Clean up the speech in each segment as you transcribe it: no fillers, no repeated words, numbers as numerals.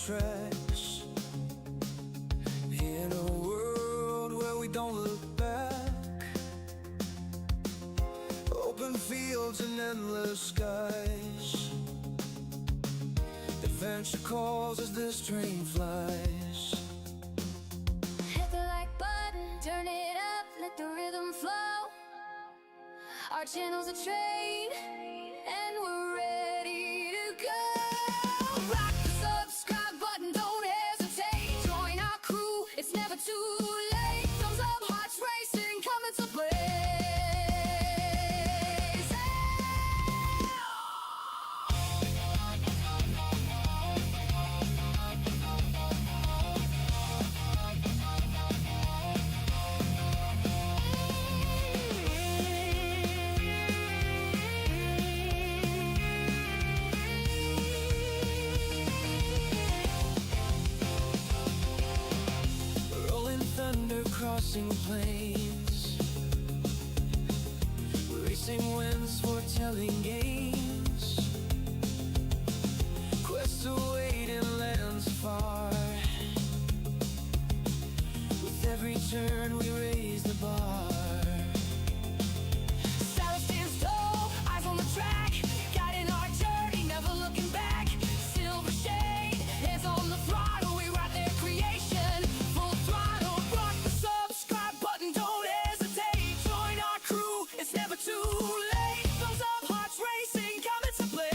tracks. In a world where we don't look back, open fields and endless skies. Adventure calls as this train flies. Hit the like button, turn it up, let the rhythm flow. Our channel's a train, and we're ready to go. Rock the subscribe button, don't hesitate. Join our crew, it's never too late. Thumbs up, hearts racing, coming to play. Crossing plains, racing winds, foretelling games, quests await in lands far. With every turn we raise the bar. Silence stands tall, eyes on the track, guiding our journey, never looking back. Silver shade, hands on the throttle, we ride their creation. Full throttle, rock the subscribe button, don't hesitate. Join our crew, it's never too late. Thumbs up, hearts racing, coming to play.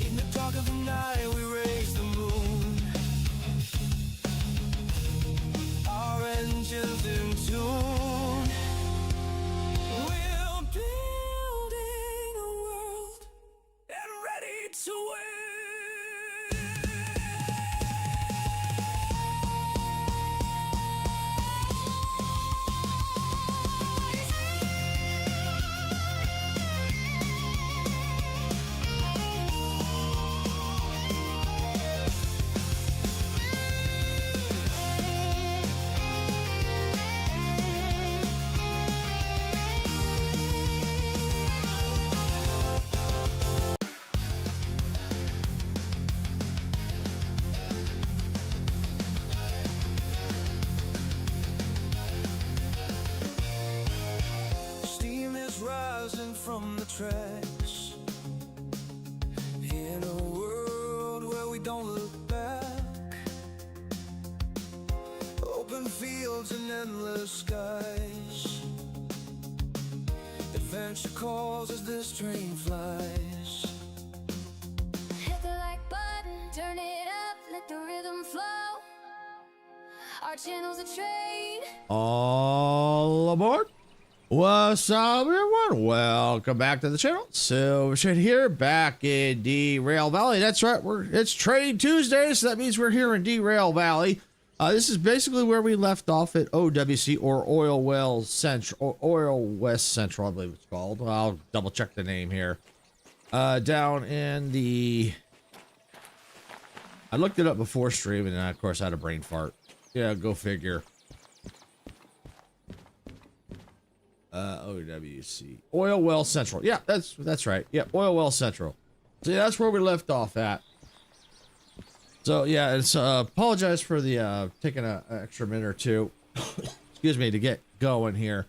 In the dark of the night we raise the moon, our engines in tune. We're building a world and ready to win. Steam is rising from the tracks. In a world where we don't look back, open fields and endless skies. Adventure calls as this train flies. Hit the like button, turn it up, let the rhythm flow. Our channel's a train. All aboard. What's up, everyone? Welcome back to the channel. Silvershade here, back in Derail Valley. That's right, it's Train Tuesday, so that means we're here in Derail Valley. This is basically where we left off at OWC, or Oil Well Central, Oil West Central, I believe it's called. I'll double check the name here. Down in the, I looked it up before streaming, and of course I had a brain fart. Yeah, go figure. OWC, Oil Well Central. Yeah, that's right. Yep, Oil Well Central. So yeah, that's where we left off at. So yeah, it's apologize for the taking an extra minute or two, excuse me, to get going here.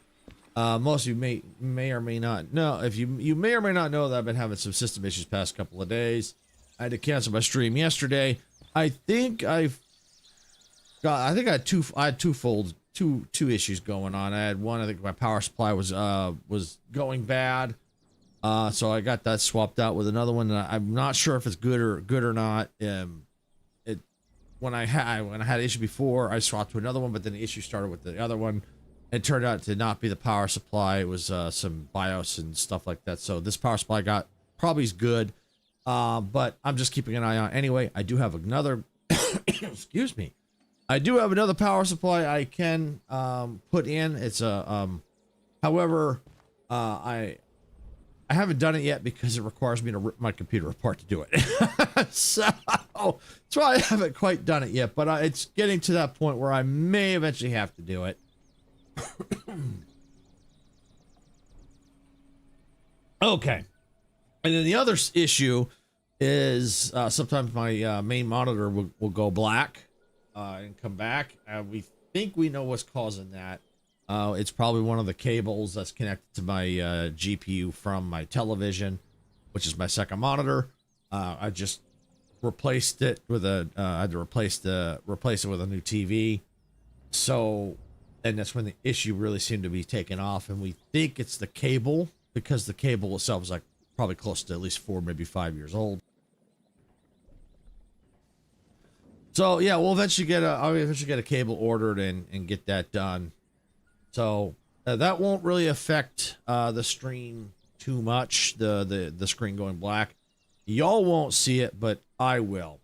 Most of you may or may not know, if you may or may not know that I've been having some system issues past couple of days. I had to cancel my stream yesterday. I think I had two issues going on. I had one, I think my power supply was going bad. So I got that swapped out with another one, and I'm not sure if it's good or not. When I had an issue before, I swapped to another one, but then the issue started with the other one. It turned out to not be the power supply. It was some BIOS and stuff like that. So this power supply I got probably is good, but I'm just keeping an eye on. Anyway, I do have another. Excuse me. I do have another power supply I can put in. It's a however, I haven't done it yet because it requires me to rip my computer apart to do it. So that's why I haven't quite done it yet, but it's getting to that point where I may eventually have to do it. Okay. And then the other issue is sometimes my main monitor will go black and come back. We think we know what's causing that. It's probably one of the cables that's connected to my GPU from my television, which is my second monitor. I just replaced it with I had to replace it with a new TV. So, and that's when the issue really seemed to be taken off, and we think it's the cable, because the cable itself is like probably close to at least 4, maybe 5 years old. So yeah, I'll eventually get a cable ordered and get that done. So that won't really affect the stream too much. The screen going black, y'all won't see it, but I will.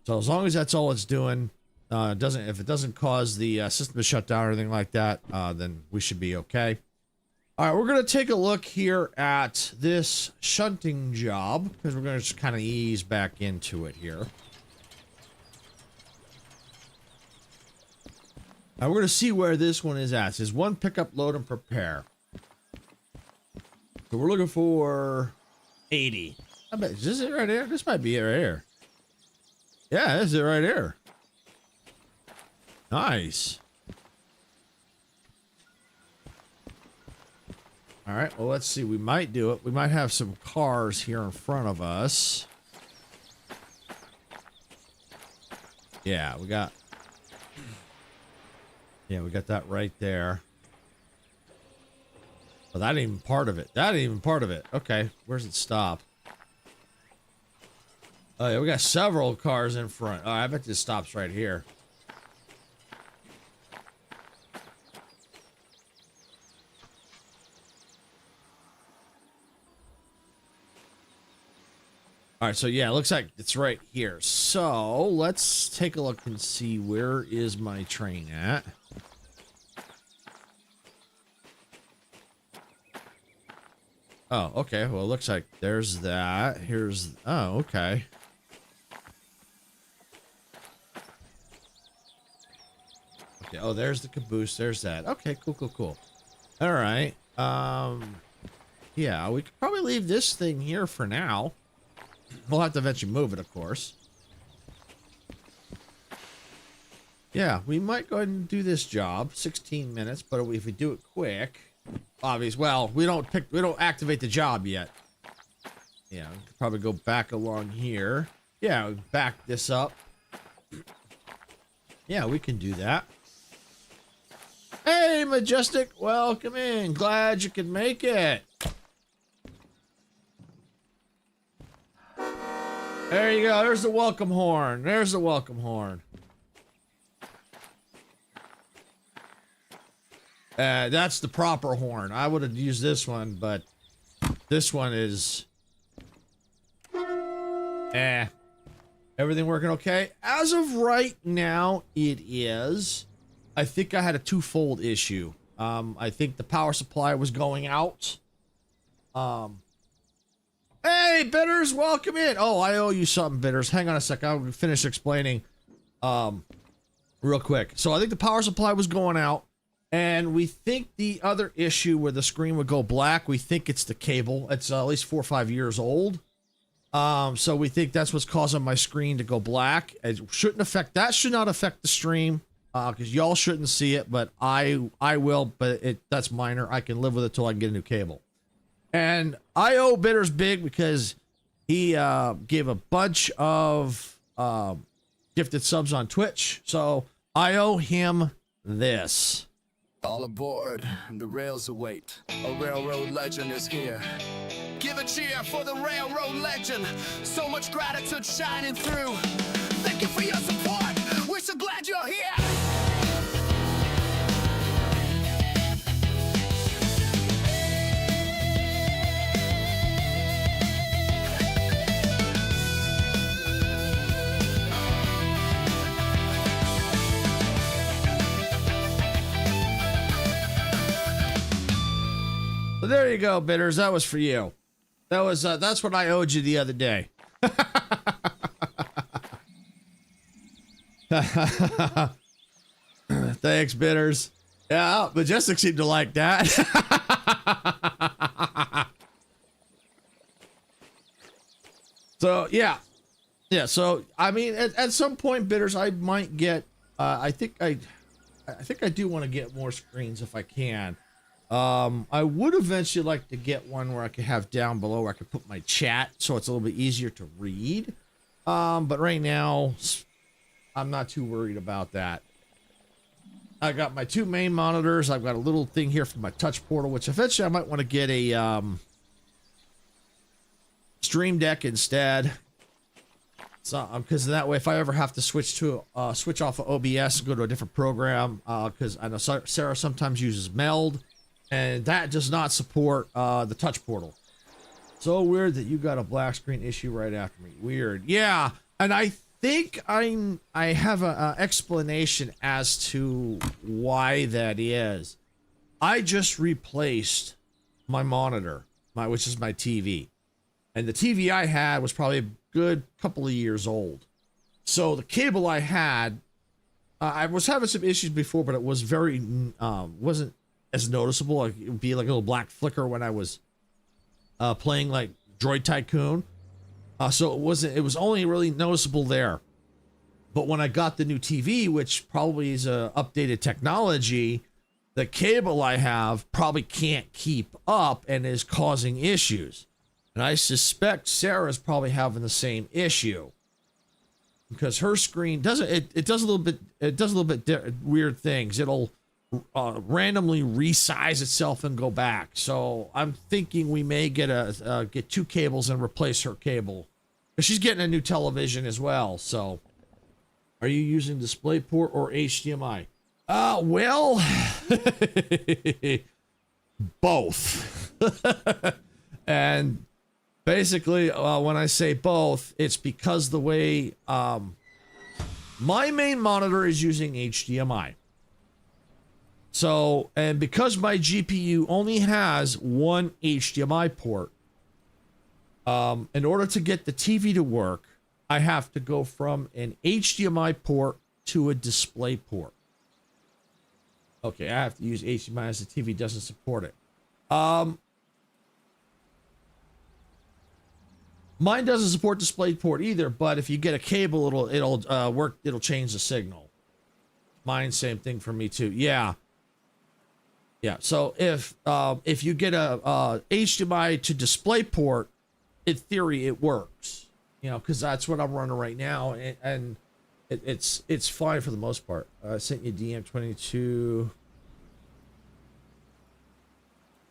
So as long as that's all it's doing, if it doesn't cause the system to shut down or anything like that, then we should be okay. All right, we're gonna take a look here at this shunting job, because we're gonna just kind of ease back into it here. Now we're going to see where this one is at. It says 1 pickup, load, and prepare. So we're looking for 80. I bet, is this it right here? This might be it right here. Yeah, this is it right here. Nice. All right, well, let's see. We might do it. We might have some cars here in front of us. Yeah, we got that right there. Oh, that ain't even part of it. That ain't even part of it. Okay, where's it stop? Oh, yeah, we got several cars in front. Oh, I bet this stops right here. All right, so yeah, it looks like it's right here. So let's take a look and see, where is my train at? Oh, okay. Well, it looks like there's that. Here's, oh, okay. Okay, oh, there's the caboose. There's that. Okay, cool, cool, cool. All right. Yeah, we could probably leave this thing here for now. We'll have to eventually move it, of course. Yeah, we might go ahead and do this job. 16 minutes, but if we do it quick, obvious. Well, we don't activate the job yet. Yeah, we could probably go back along here. Yeah, back this up. Yeah, we can do that. Hey, Majestic, welcome in. Glad you could make it. There you go. There's the welcome horn. There's the welcome horn. That's the proper horn. I would have used this one, but this one is... Everything working okay? As of right now, it is. I think I had a twofold issue. I think the power supply was going out. Hey, Bitters, welcome in. Oh, I owe you something, Bitters. Hang on a sec. I'll finish explaining real quick. So I think the power supply was going out, and we think the other issue where the screen would go black, we think it's the cable. It's at least 4 or 5 years old. So we think that's what's causing my screen to go black. It shouldn't affect, that should not affect the stream, because y'all shouldn't see it, but I will, but that's minor. I can live with it till I can get a new cable. And I owe Bitters big because He gave a bunch of gifted subs on Twitch, so I owe him this. All aboard, the rails await. A railroad legend is here. Give a cheer for the railroad legend. So much gratitude shining through. Thank you for your support. We're so glad you're here. So there you go, Bitters. That was for you. That was that's what I owed you the other day. Thanks, Bitters. Yeah, Majestic seemed to like that. So yeah. So I mean, at some point, Bitters, I might get. I think I do want to get more screens if I can. I would eventually like to get one where I could have down below where I could put my chat so it's a little bit easier to read. But right now, I'm not too worried about that. I got my two main monitors. I've got a little thing here for my touch portal, which eventually I might want to get a Stream Deck instead. So, because that way, if I ever have to switch off of OBS and go to a different program, because I know Sarah sometimes uses Meld, and that does not support the touch portal. So weird that you got a black screen issue right after me. Weird. Yeah, and I think I have an explanation as to why that is. I just replaced my monitor, which is my TV. And the TV I had was probably a good couple of years old. So the cable I had, I was having some issues before, but it was very, wasn't as noticeable. It would be like a little black flicker when I was playing like Droid Tycoon. So it was only really noticeable there. But when I got the new TV, which probably is a updated technology, the cable I have probably can't keep up and is causing issues. And I suspect Sarah's probably having the same issue because her screen doesn't. It does a little bit. It does a little bit weird things. It'll randomly resize itself and go back. So I'm thinking we may get two cables and replace her cable because she's getting a new television as well. So, are you using DisplayPort or HDMI? Well, both. And basically, when I say both, it's because the way my main monitor is using HDMI. So, and because my GPU only has one HDMI port, in order to get the TV to work, I have to go from an HDMI port to a display port. Okay, I have to use HDMI as the TV doesn't support it. Mine doesn't support DisplayPort either, but if you get a cable, it'll work. It'll change the signal. Mine, same thing for me too. Yeah. So if you get a HDMI to DisplayPort, in theory it works. You know, because that's what I'm running right now, and it's fine for the most part. I sent you DM22.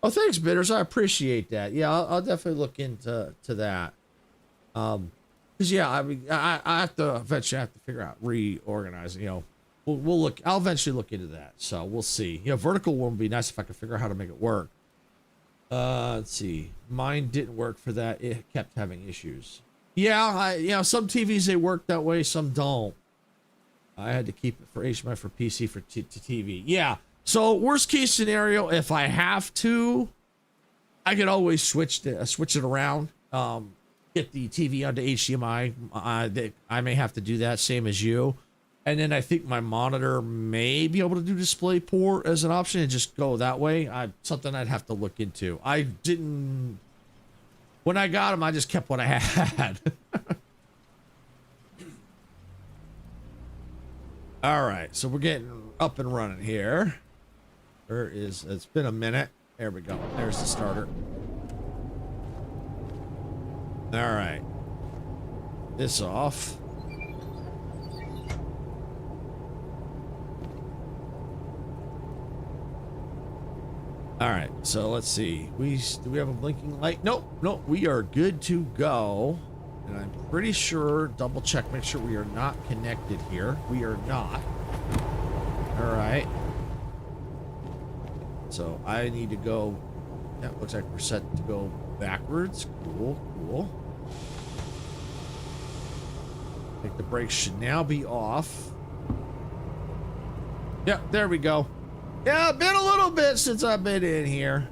Oh, thanks, Bitters. I appreciate that. Yeah, I'll definitely look into that. Because yeah, I mean, I have to eventually figure out reorganizing. You know, we'll look. I'll eventually look into that. So we'll see. You know, vertical one would be nice if I could figure out how to make it work. Let's see. Mine didn't work for that. It kept having issues. Yeah, some TVs they work that way, some don't. I had to keep it for HDMI for PC to TV. Yeah. So worst case scenario, if I have to, I could always switch it around. Get the TV onto HDMI. I may have to do that, same as you. And then I think my monitor may be able to do DisplayPort as an option and just go that way. Something I'd have to look into. I didn't. When I got them, I just kept what I had. All right, so we're getting up and running here. It's been a minute. There we go. There's the starter. All right. This off. All right, so let's see. Do we have a blinking light? Nope, nope. We are good to go. And I'm pretty sure, double check, make sure we are not connected here. We are not. All right. So I need to go. Yeah, looks like we're set to go backwards. Cool, cool. I think the brakes should now be off. Yep, there we go. Yeah, been a little bit since I've been in here.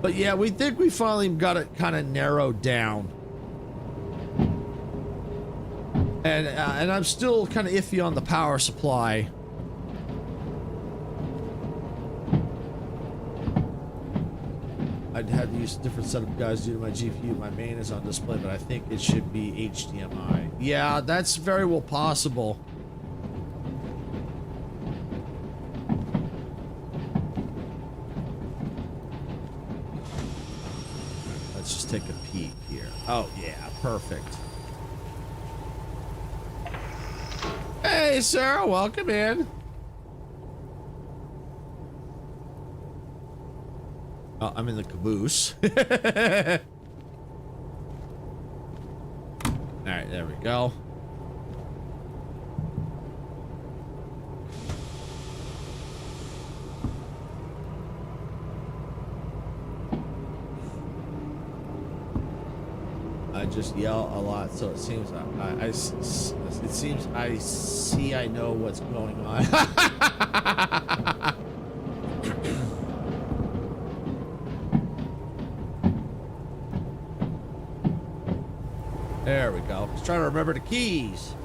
But yeah, we think we finally got it kind of narrowed down. And I'm still kind of iffy on the power supply. I'd have to use a different set of guys due to my GPU. My main is on display, but I think it should be HDMI. Yeah, that's very well possible. Let's just take a peek here. Oh, yeah, perfect. Hey, sir, welcome in. Oh, I'm in the caboose. All right, there we go. I just yell a lot, so it seems I know what's going on. There we go. Just trying to remember the keys.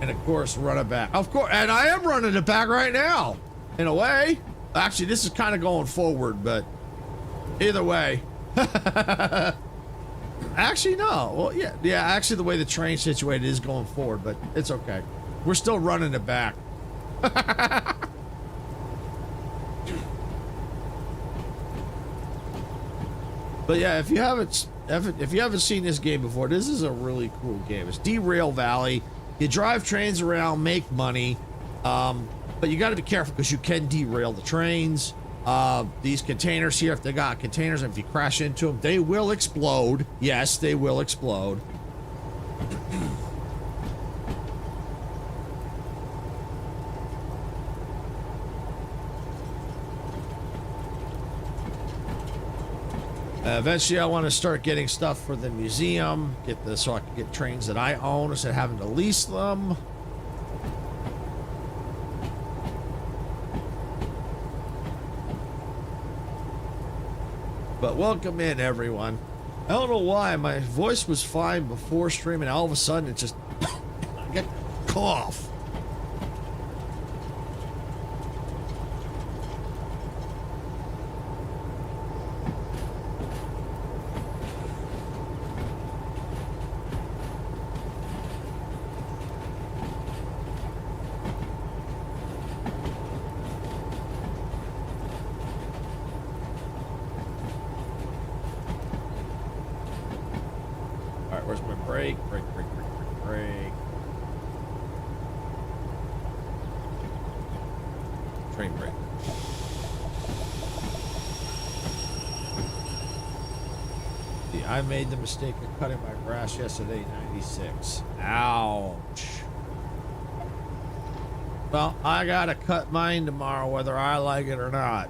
And of course, run it back. Of course, and I am running it back right now. In a way. Actually, this is kind of going forward, but either way. Actually, no. Well, yeah. Yeah, actually, the way the train's situated is going forward, but it's okay. We're still running it back. But yeah, if you haven't seen this game before, this is a really cool game. It's Derail Valley. You drive trains around, make money, but you got to be careful because you can derail the trains. These containers here, if they got containers, and if you crash into them, they will explode. Yes, they will explode. Eventually, I want to start getting stuff for the museum, get this so I can get trains that I own instead of having to lease them. But welcome in, everyone. I don't know why my voice was fine before streaming. All of a sudden, it just I get cough. Where's my brake? Brake. Train brake. See, I made the mistake of cutting my grass yesterday, 96. Ouch. Well, I gotta cut mine tomorrow whether I like it or not.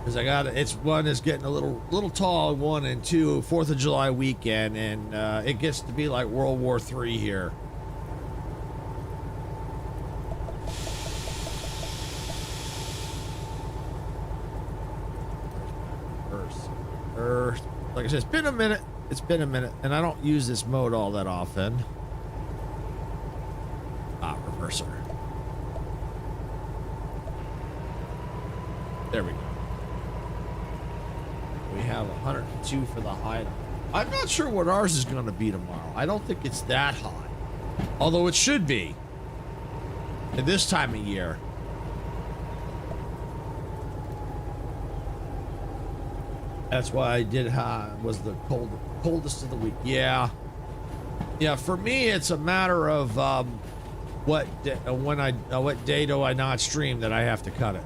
Because I got it's one is getting a little tall, 1 and 2, 4th of July weekend, and it gets to be like World War III here. Like I said, it's been a minute. It's been a minute, and I don't use this mode all that often. Reverser. There we go. We have 102 for the high. I'm not sure what ours is going to be tomorrow. I don't think it's that high, although it should be. at this time of year. That's why I did was the coldest of the week. Yeah. Yeah, for me it's a matter of what day do I not stream that I have to cut it.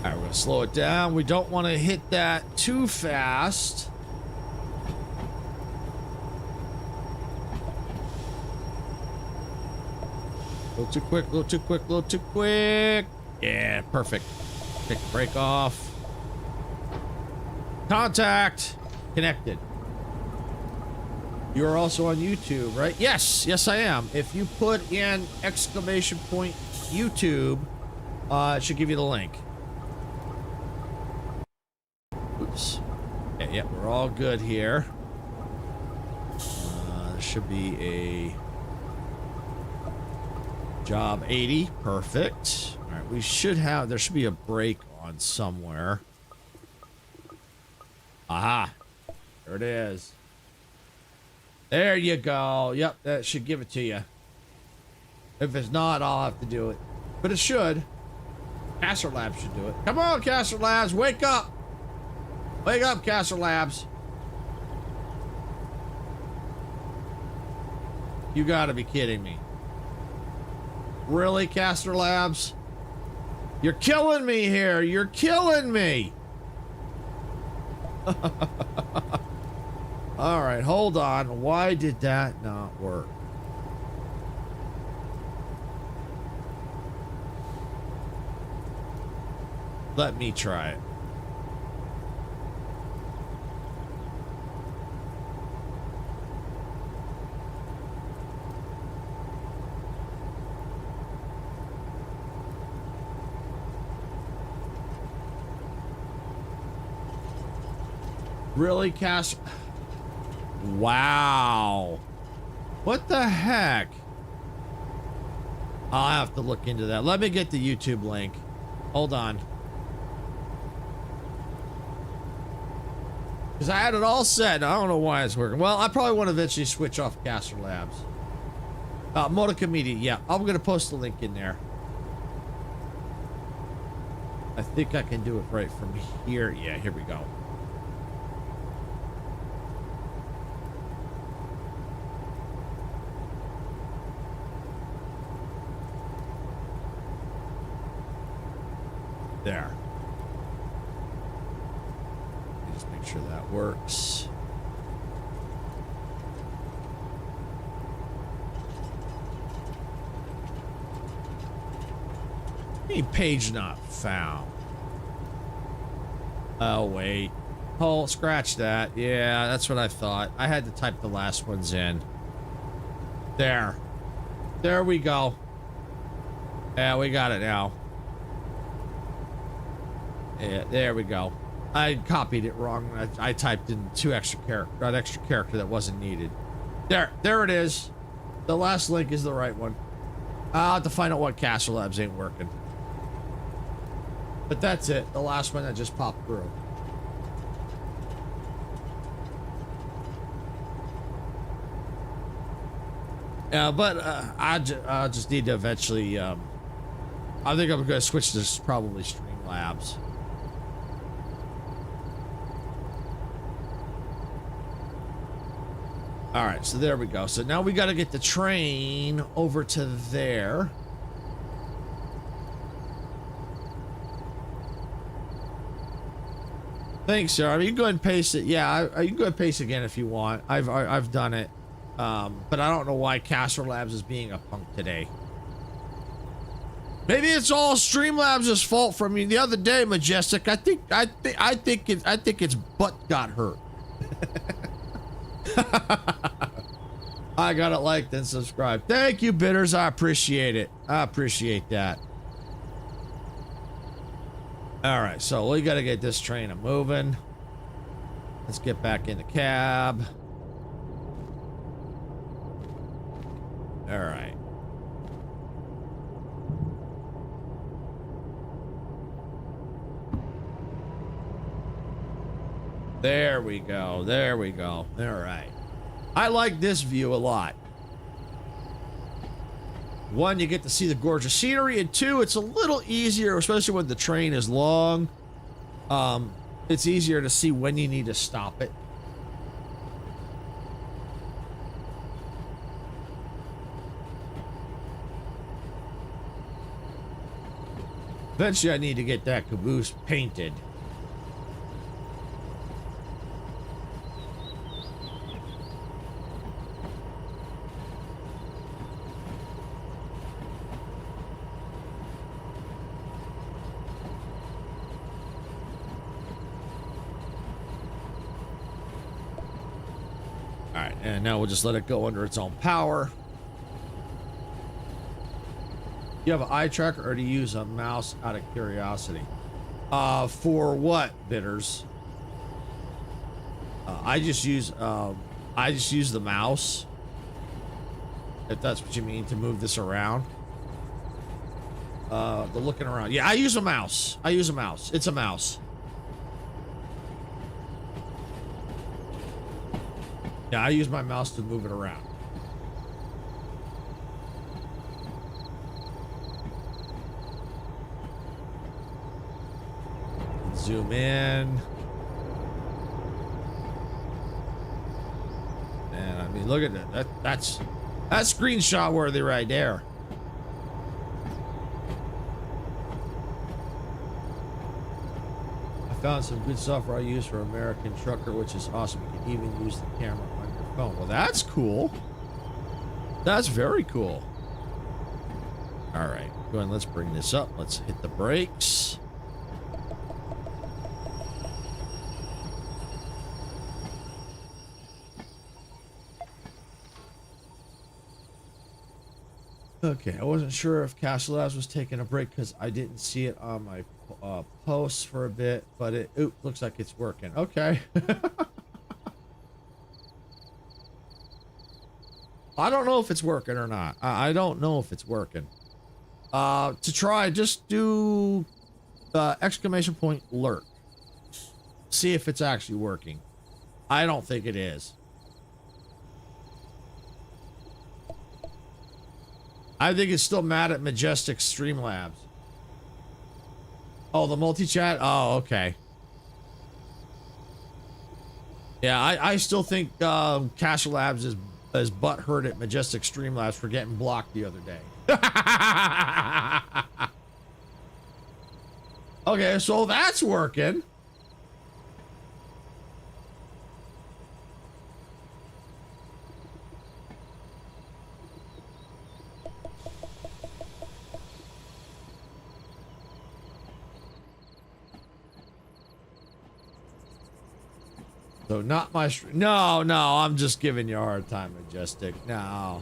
All right, we're gonna slow it down. We don't want to hit that too fast. A little too quick, a little too quick, a little too quick. Yeah, perfect. Take the brake off. Contact. Connected. You are also on YouTube, right? Yes, yes I am. If you put in exclamation point YouTube, it should give you the link. Oops. Okay, yeah, we're all good here. There should be a job 80. Perfect. All right, we should have, there should be a brake on somewhere. Aha. There it is. There you go. Yep, that should give it to you. If it's not, I'll have to do it. But it should. Caster Labs should do it. Come on, Caster Labs, wake up. Wake up, Caster Labs. You gotta be kidding me. Really, Caster Labs? You're killing me here. You're killing me. All right, hold on. Why did that not work? Let me try it. Really, Cash? Wow. What the heck? I'll have to look into that. Let me get the YouTube link. Hold on. Because I had it all set. I don't know why it's working. Well, I probably want to eventually switch off Caster Labs. Modica Media. Yeah, I'm going to post the link in there. I think I can do it right from here. Yeah, here we go. There. Just make sure that works. Any page not found. Oh, wait. Oh, scratch that. Yeah, that's what I thought. I had to type the last ones in. There. There we go. Yeah, we got it now. Yeah, there we go. I copied it wrong. I typed in an extra character that wasn't needed. There it is. The last link is the right one. I'll have to find out what Caster Labs ain't working. But that's it. The last one that just popped through. Yeah, but I just need to eventually. I think I'm going to switch to probably Streamlabs. All right, so there we go. So now we got to get the train over to there. Thanks, sir. I mean, you can go ahead and paste it. Yeah, you can go ahead and paste again if you want. I've done it, but I don't know why Caster Labs is being a punk today. Maybe it's all Streamlabs' fault from you the other day, Majestic. I think its butt got hurt. I got it liked and subscribed. Thank you, Bitters. I appreciate it. I appreciate that. All right, so we got to get this train moving. Let's get back in the cab. All right. There we go. There we go. All right. I like this view a lot. One, you get to see the gorgeous scenery, and two, it's a little easier, especially when the train is long. It's easier to see when you need to stop it. Eventually, I need to get that caboose painted. All right, and now we'll just let it go under its own power. You have an eye tracker, or do you use a mouse out of curiosity? For what, Bitters? I just use the mouse. If that's what you mean, to move this around. The looking around. Yeah, I use a mouse. I use a mouse. It's a mouse. Yeah, I use my mouse to move it around. Zoom in. And I mean, look at that. That's screenshot worthy right there. I found some good software I use for American Trucker, which is awesome. You can even use the camera on your phone. Well, that's cool. That's very cool. All right, go ahead. Let's bring this up. Let's hit the brakes. Okay, I wasn't sure if Castle Labs was taking a break because I didn't see it on my posts for a bit, but it looks like it's working. Okay. I don't know if it's working or not. I don't know if it's working. To try, just do exclamation point lurk. See if it's actually working. I don't think it is. I think it's still mad at Majestic Streamlabs. Oh, the multi-chat? Oh, okay. Yeah, I still think Castle Labs is butthurt at Majestic Streamlabs for getting blocked the other day. Okay, so that's working. So not my no, I'm just giving you a hard time, Majestic. No,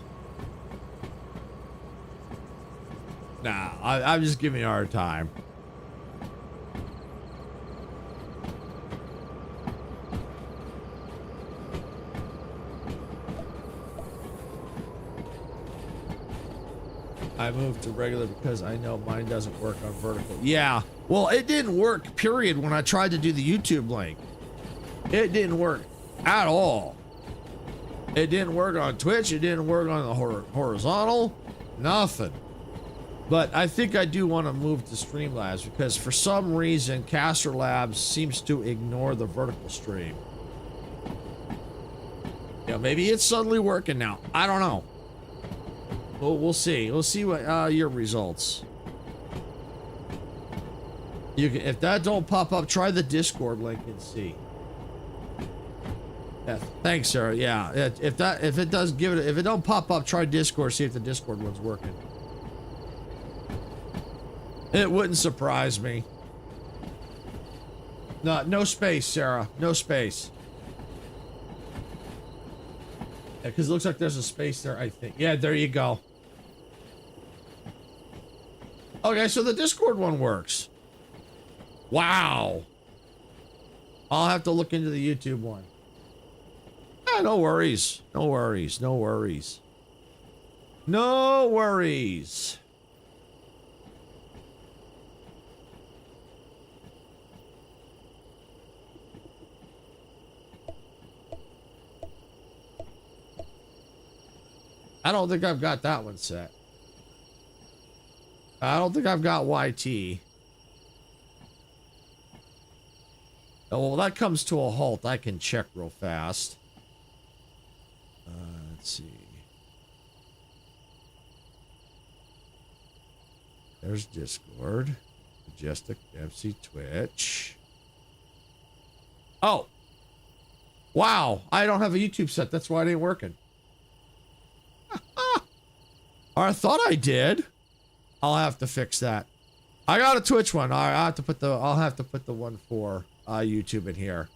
I'm just giving you a hard time. I moved to regular because I know mine doesn't work on vertical. Yeah, well, it didn't work, period, when I tried to do the YouTube link. It didn't work at all. It didn't work on Twitch. It didn't work on the horizontal. Nothing. But I think I do want to move to Streamlabs because for some reason, Caster Labs seems to ignore the vertical stream. Yeah, maybe it's suddenly working now. I don't know. Well, we'll see. We'll see what your results. You can, if that don't pop up, try the Discord link and see. Yeah, thanks, Sarah. Yeah, if it does give it, if it don't pop up, try Discord. See if the Discord one's working. It wouldn't surprise me. No space, Sarah. No space. Yeah, because it looks like there's a space there, I think. Yeah, there you go. Okay, so the Discord one works. Wow. I'll have to look into the YouTube one. Ah, no worries. No worries. No worries. No worries. I don't think I've got that one set. I don't think I've got YT. Oh, well, that comes to a halt. I can check real fast. Let's see. There's Discord. Majestic MC Twitch. Oh. Wow. I don't have a YouTube set. That's why it ain't working. I thought I did. I'll have to fix that. I got a Twitch one. I'll have to put the one for YouTube in here.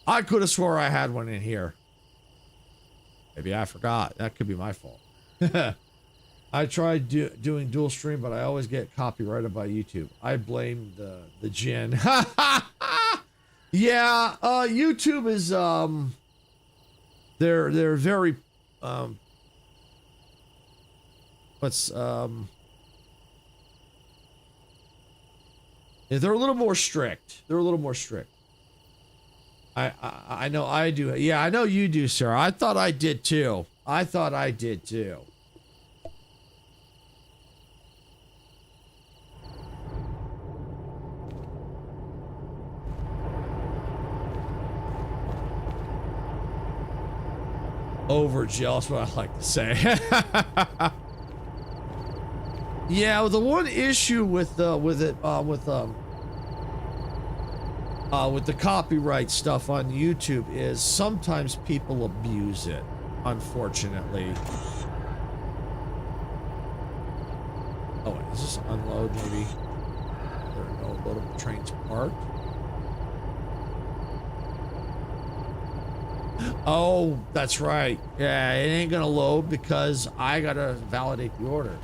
I could have swore I had one in here. Maybe I forgot. That could be my fault. I tried doing dual stream, but I always get copyrighted by YouTube. I blame the gin. Yeah, YouTube is they're very they're a little more strict. They're a little more strict. I know I do. Yeah, I know you do, sir. I thought I did too. I thought I did too. Over jealous, what I like to say. Yeah, the one issue with the copyright stuff on YouTube is sometimes people abuse it, unfortunately. Oh, wait, is this unload maybe? There are no loadable trains parked. Oh, that's right. Yeah, it ain't gonna load because I gotta validate the order.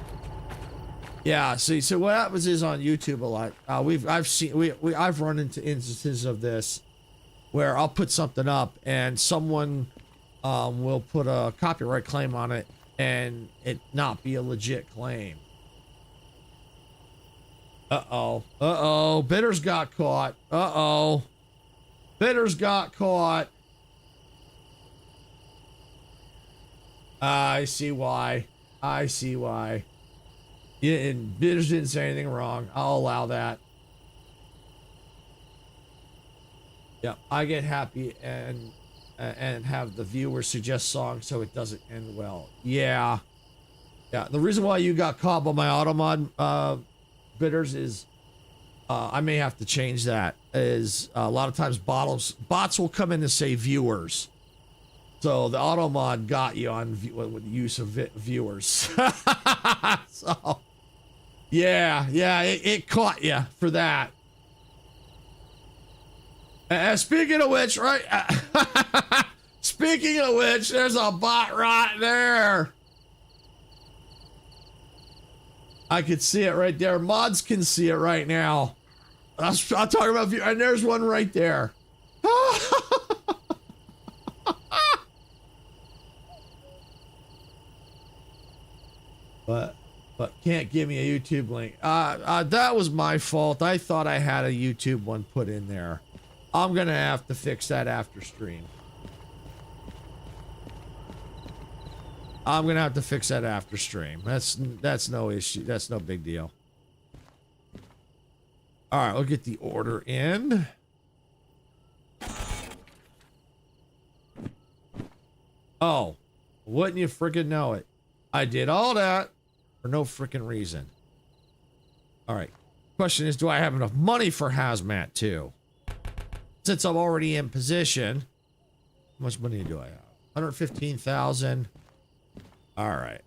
Yeah, see, so what happens is on YouTube a lot. I've run into instances of this where I'll put something up and someone will put a copyright claim on it and it not be a legit claim. Uh-oh, Bitters got caught. Uh-oh, Bitters got caught. I see why. I see why. Yeah, and Bitters didn't say anything wrong. I'll allow that. Yeah, I get happy and have the viewer suggest songs so it doesn't end well. Yeah. Yeah, the reason why you got caught by my automod Bitters is I may have to change that. Is a lot of times bots will come in and say viewers. So the auto mod got you on with the use of viewers. So yeah, it caught you for that. Speaking of which, right? Speaking of which, there's a bot right there. I could see it right there. Mods can see it right now. I'm talking about view, and there's one right there. But can't give me a YouTube link. That was my fault. I thought I had a YouTube one put in there. I'm gonna have to fix that after stream. I'm gonna have to fix that after stream. That's no issue. That's no big deal. All right, we'll get the order in. Oh, wouldn't you freaking know it? I did all that for no freaking reason. All right. Question is, do I have enough money for hazmat too? Since I'm already in position, how much money do I have? 115,000. All right.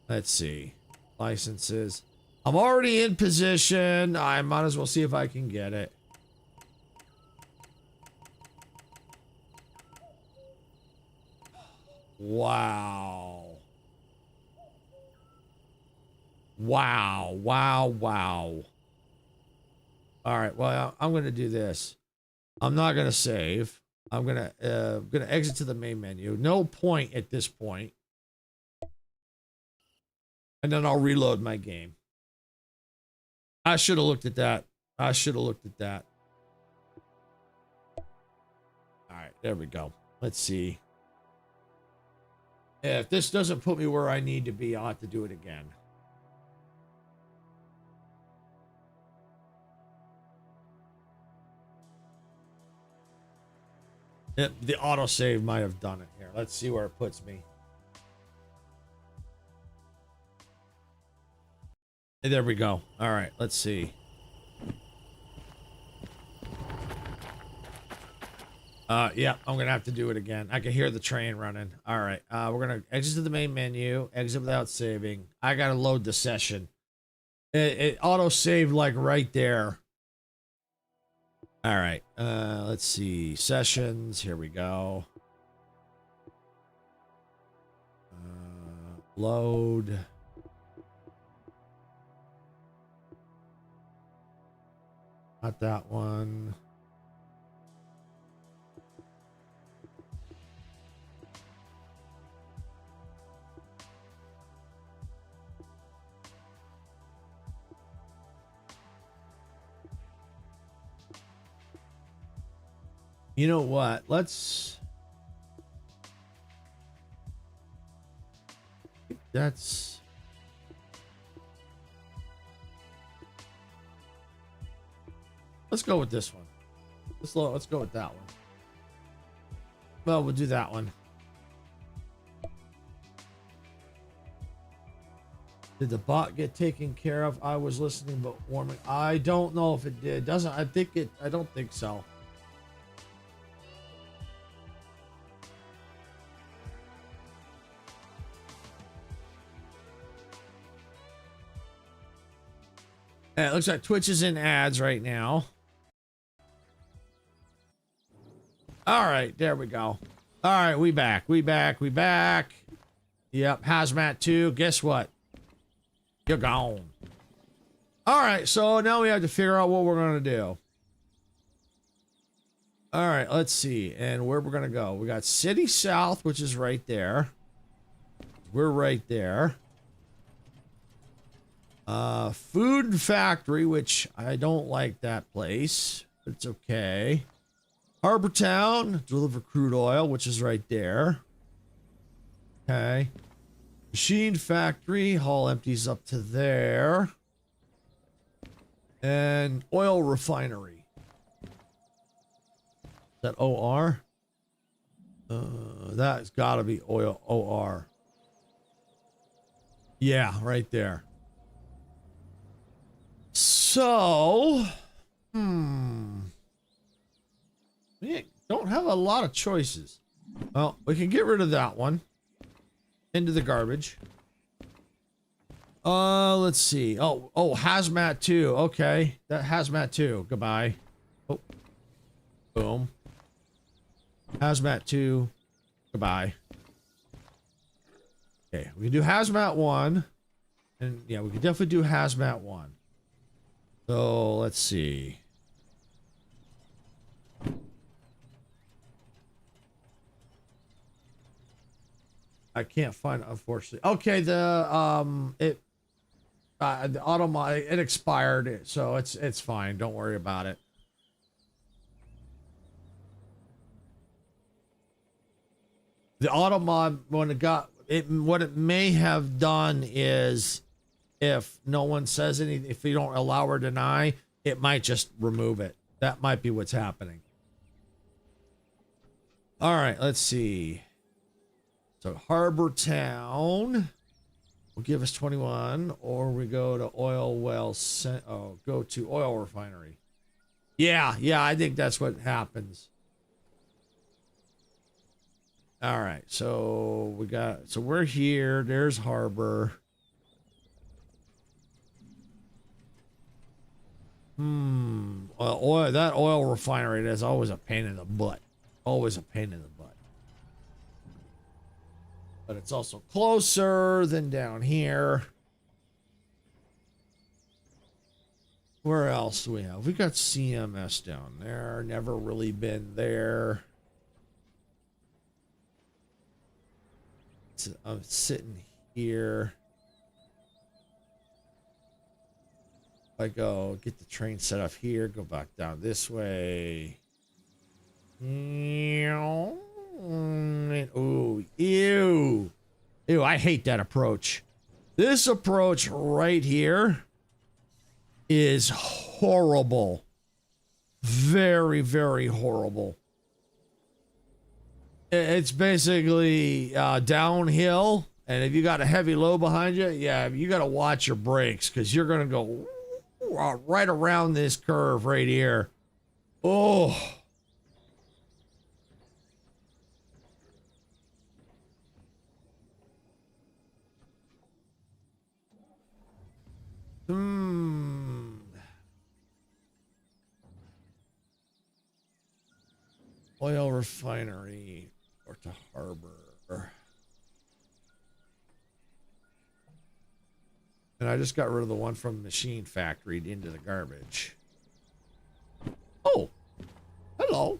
Let's see. Licenses. I'm already in position. I might as well see if I can get it. Wow. Wow. All right, well, I'm going to do this. I'm not gonna save. I'm gonna exit to the main menu. No point at this point. And then I'll reload my game. I should have looked at that. I should have looked at that. All right, there we go. Let's see. If this doesn't put me where I need to be, I'll have to do it again. The autosave might have done it here. Let's see where it puts me. There we go. All right, let's see. Yeah, I'm gonna have to do it again. I can hear the train running. All right, we're gonna exit to the main menu, exit without saving. I gotta load the session. It auto saved like right there. All right, let's see sessions. Here we go. Load. Not that one. You know what? Let's... That's... Let's go with this one. Let's go with that one. Well, we'll do that one. Did the bot get taken care of? I was listening but warming. I don't know if it did. Doesn't I think it I don't think so. It looks like Twitch is in ads right now. All right, there we go. All right, we back. Yep, Hazmat 2. Guess what? You're gone. All right, so now we have to figure out what we're going to do. All right, let's see. And where we're going to go. We got City South, which is right there. We're right there. Food Factory, which I don't like that place. But it's okay. Harbor Town, deliver crude oil, which is right there. Okay. Machine Factory, haul empties up to there. And oil refinery. Is that OR? That's gotta be oil OR. Yeah, right there. So, we don't have a lot of choices. Well, we can get rid of that one. Into the garbage. Let's see. Oh, Hazmat 2. Okay. That Hazmat 2. Goodbye. Oh. Boom. Hazmat 2. Goodbye. Okay. We can do Hazmat 1. And yeah, we can definitely do Hazmat 1. So, let's see. I can't find it, unfortunately. Okay, the auto mod, it expired, so it's fine. Don't worry about it. The auto mod, when it got it, what it may have done is, if no one says anything, if you don't allow or deny, it might just remove it. That might be what's happening. All right, let's see. So Harbor Town will give us 21, or we go to oil well. Go to oil refinery. Yeah, I think that's what happens. All right, so we're here. There's Harbor. Oil. That oil refinery is always a pain in the butt. Always a pain in the butt. But it's also closer than down here. Where else do we have? We got CMS down there. Never really been there. I'm sitting here. I go get the train set up here, go back down this way. Ooh, ew. Ew, I hate that approach. This approach right here is horrible. Very, very horrible. It's basically downhill, and if you got a heavy load behind you, yeah, you got to watch your brakes because you're going to go right around this curve right here. Oh. Oil refinery or to harbor. And I just got rid of the one from machine factory into the garbage. Oh, hello.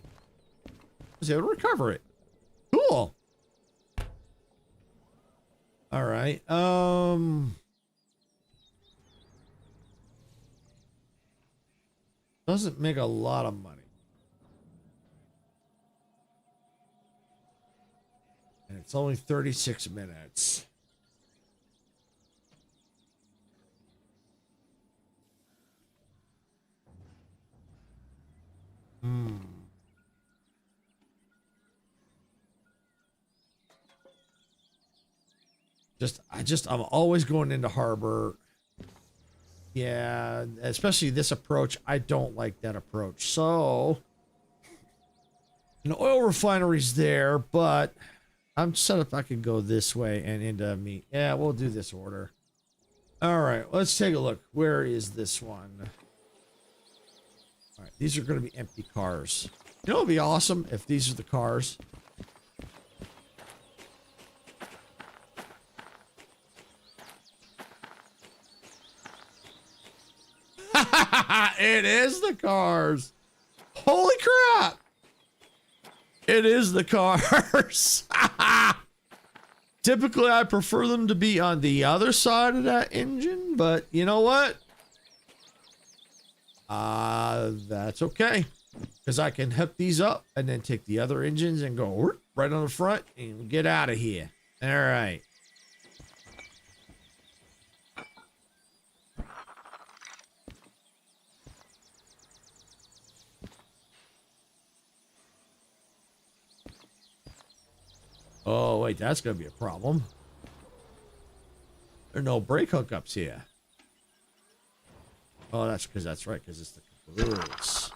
I was able to recover it. Cool. All right. Doesn't make a lot of money. And it's only 36 minutes. I'm always going into harbor. Yeah, especially this approach. I don't like that approach. So, an oil refinery's there, but I'm set up I can go this way and into me. Yeah, we'll do this order. All right, let's take a look. Where is this one? All right, these are going to be empty cars. You know what would be awesome if these are the cars? It is the cars. Holy crap. It is the cars. Typically, I prefer them to be on the other side of that engine, but you know what? That's okay. Because I can hook these up and then take the other engines and go right on the front and get out of here. All right. Oh, wait, that's going to be a problem. There are no brake hookups here. Oh, that's because that's right, because it's the caboose.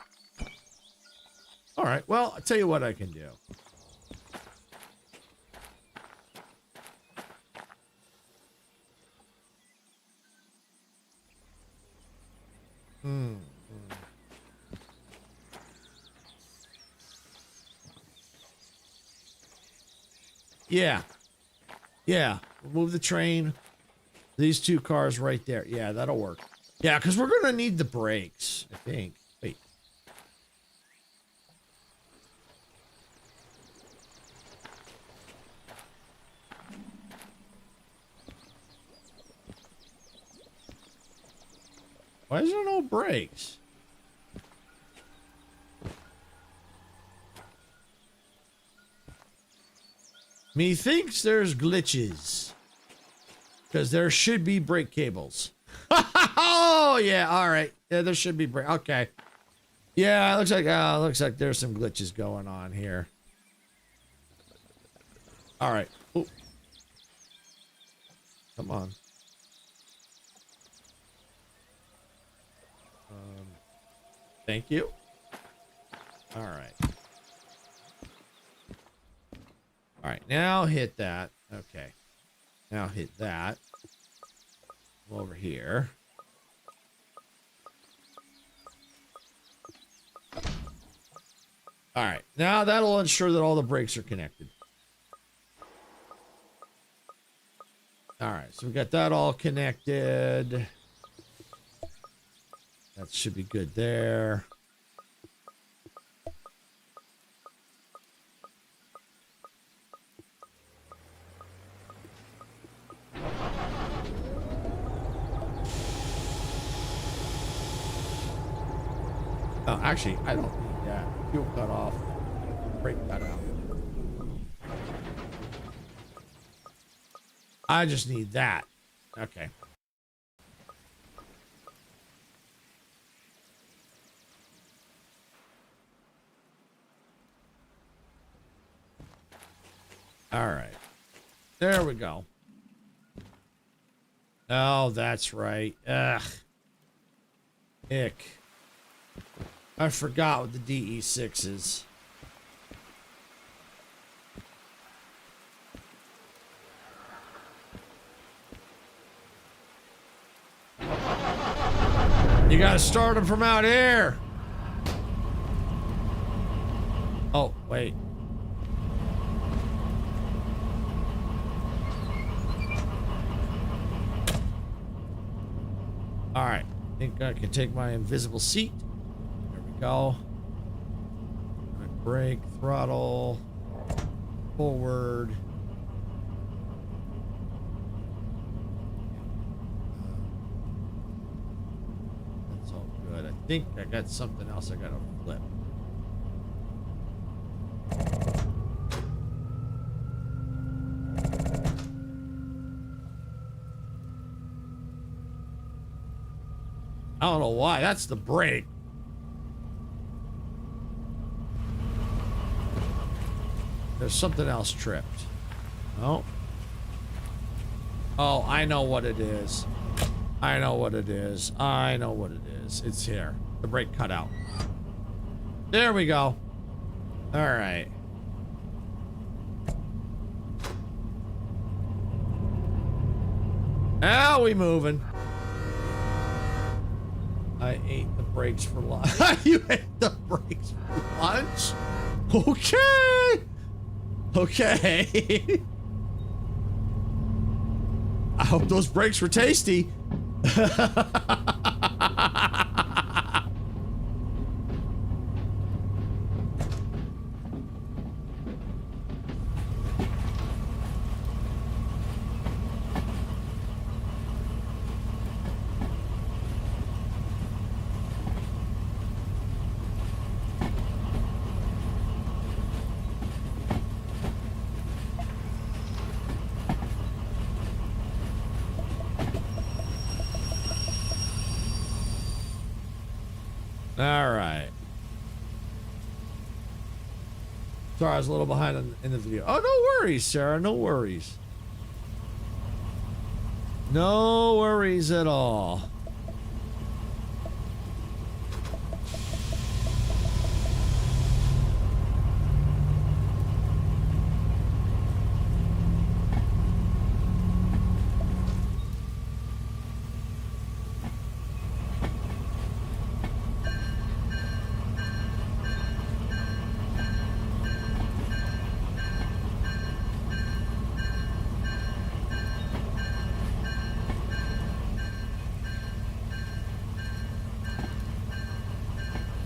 All right, well, I'll tell you what I can do. Yeah. Yeah. Move the train. These two cars right there. Yeah, that'll work. Yeah, because we're going to need the brakes, I think. Wait. Why is there no brakes? Methinks there's glitches. Because there should be brake cables. Oh, yeah, all right. Yeah, there should be brake. Okay. Yeah, it looks like there's some glitches going on here. All right. Ooh. Come on. Thank you. All right. All right, now hit that. Okay. Now hit that. Come over here. All right, now that'll ensure that all the brakes are connected. All right, so we got that all connected. That should be good there. Oh, actually, I don't need that. Fuel cut off. Brake cut out. I just need that. Okay. All right. There we go. Oh, that's right. Ugh. Ick. I forgot what the DE6 is. You gotta start them from out here. Oh, wait. All right. I think I can take my invisible seat. There we go. All right, brake, throttle, forward. That's all good. I think I got something else I gotta flip. I don't know why. That's the brake. There's something else tripped. Oh. Oh, I know what it is. I know what it is. I know what it is. It's here. The brake cut out. There we go. All right. Now we moving. I ate the brakes for lunch. You ate the brakes for lunch? Okay. Okay. I hope those brakes were tasty. All right. Sorry, I was a little behind in the video. Oh, no worries, Sarah. No worries. No worries at all.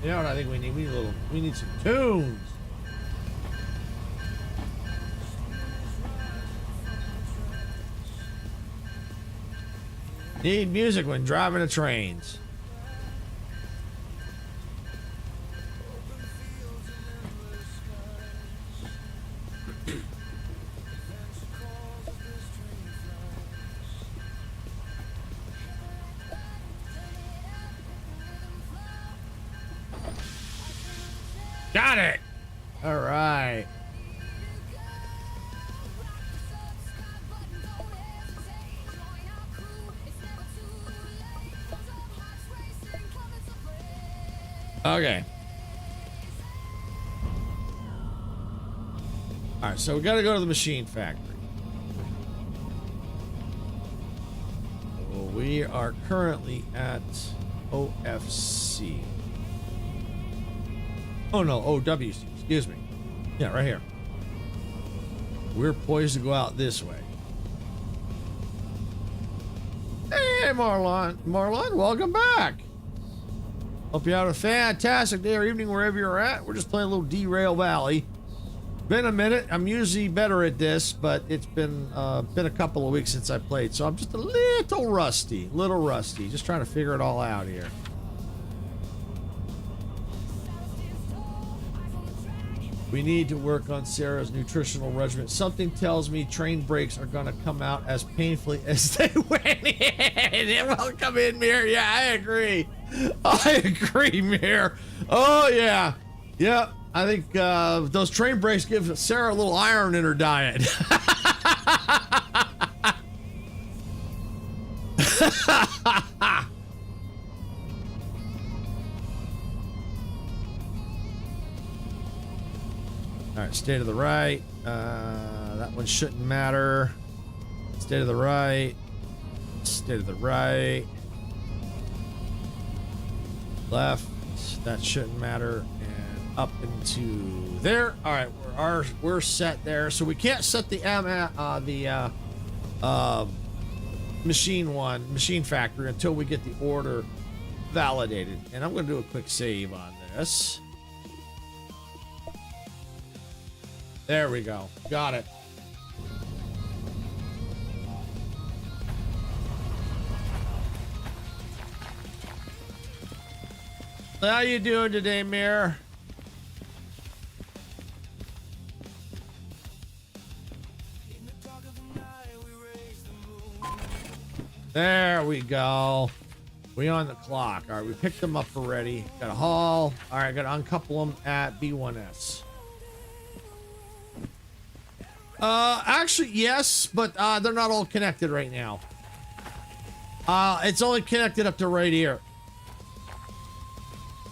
You know what I think we need? We need some tunes. Need music when driving the trains. Got it. All right. Okay. All right, so we got to go to the machine factory. So we are currently at OFC. Oh no, OWC, excuse me. Yeah, right here. We're poised to go out this way. Hey, Marlon. Marlon, welcome back. Hope you had a fantastic day or evening wherever you're at. We're just playing a little Derail Valley. Been a minute. I'm usually better at this, but it's been a couple of weeks since I played, so I'm just a little rusty. Just trying to figure it all out here. We need to work on Sarah's nutritional regimen. Something tells me train breaks are going to come out as painfully as they went in. Welcome in, Mir. Yeah, I agree. I agree, Mir. Oh, yeah. Yep. I think those train breaks give Sarah a little iron in her diet. All right, stay to the right. That one shouldn't matter. Stay to the right. Stay to the right. Left. That shouldn't matter. And up into there. All right, we're set there. So we can't set the machine factory until we get the order validated. And I'm going to do a quick save on this. There we go. Got it. How you doing today, Mir? There we go. We on the clock. All right, we picked them up already. Got a haul. All right, got to uncouple them at B1S. Actually, yes, but they're not all connected right now. It's only connected up to right here.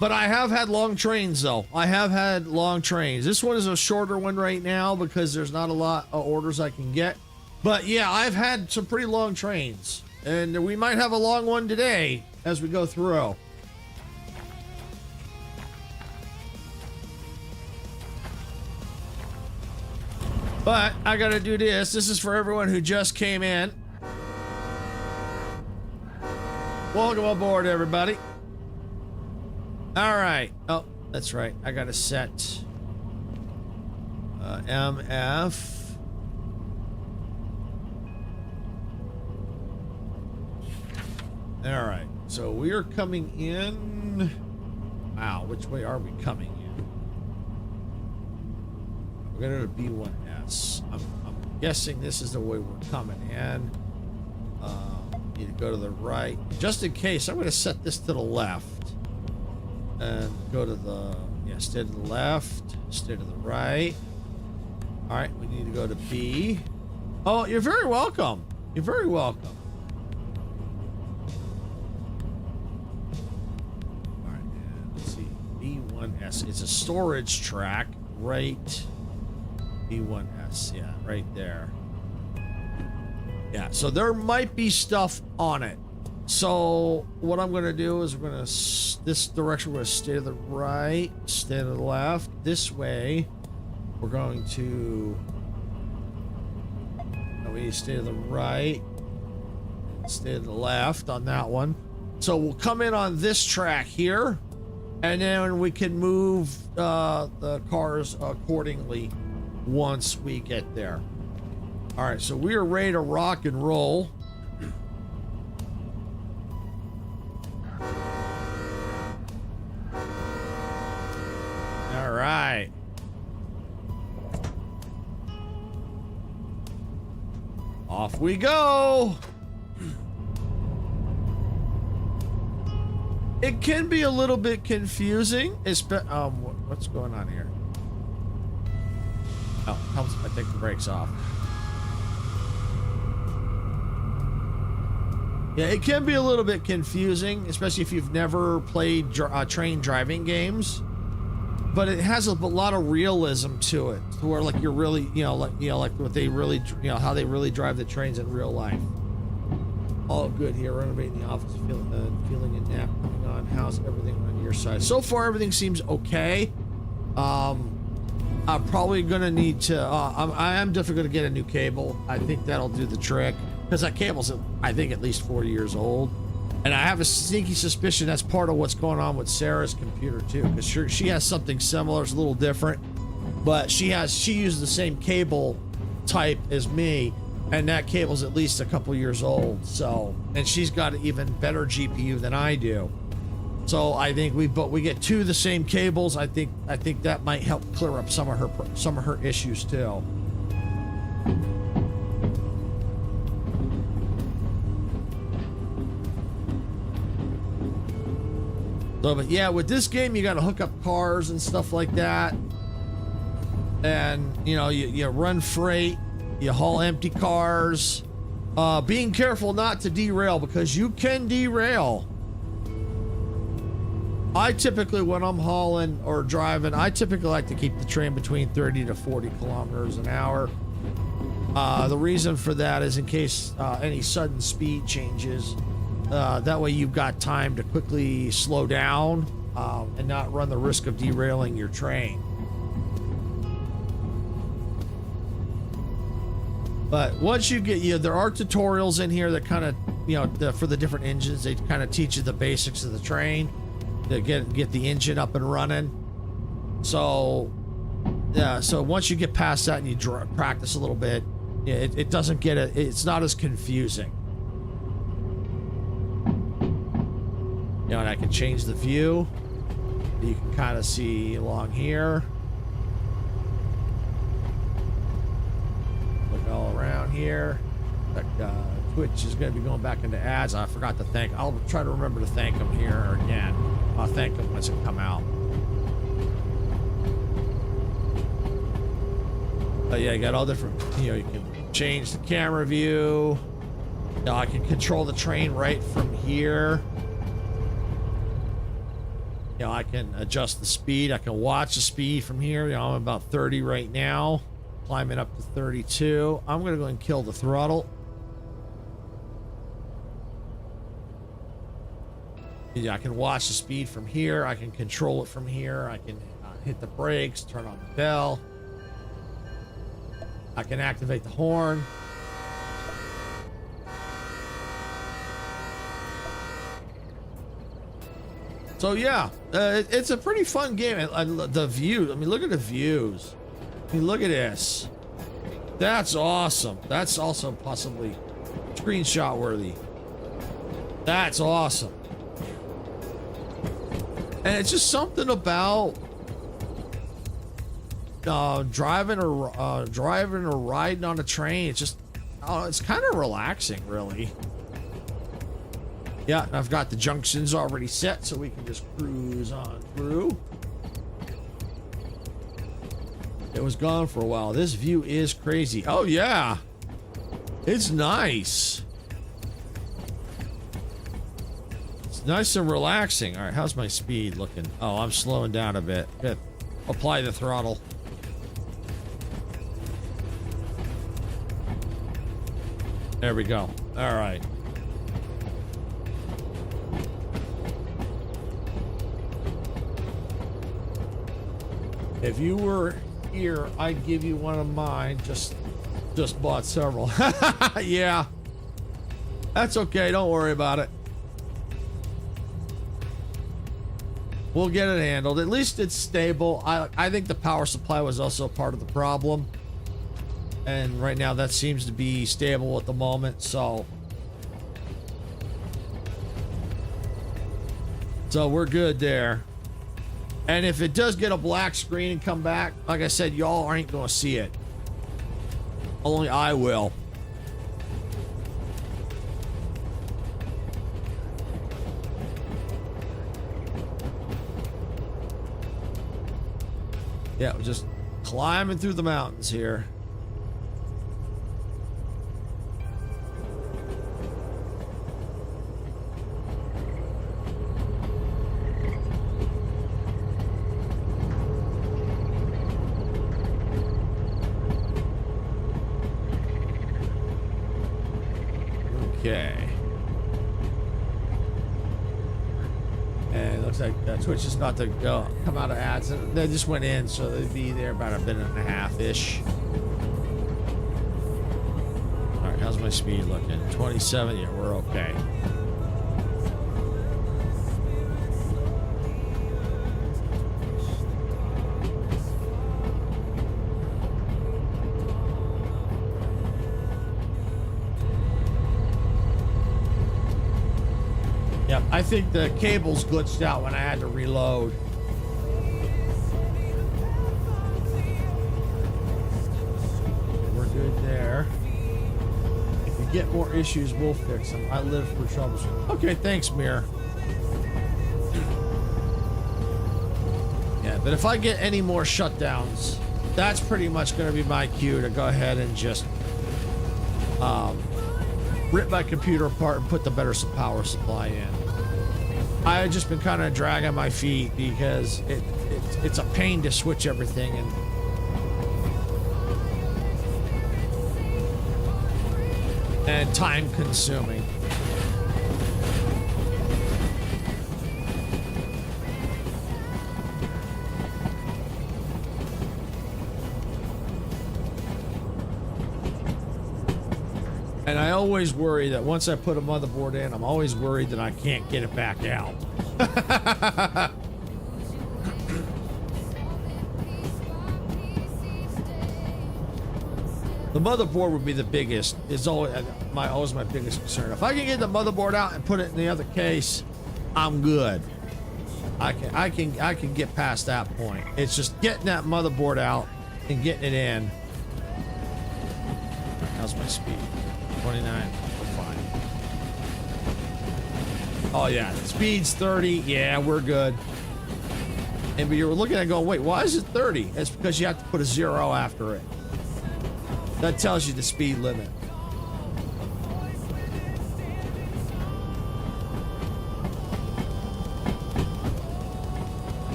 But I have had long trains, though. I have had long trains. This one is a shorter one right now because there's not a lot of orders I can get. But yeah, I've had some pretty long trains. And we might have a long one today as we go through. But I gotta do this. This is for everyone who just came in. Welcome aboard, everybody. All right. Oh, that's right. I gotta set MF. All right. So we are coming in. Wow, which way are we coming in? We're gonna do B1S. I'm guessing this is the way we're coming in. Need to go to the right. Just in case, I'm gonna set this to the left. And go to the, yeah, stay to the left, stay to the right. All right, we need to go to B. Oh, you're very welcome. You're very welcome. All right, and let's see, B1S. It's a storage track, right? B1S, yeah, right there. Yeah, so there might be stuff on it. So what I'm going to do is we're going to, this direction, we're going to stay to the right, stay to the left. This way, we're going to, we stay to the right, stay to the left on that one. So we'll come in on this track here, and then we can move the cars accordingly once we get there. All right, so we are ready to rock and roll. All right. Off we go. It can be a little bit confusing. What's going on here? Oh, helps if I take the brakes off. Yeah, it can be a little bit confusing, especially if you've never played train driving games. But it has a lot of realism to it, to where like you're really, like what they really, how they really drive the trains in real life. All good here. Renovating the office, feeling a nap coming on. How's everything on your side? So far, everything seems okay. I'm probably gonna need to. I am definitely gonna get a new cable. I think that'll do the trick because that cable's, I think, at least 40 years old. And I have a sneaky suspicion that's part of what's going on with Sarah's computer too, because she has something similar. It's a little different, but she uses the same cable type as me, and that cable's at least a couple years old. So, and she's got an even better GPU than I do. So I think we get two of the same cables. I think that might help clear up some of her issues too. So, but yeah, with this game, you got to hook up cars and stuff like that. And, you know, you run freight, you haul empty cars. Being careful not to derail, because you can derail. I typically, when I'm hauling or driving, I typically like to keep the train between 30 to 40 kilometers an hour. The reason for that is in case any sudden speed changes. That way you've got time to quickly slow down and not run the risk of derailing your train. But once you get, there are tutorials in here that kind of, for the different engines, they kind of teach you the basics of the train to get the engine up and running. So, yeah, so once you get past that and you practice a little bit, it doesn't get it's not as confusing. You know, and I can change the view. You can kind of see along here. Look all around here. Like, Twitch is going to be going back into ads. I forgot to thank. I'll try to remember to thank them here again. I'll thank them once it come out. But yeah, you got all different. You can change the camera view. I can control the train right from here. I can adjust the speed. I can watch the speed from here. I'm about 30 right now, climbing up to 32. I'm going to go and kill the throttle. I can watch the speed from here. I can control it from here. I can hit the brakes, turn on the bell. I can activate the horn. So yeah, it's a pretty fun game. The view, I mean, look at the views. I mean, look at this. That's awesome. That's also possibly screenshot worthy. That's awesome. And it's just something about driving or riding on a train. It's just, it's kind of relaxing, really. Yeah, and I've got the junctions already set, so we can just cruise on through. It was gone for a while. This view is crazy. Oh, yeah. It's nice. It's nice and relaxing. All right, how's my speed looking? Oh, I'm slowing down a bit. Good. Apply the throttle. There we go. All right. If you were here, I'd give you one of mine. Just bought several. Yeah. That's okay. Don't worry about it. We'll get it handled. At least it's stable. I think the power supply was also part of the problem. And right now that seems to be stable at the moment, so we're good there. And if it does get a black screen and come back, like I said, y'all ain't gonna see it. Only I will. Yeah, we're just climbing through the mountains here. Okay. And it looks like Twitch is about to come out of ads. They just went in, so they'd be there about a minute and a half-ish. All right, how's my speed looking? 27. Yeah, we're okay. I think the cables glitched out when I had to reload. We're good there. If you get more issues, we'll fix them. I live for troubleshooting. Okay, thanks, Mir. Yeah, but if I get any more shutdowns, that's pretty much going to be my cue to go ahead and just rip my computer apart and put the better power supply in. I've just been kind of dragging my feet because it's a pain to switch everything and time consuming. And I always worry that once I put a motherboard in, I'm always worried that I can't get it back out. The motherboard would be the biggest. Is always my biggest concern. If I can get the motherboard out and put it in the other case, I'm good. I can get past that point. It's just getting that motherboard out and getting it in. How's my speed? 29. We're fine. Oh yeah, speed's 30. Yeah, we're good. And but you're looking at it going, wait, why is it 30? That's because you have to put a 0 after it. That tells you the speed limit.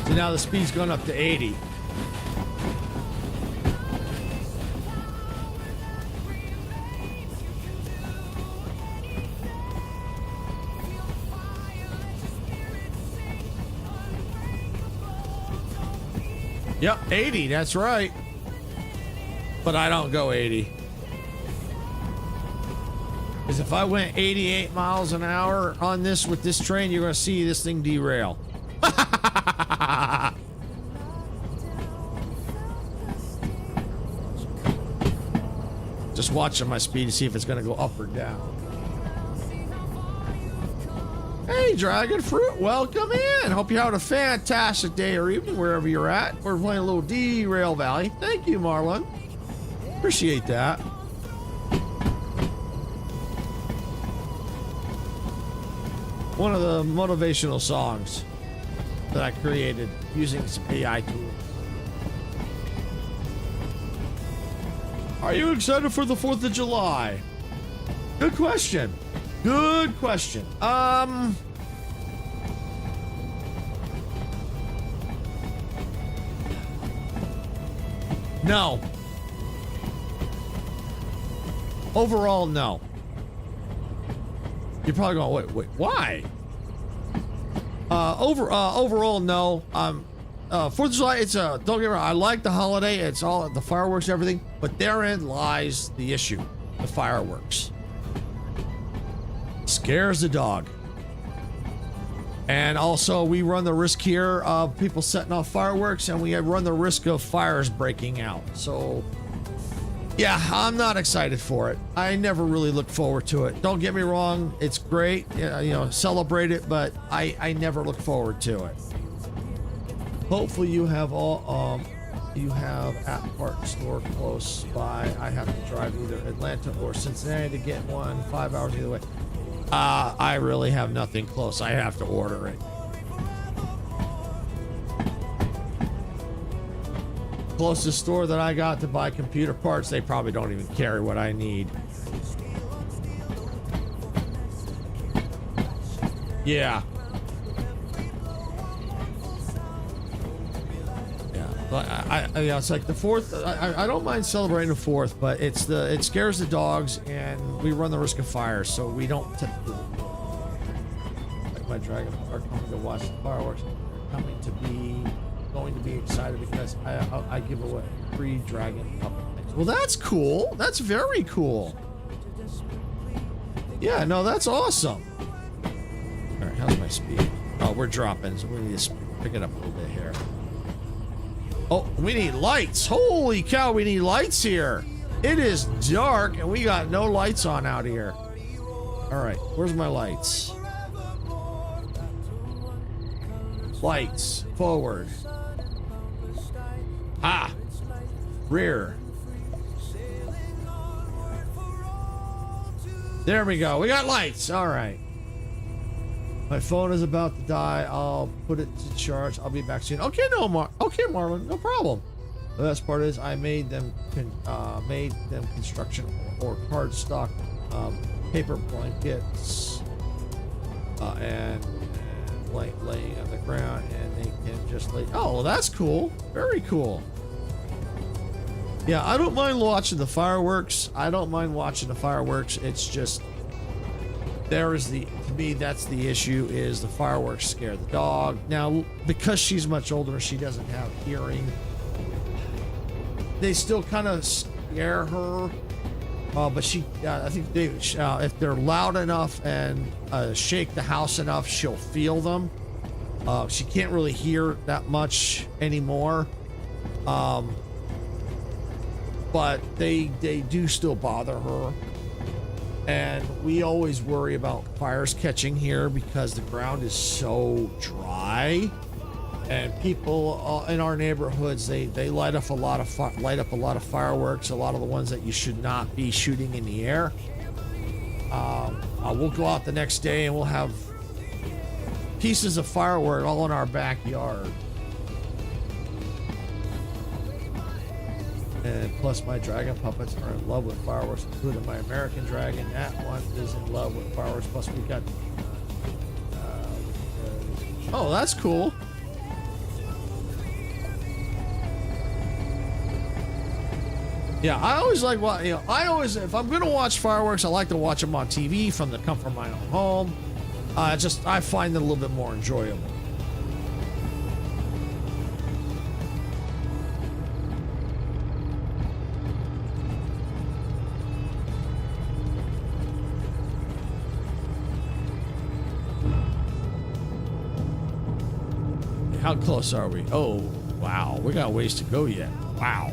So now the speed's going up to 80. Yep, 80, that's right. But I don't go 80. Because if I went 88 miles an hour on this with this train, you're going to see this thing derail. Just watching my speed to see if it's going to go up or down. Hey, Dragon Fruit, welcome in. Hope you're having a fantastic day or evening wherever you're at. We're playing a little Derail Valley. Thank you, Marlon. Appreciate that. One of the motivational songs that I created using some AI tools. Are you excited for the 4th of July? Good question. Good question. No. Overall, no. You're probably going, wait, why? Overall, no. 4th of July, don't get me wrong, I like the holiday, it's all the fireworks, everything, but therein lies the issue, the fireworks. Scares the dog. And also, we run the risk here of people setting off fireworks, and we run the risk of fires breaking out. So, yeah, I'm not excited for it. I never really look forward to it. Don't get me wrong, it's great, celebrate it, but I never look forward to it. Hopefully, you have at Park Store close by. I have to drive either Atlanta or Cincinnati to get one. 5 hours either way. I really have nothing close. I have to order it. Closest store that I got to buy computer parts, they probably don't even carry what I need. Yeah. Yeah, it's like the 4th. I don't mind celebrating the 4th, but it scares the dogs, and we run the risk of fire, so we don't typically. Like my Dragon are coming to watch the fireworks. They're going to be excited because I give away free Dragon Puppet things. Well, that's cool. That's very cool. Yeah, no, that's awesome. All right, how's my speed? Oh, we're dropping, so we need to pick it up a little bit here. Oh, we need lights. Holy cow, we need lights here. It is dark and we got no lights on out here. All right, where's my lights? Lights, forward. Ah, rear. There we go. We got lights. All right. My phone is about to die. I'll put it to charge. I'll be back soon. Okay, okay, Marlon, no problem. The best part is I made them construction or cardstock paper blankets and laying on the ground, and they can just lay. Oh, well, that's cool. Very cool. Yeah, I don't mind watching the fireworks. It's just to me, that's the issue, is the fireworks scare the dog. Now, because she's much older, she doesn't have hearing. They still kind of scare her, but I think if they're loud enough and shake the house enough, she'll feel them. She can't really hear that much anymore. But they do still bother her, and we always worry about fires catching here because the ground is so dry, and people in our neighborhoods they light up a lot of fireworks, a lot of the ones that you should not be shooting in the air. We'll go out the next day and we'll have pieces of firework all in our backyard. And plus, my dragon puppets are in love with fireworks, including my American dragon. That one is in love with fireworks. Plus, we got. Oh, that's cool. Yeah, I always like if I'm gonna watch fireworks, I like to watch them on TV from the comfort of my own home. I find it a little bit more enjoyable. How close are we? Oh, wow. We got a ways to go yet. Wow.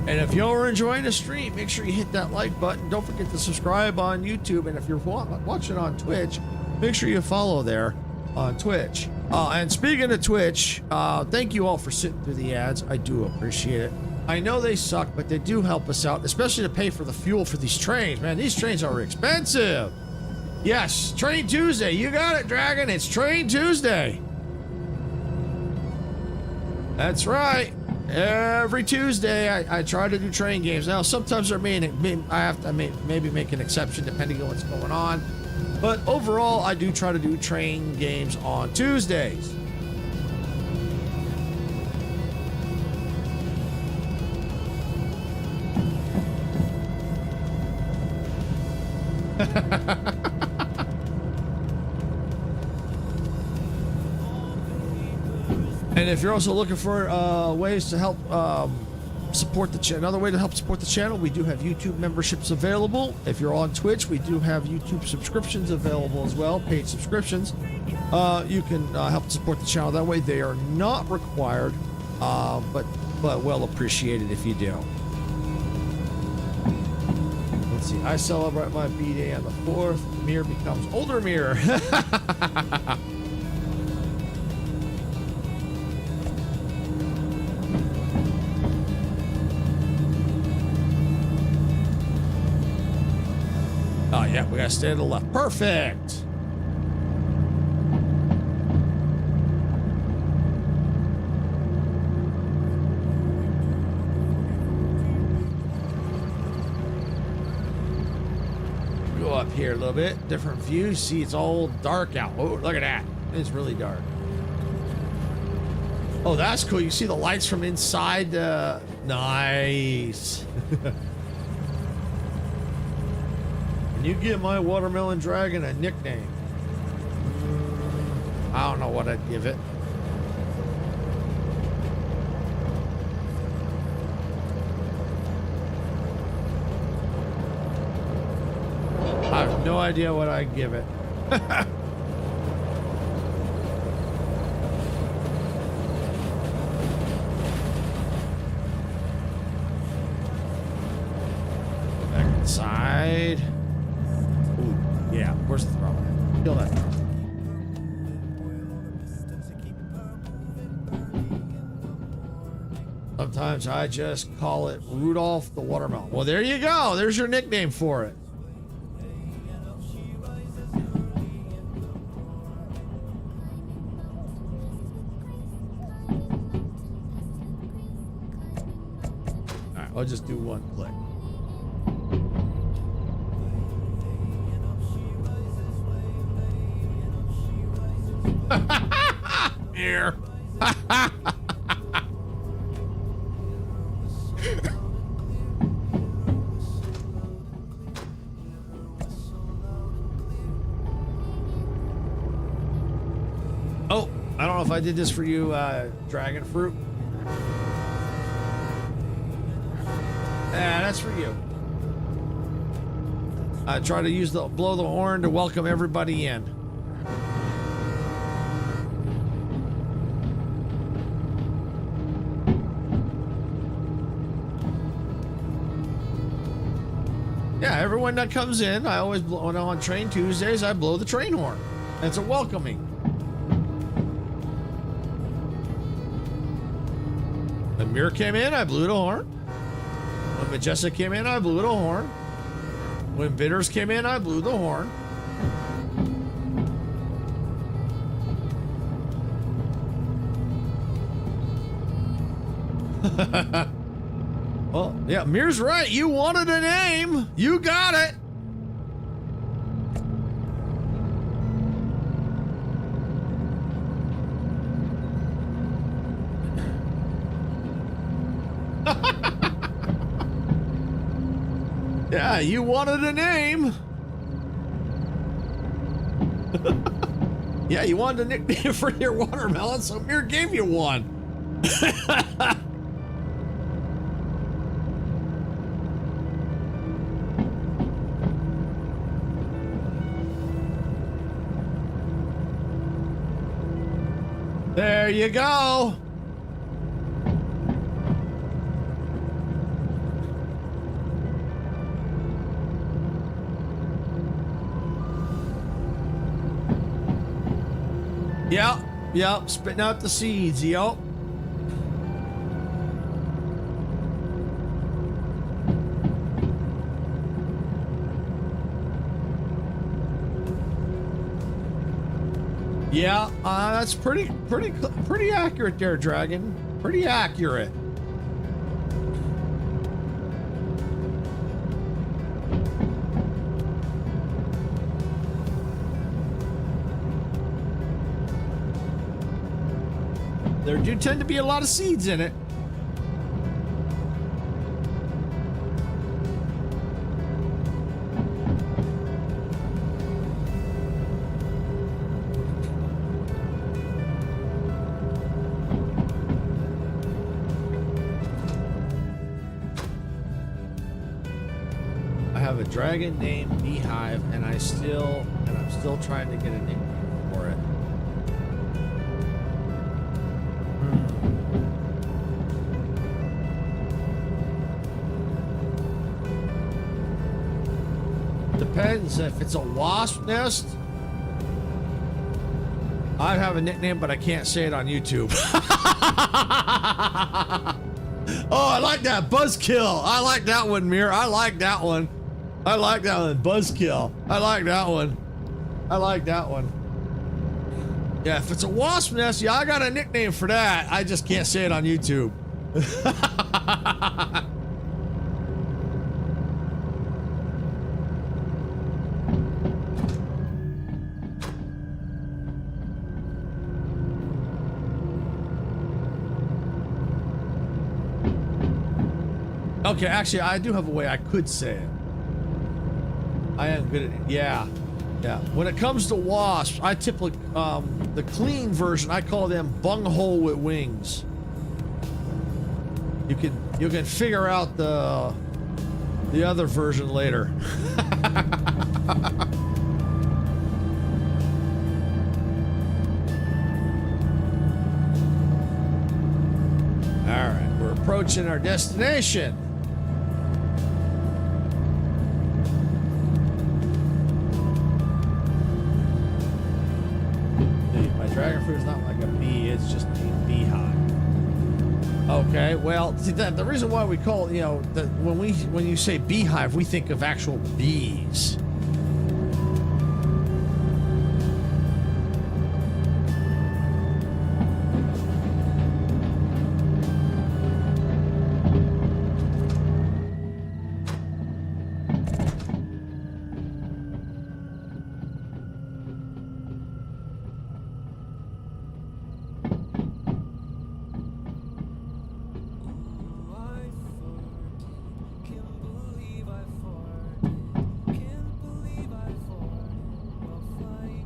And if you're enjoying the stream, make sure you hit that like button. Don't forget to subscribe on YouTube. And if you're watching on Twitch, make sure you follow there on Twitch. And speaking of Twitch, thank you all for sitting through the ads. I do appreciate it. I know they suck, but they do help us out, especially to pay for the fuel for these trains. Man, these trains are expensive. Yes, Train Tuesday. You got it, Dragon. It's Train Tuesday. That's right. Every Tuesday, I try to do train games. Now, sometimes I have to maybe make an exception depending on what's going on. But overall, I do try to do train games on Tuesdays. And if you're also looking for ways to help support the channel, another way to help support the channel, we do have YouTube memberships available. If you're on Twitch, we do have YouTube subscriptions available as well, paid subscriptions. You can help support the channel that way. They are not required, but well appreciated if you do. Let's see. I celebrate my B-Day on the 4th. Mirror becomes older mirror. Oh, yeah, we gotta stay to the left. Perfect. Go up here a little bit. Different view. See, it's all dark out. Oh, look at that. It's really dark. Oh, that's cool. You see the lights from inside. Nice. Can you give my watermelon dragon a nickname? I don't know what I'd give it. no idea what I'd give it. Back inside. Ooh, yeah. Where's the throttle? Kill that throttle. Sometimes I just call it Rudolph the Watermelon. Well, there you go. There's your nickname for it. All right, I'll just do one click. Here. Oh, I don't know if I did this for you, Dragon Fruit. Yeah, that's for you. I try to use blow the horn to welcome everybody in. Yeah, everyone that comes in, I always blow, when I'm on Train Tuesdays, I blow the train horn. It's a welcoming. When Mir came in, I blew the horn. When Majesta came in, I blew the horn. When Bitters came in, I blew the horn. Well, yeah, Mir's right. You wanted a name. You got it. Yeah, you wanted a name. Yeah, you wanted a nickname for your watermelon, so Mir gave you one. There you go. Yep, spitting out the seeds, yep. Yeah, that's pretty accurate there, Dragon. Pretty accurate. There do tend to be a lot of seeds in it. I have a dragon named Beehive, and I'm still trying to get a nickname for it. Depends. If it's a wasp nest, I'd have a nickname, but I can't say it on YouTube. Oh, I like that. Buzzkill. I like that one, Mir. I like that one. I like that one. Buzzkill. I like that one. I like that one. Yeah, if it's a wasp nest, yeah, I got a nickname for that. I just can't say it on YouTube. Okay, actually, I do have a way I could say it. I am good at it. Yeah. Yeah. When it comes to wasps, I typically, the clean version, I call them bunghole with wings. You can figure out the the other version later. All right, we're approaching our destination. My dragon fruit is not like a bee, it's just a beehive. Okay, well, see that the reason why we call it, when you say beehive, we think of actual bees.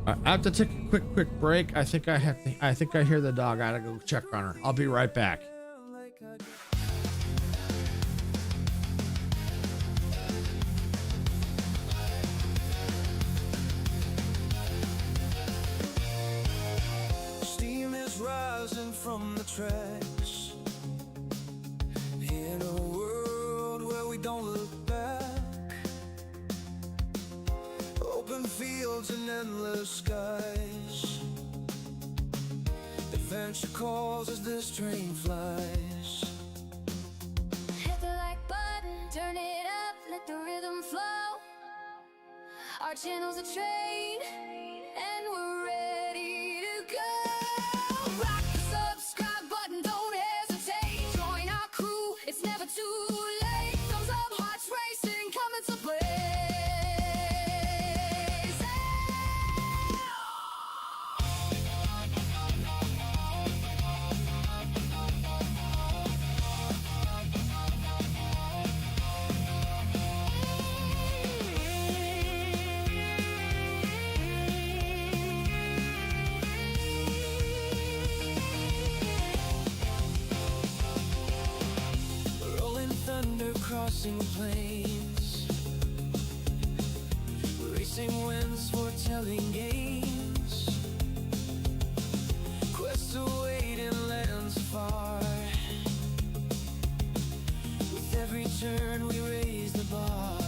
I have to take a quick break. I think I hear the dog. I gotta go check on her. I'll be right back. Steam is rising from the tracks in a world where we don't look back. Open fields and endless skies. Adventure calls as this train flies. Hit the like button, turn it up, let the rhythm flow. Our channel's a train, and we're ready to go. Rock the subscribe button, don't hesitate. Join our crew, it's never too late. Thumbs up, hearts racing, coming to play. Rolling thunder crossing plains, racing winds foretelling games. Quests await in lands far. With every turn we raise the bar.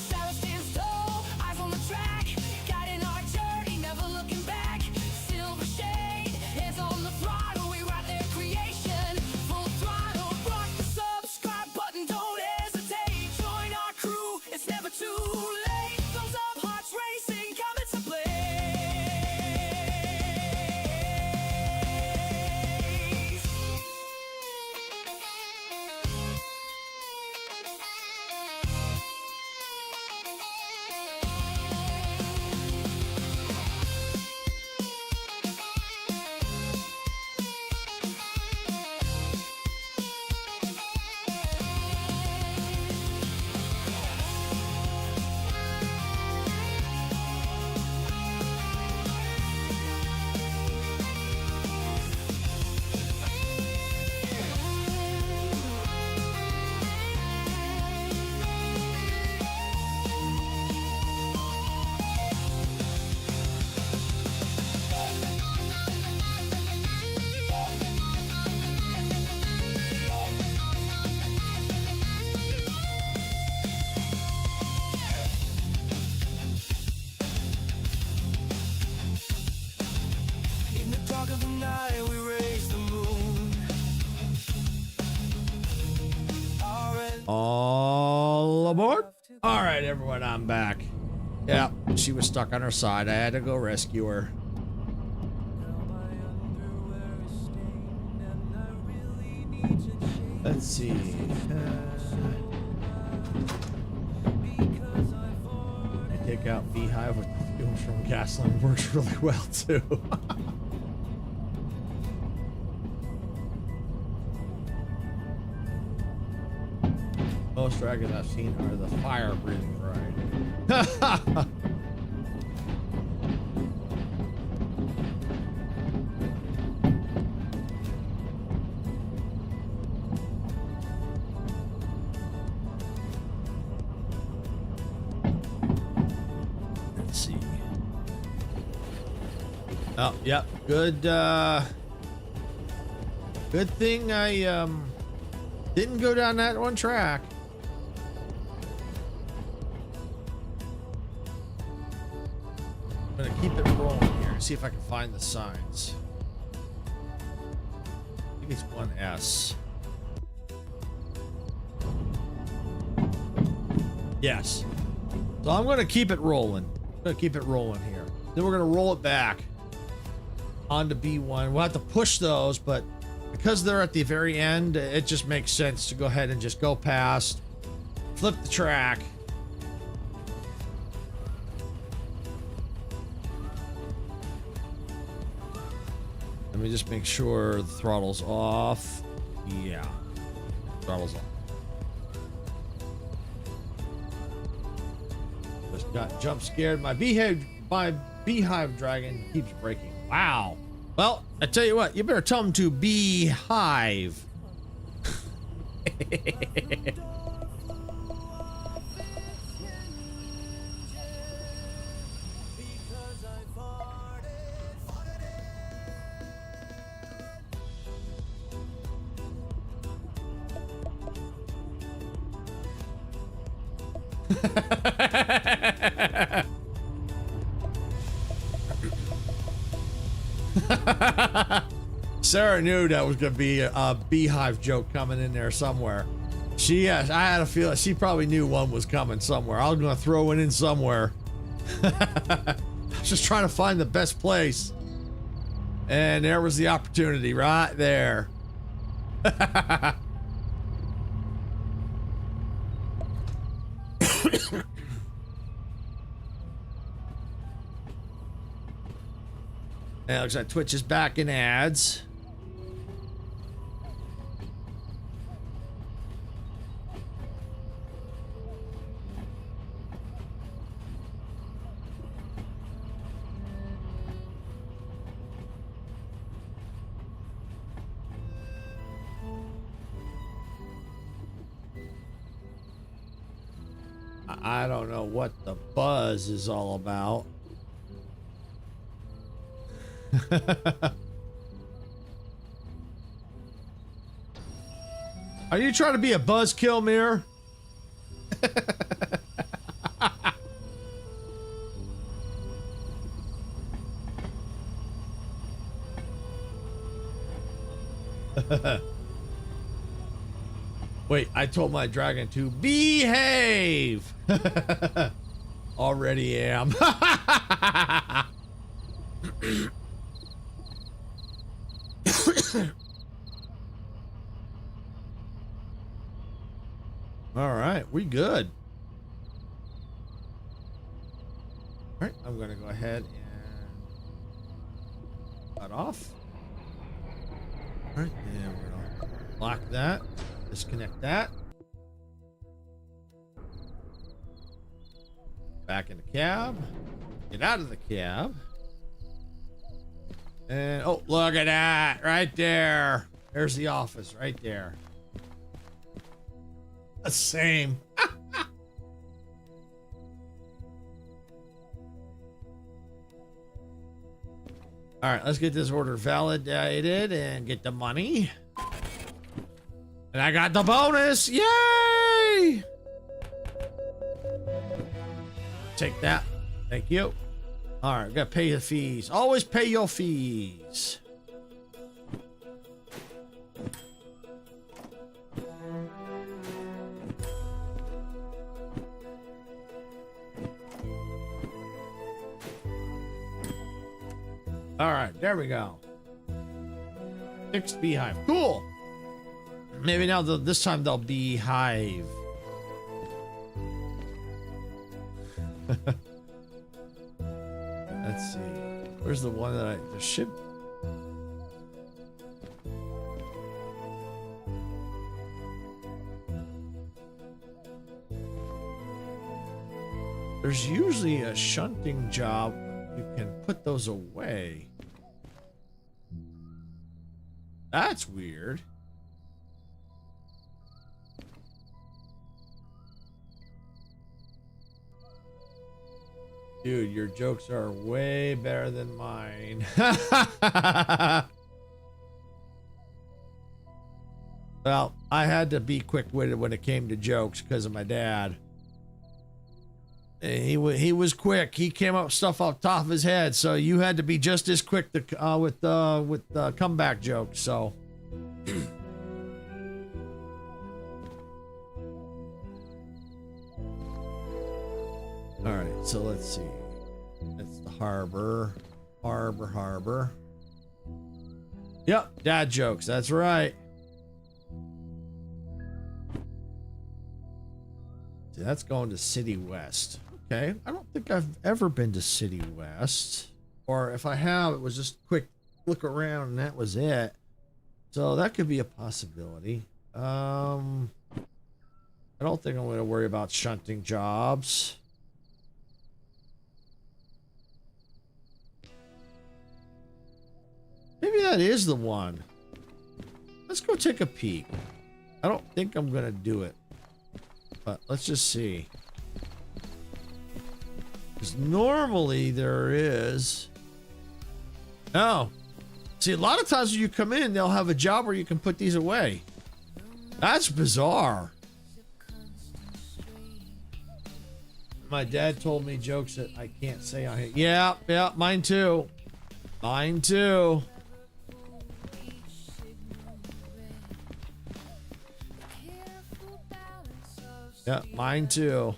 Silence stands tall, eyes on the track, guiding our journey, never looking back. Silver shade, hands on the throttle, we ride their creation. Full throttle, rock the subscribe button, don't hesitate. Join our crew, it's never too late. Thumbs up, hearts racing, coming to play. In the dark of the night we raise the moon. All aboard. All right, everyone, I'm back. Yeah, she was stuck on her side. I had to go rescue her. Let's see. I take out Beehive with the fumes from gasoline. Works really well too. Most dragons I've seen are the fire-breathing variety. Oh, yep. Good, good thing I, didn't go down that one track. I'm gonna keep it rolling here and see if I can find the signs. I think it's 1S. Yes. So I'm gonna keep it rolling. I'm gonna keep it rolling here. Then we're gonna roll it back onto B1. We'll have to push those, but because they're at the very end, it just makes sense to go ahead and just go past, flip the track. Let me just make sure the throttle's off. Yeah, throttle's off. Just got jump scared. My beehive dragon keeps breaking. Wow. Well, I tell you what, you better tell him to beehive. Sarah knew that was going to be a beehive joke coming in there somewhere. I had a feeling she probably knew one was coming somewhere. I was going to throw one in somewhere. I was just trying to find the best place. And there was the opportunity right there. Now, looks like Twitch is back in ads. I don't know what the buzz is all about. Are you trying to be a buzzkill, Mirror? Wait, I told my dragon to behave. Already am. All right, we good. All right, I'm gonna go ahead and cut off. All right, and we're gonna lock that, disconnect that. Back in the cab. Get out of the cab. And oh, look at that right there. There's the office right there. The same. All right, let's get this order validated and get the money. And I got the bonus. Yay! Take that. Thank you. All right, gotta pay the fees. Always pay your fees. All right, there we go. Fixed beehive. Cool. Maybe now this time they'll beehive. Let's see. Where's the one that the ship? There's usually a shunting job. You can put those away. That's weird. Dude, your jokes are way better than mine. Well, I had to be quick-witted when it came to jokes because of my dad. He was quick. He came up with stuff off the top of his head, so you had to be just as quick to, with comeback jokes. So, all right. So let's see. That's the harbor. Yep, dad jokes. That's right. See, that's going to City West. Okay, I don't think I've ever been to City West, or if I have, it was just a quick look around and that was it. So that could be a possibility. I don't think I'm going to worry about shunting jobs. Maybe that is the one. Let's go take a peek. I don't think I'm going to do it, but let's just see. Because normally there is. Oh. See, a lot of times when you come in, they'll have a job where you can put these away. That's bizarre. My dad told me jokes that I can't say on here. Yeah, mine too. Mine too. Yeah, mine too.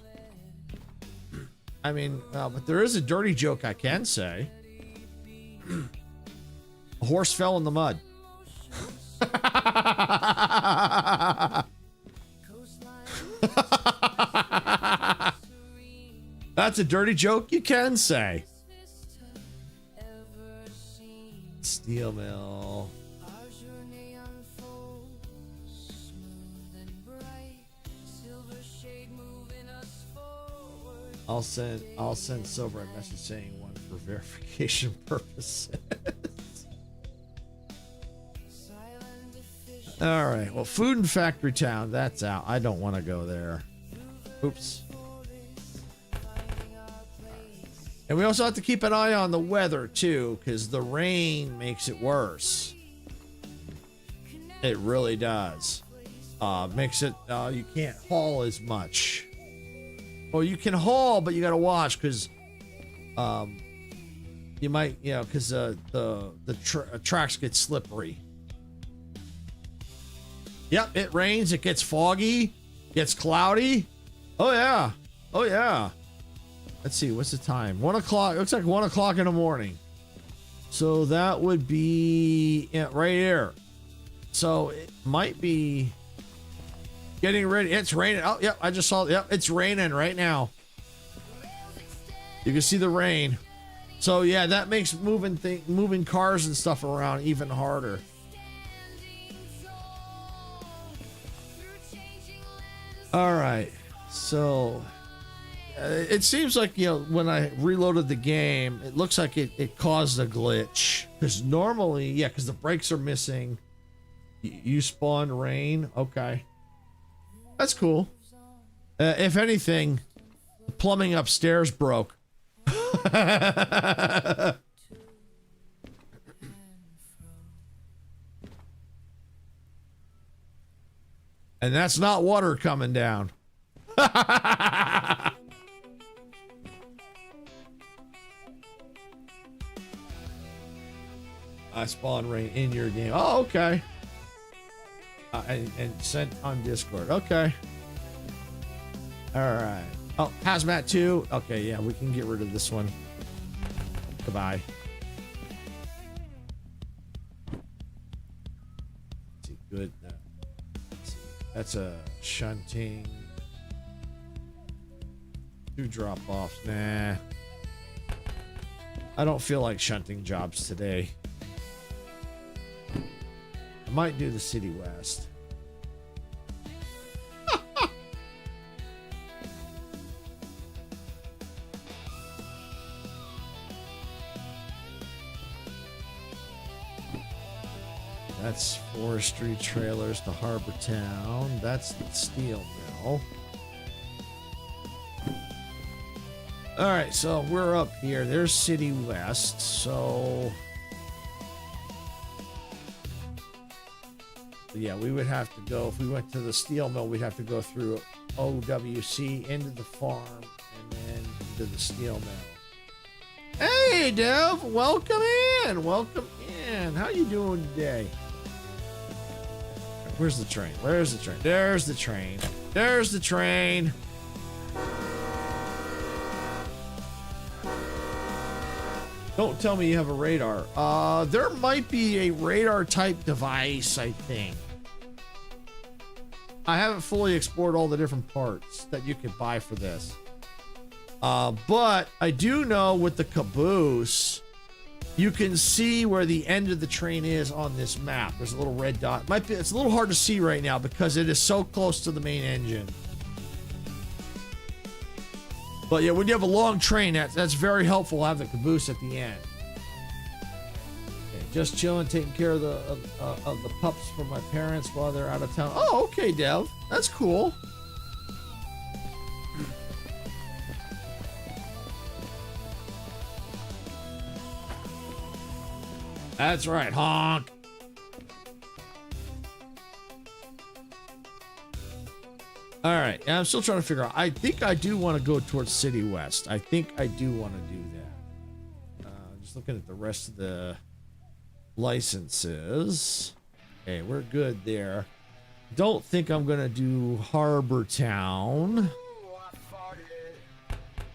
I mean, but there is a dirty joke I can say. A horse fell in the mud. That's a dirty joke you can say. Steel mill. I'll send Silver a message saying one for verification purposes. All right. Well, Food and Factory Town, that's out. I don't want to go there. Oops. And we also have to keep an eye on the weather too, because the rain makes it worse. It really does. Makes it you can't haul as much. Well, you can haul, but you got to watch because you might, because the tracks get slippery. Yep, it rains, it gets foggy, gets cloudy. Oh yeah, oh yeah. Let's see, what's the time? 1 o'clock. Looks like 1 o'clock in the morning. So that would be right here. So it might be getting ready. It's raining. Oh, yep. I just saw. Yep. It's raining right now. You can see the rain. So yeah, that makes moving cars and stuff around even harder. All right. So it seems like, when I reloaded the game, it looks like it caused a glitch. Because normally, because the brakes are missing. You spawn rain. Okay. That's cool. If anything, the plumbing upstairs broke. And that's not water coming down. I spawn rain in your game. Oh, okay. And sent on Discord. Okay. All right. Oh, Hazmat 2. Okay, yeah, we can get rid of this one. Goodbye. Let's see, good. Let's see. That's a shunting. 2 drop-offs. Nah. I don't feel like shunting jobs today. I might do the City West. That's forestry trailers to Harbor Town. That's the steel mill. All right, so we're up here. There's City West. So yeah, we would have to go, if we went to the steel mill, we'd have to go through OWC into the farm and then into the steel mill. Hey, Dev, welcome in. Welcome in. How you doing today? Where's the train? Where's the train? There's the train. There's the train. Don't tell me you have a radar. There might be a radar type device, I think. I haven't fully explored all the different parts that you could buy for this. But I do know with the caboose, you can see where the end of the train is on this map. There's a little red dot. It's a little hard to see right now because it is so close to the main engine. But yeah, when you have a long train, that's very helpful to have the caboose at the end. Okay, just chilling, taking care of the pups for my parents while they're out of town. Oh, okay, Dev. That's cool. That's right, honk. All right, I'm still trying to figure out. I think I do want to go towards City West. I think I do want to do that. Just looking at the rest of the licenses. Okay, we're good there. Don't think I'm gonna do Harbor Town.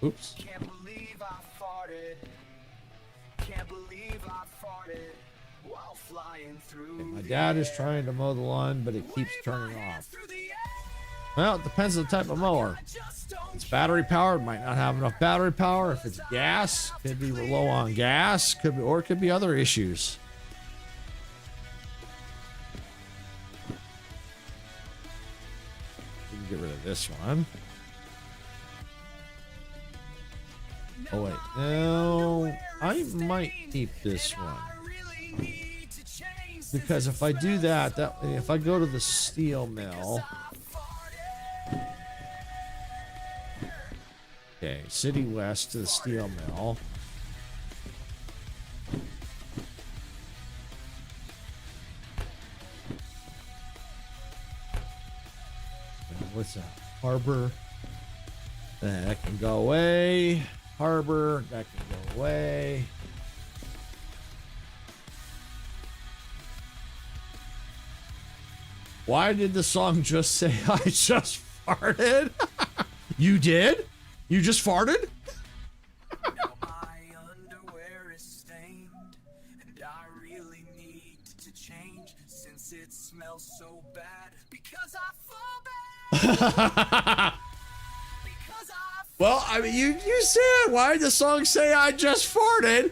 Oops. Can't believe I farted. Can't believe I farted while flying through. My dad is trying to mow the lawn, but it keeps turning off. Well, it depends on the type of mower. If it's battery powered, might not have enough battery power. If it's gas, could be low on gas, or it could be other issues. We can get rid of this one. Oh wait, no, I might keep this one. Because if I do that, if I go to the steel mill. Okay, City West to the steel mill. What's that? Harbor. That can go away. Harbor. That can go away. Why did the song just say I just farted? You did? You just farted? Now my underwear is stained, and I really need to change since it smells so bad. Because I fall bad. Because I Well, I mean, you said, why did the song say I just farted?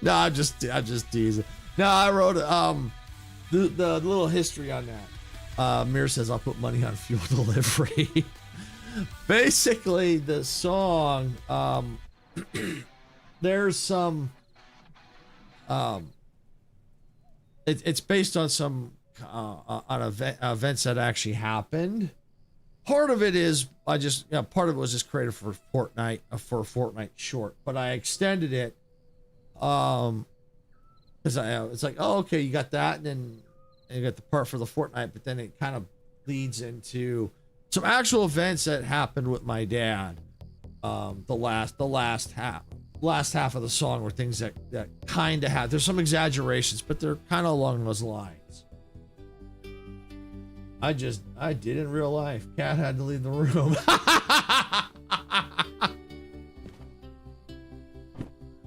No, I'm just teasing. No, I wrote the little history on that. Mir says I'll put money on fuel delivery. Basically, the song, there's some, it's based on some events that actually happened. Part of it is part of it was just created for Fortnite, for a Fortnite short, but I extended it, because it's like, oh, okay, you got that, and then you got the part for the Fortnite, but then it kind of leads into some actual events that happened with my dad. The last half of the song were things that kind of had, there's some exaggerations, but they're kind of along those lines. I did in real life. Cat had to leave the room.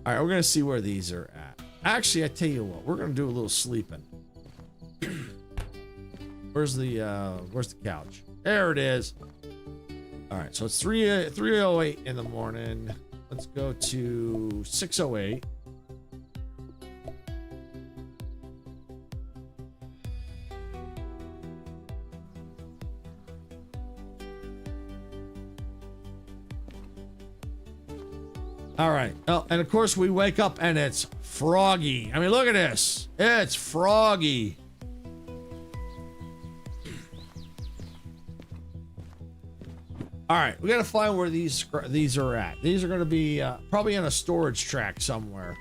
All right, we're gonna see where these are at. Actually, I tell you what, we're gonna do a little sleeping. Where's the couch? There it is. All right, so it's 3:08 in the morning. Let's go to 6:08. All right. Oh, and of course we wake up and it's Froggy. I mean, look at this. It's Froggy. All right, we got to find where these are at. These are going to be probably in a storage track somewhere.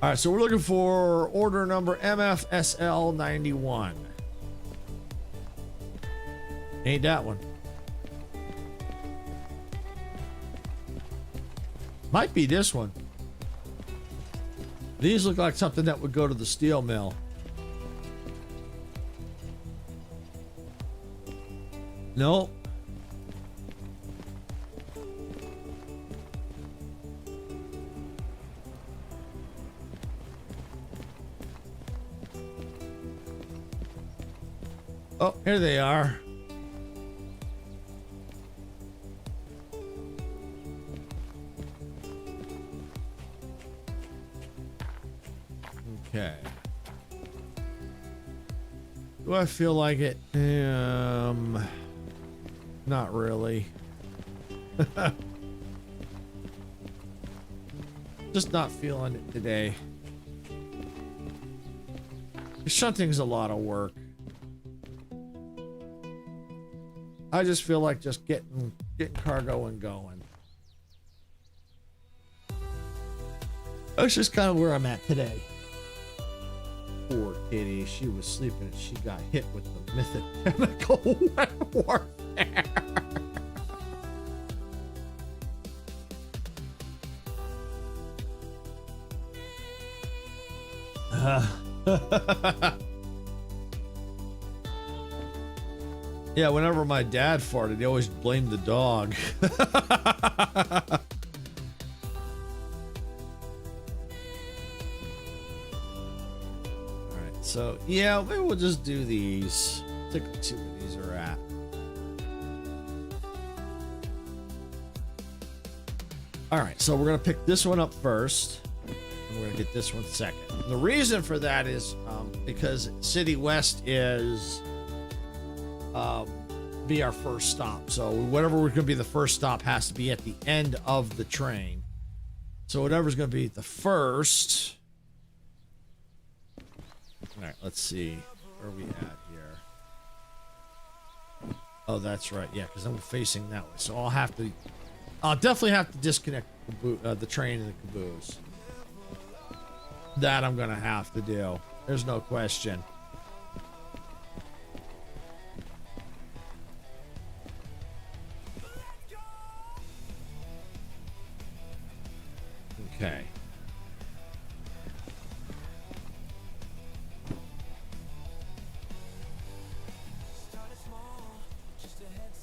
All right, so we're looking for order number MFSL91. Ain't that one. Might be this one. These look like something that would go to the steel mill. No. Oh, here they are. Okay. Do I feel like it? Not really. Just not feeling it today. Shunting's a lot of work. I just feel like just getting cargo and going. That's just kind of where I'm at today. Poor kitty, she was sleeping and she got hit with the mythical warfare. Yeah, whenever my dad farted, he always blamed the dog. Alright, so yeah, maybe we'll just do these. Take a see where these are at. Alright, so we're gonna pick this one up first. And we're gonna get this one second. The reason for that is because City West is be our first stop. So whatever we're going to be the first stop has to be at the end of the train. So whatever's going to be the first. All right, let's see. Where are we at here? Oh, that's right. Yeah, because I'm facing that way. So I'll definitely have to disconnect the train and the caboose. That I'm going to have to do. There's no question. Okay.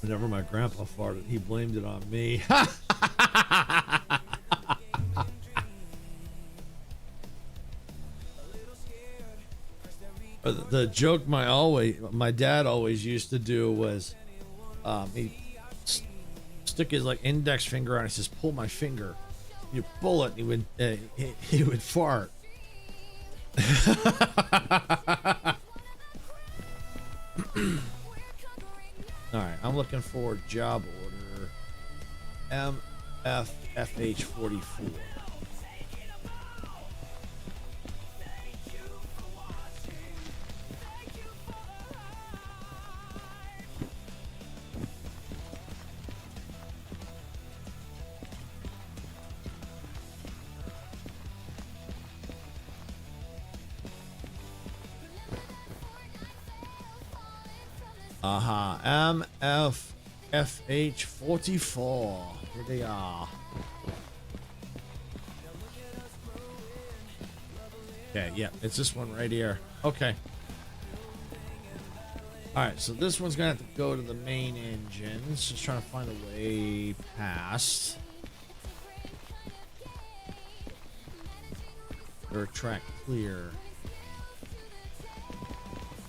Whenever my grandpa farted, he blamed it on me. The joke my dad always used to do was he stick his like index finger on it. He says, "Pull my finger." You pull it, he would fart. All right, I'm looking for job order MFFH44. MFFH44. Here they are. Okay, yeah, it's this one right here. Okay. Alright, so this one's gonna have to go to the main engine. It's just trying to find a way past. Or track clear.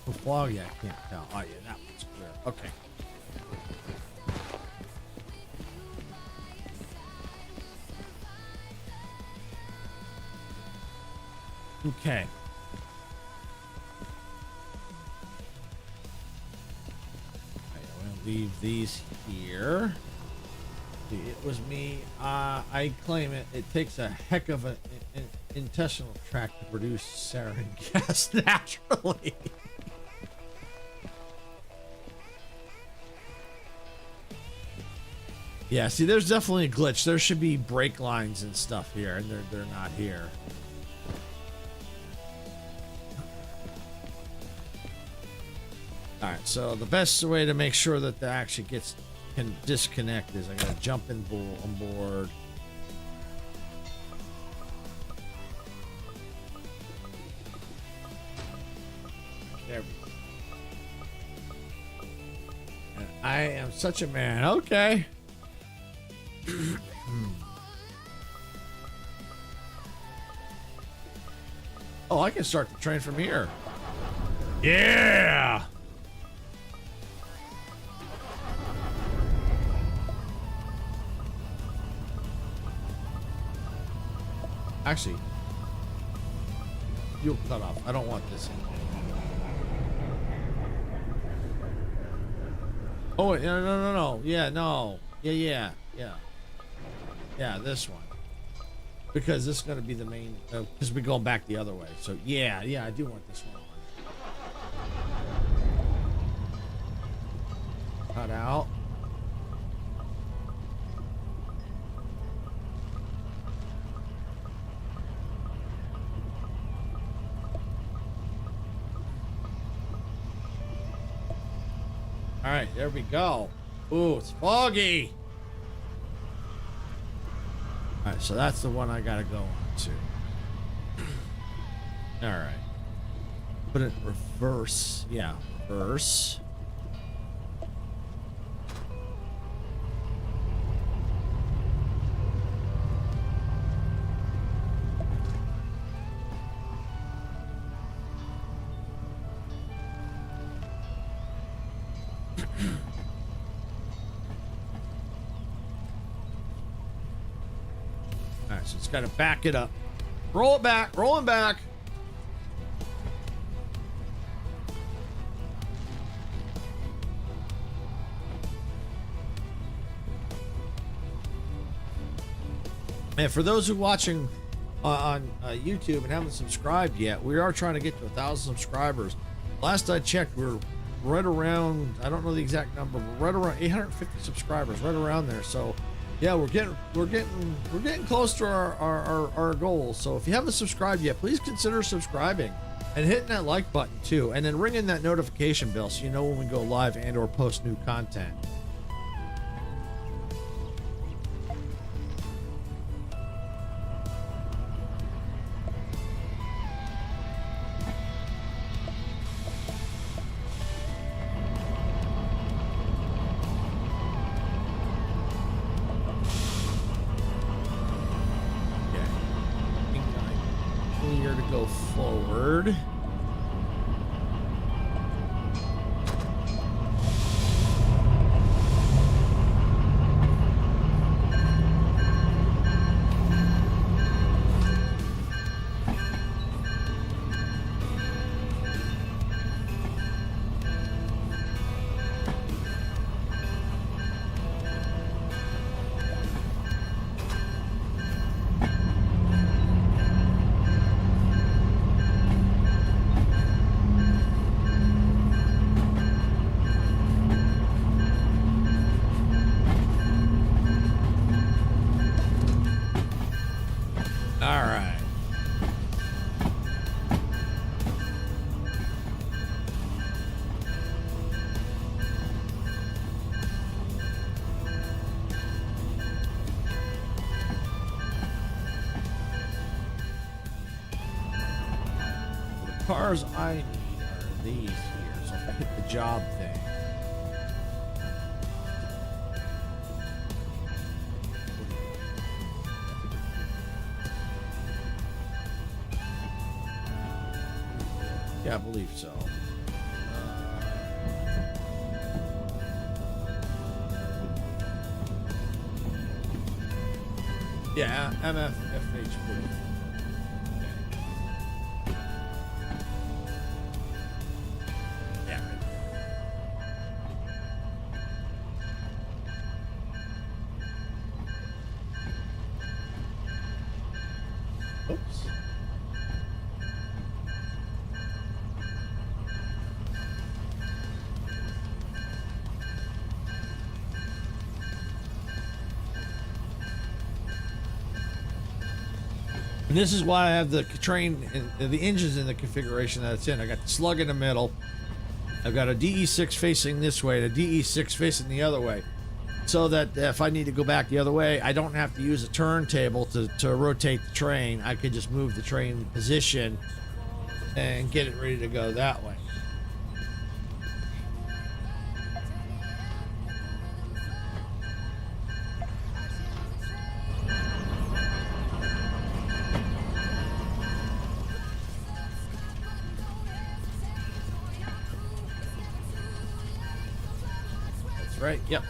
Oh, fog, yeah, I can't tell. Oh, yeah, that one's clear. Okay. Okay. I'm gonna leave these here. guilty. It was me. I claim it. It takes a heck of an intestinal tract to produce sarin gas naturally. Yeah, see, there's definitely a glitch. There should be brake lines and stuff here, and they're not here. All right, so the best way to make sure that that actually can disconnect is I gotta jump on board. There we go. And I am such a man. Okay. Oh, I can start the train from here. Yeah. Actually, you'll cut off. I don't want this in. Oh, wait, no. Yeah, no. Yeah. Yeah, this one. Because this is going to be the main, because we're going back the other way. So, yeah, I do want this one on. Cut out. All right, there we go. Ooh, it's foggy. All right, so that's the one I gotta go on to. All right. Put it in reverse. Yeah, reverse. Alright, so it's got to back it up. Roll it back, rolling back. And for those who are watching on YouTube and haven't subscribed yet, we are trying to get to 1,000 subscribers. Last I checked, we're right around, I don't know the exact number, but right around 850 subscribers, right around there. So yeah, we're getting close to our goals. So if you haven't subscribed yet, please consider subscribing and hitting that like button too, and then ringing that notification bell so you know when we go live and or post new content. Clear to go forward. All right. The cars I need are these here. So if I hit the job thing. Yeah, I believe so. Yeah, MFFH. Yeah. And this is why I have the train and the engines in the configuration that it's in. I got the slug in the middle. I've got a DE6 facing this way, and a DE6 facing the other way. So that if I need to go back the other way, I don't have to use a turntable to rotate the train. I could just move the train position and get it ready to go that way. That's right, yep.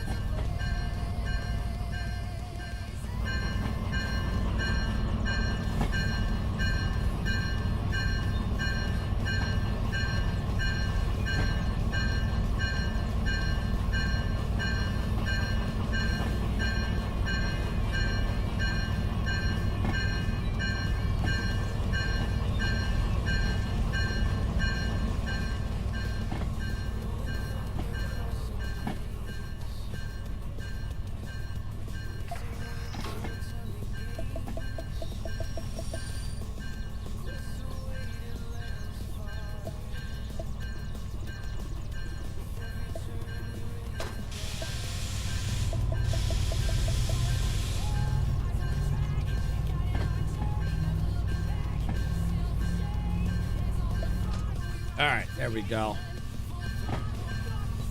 All right, there we go.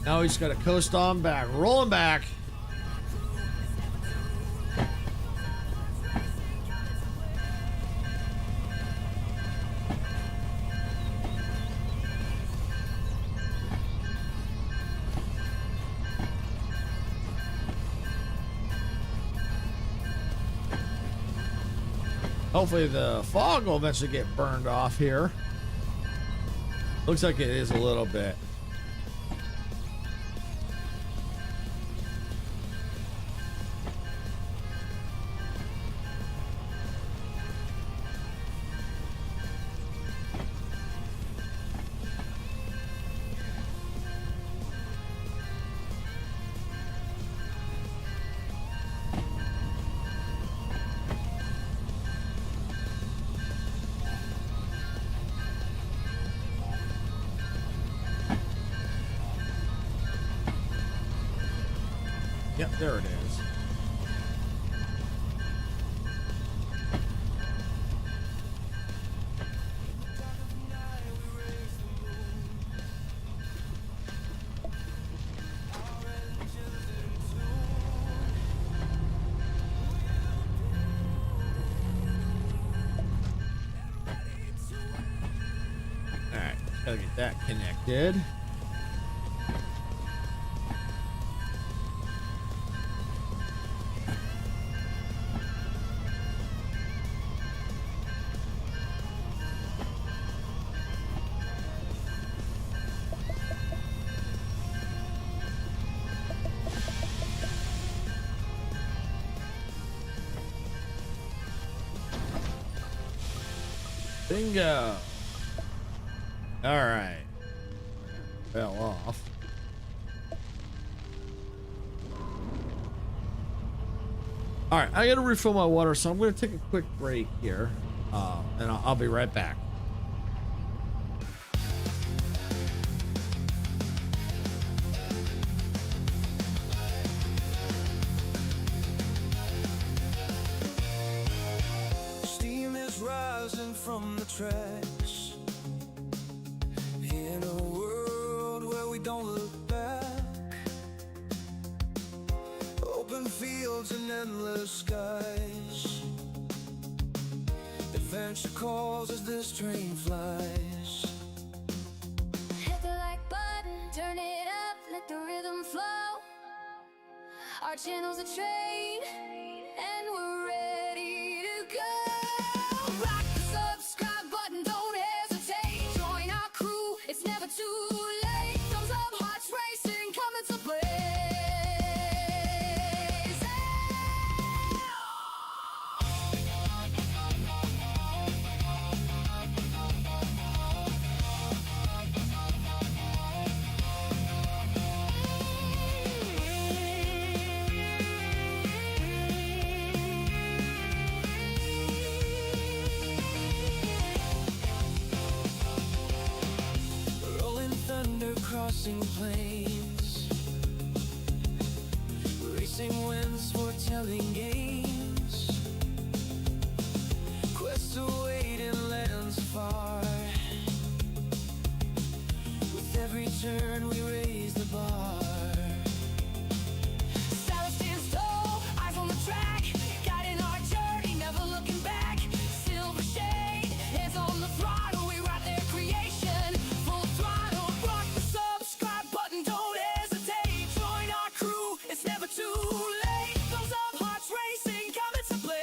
Now he's got to coast on back, rolling back. Hopefully the fog will eventually get burned off here. Looks like it is a little bit. Yep, there it is. All right, gotta get that connected. Bingo. All right. Fell off. All right, I got to refill my water, so I'm going to take a quick break here, and I'll be right back. Steam is rising from the tracks in a world where we don't look back. Open fields and endless skies. Adventure calls as this train flies. Hit the like button, turn it up, let the rhythm flow. Our channel's a train, and we're ready to go. Rock the subscribe button, don't hesitate. Join our crew, it's never too late. Thumbs up, hearts racing, coming to play. racing planes, racing winds, foretelling games, quests await in lands far. With every turn we raise the bar. Silence stands tall, eyes on the track, guiding our journey, never looking back. Silver shade, hands on the throttle, we ride their creation. Full throttle, rock the subscribe button, don't hesitate. Join our crew, it's never too late. Thumbs up, hearts racing, coming to play.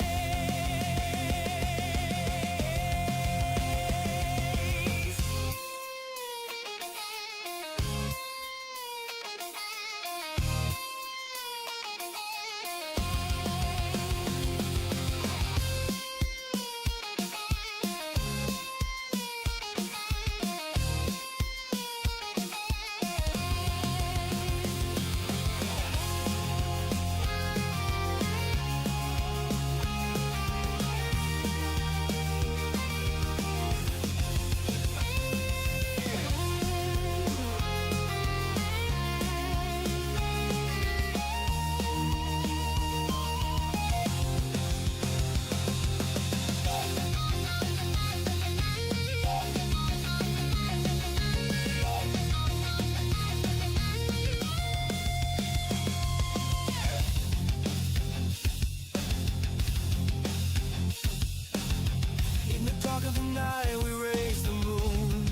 In the dark of the night we raise the moon,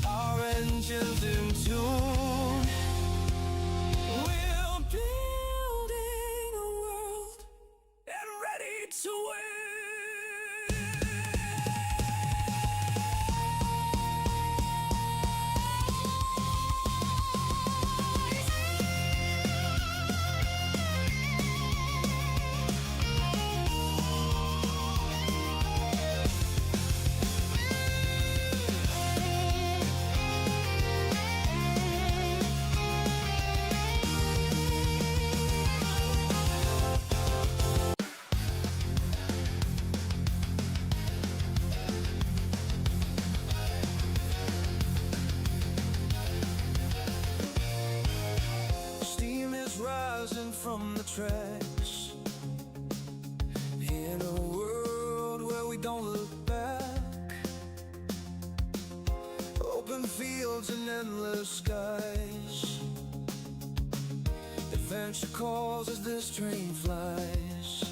our engines in tune. We're building a world and ready to win. Steam is rising from the tracks in a world where we don't look back. Open fields and endless skies. Adventure calls as this train flies.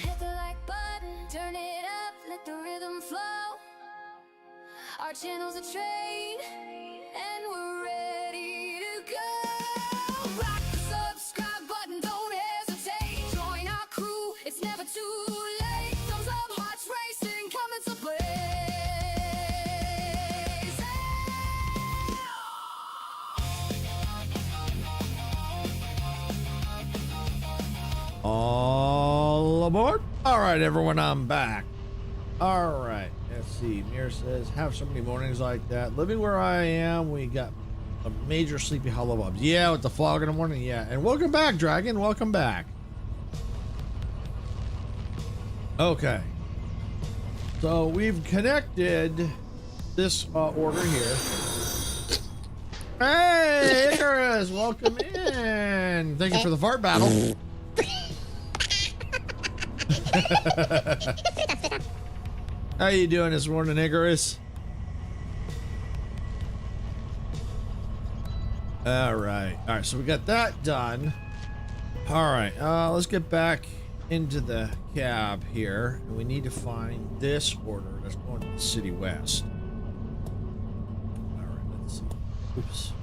Hit the like button, turn it up, let the rhythm flow. Our channel's a train, and we're ready to go. Rock the subscribe button, don't hesitate. Join our crew, it's never too late. Thumbs up, hearts racing, coming to play. All aboard. All right, everyone, I'm back. All right, let's see. Mir says, have so many mornings like that. Living where I am, we got a major sleepy hollow bobs. Yeah, with the fog in the morning. Yeah, and welcome back, Dragon. Welcome back. Okay. So we've connected this order here. Hey, Icarus, welcome in. Thank you for the fart battle. How you doing this morning, Icarus? All right, so we got that done. All right, let's get back into the cab here. We need to find this order that's going to the City West. All right, let's see. Oops.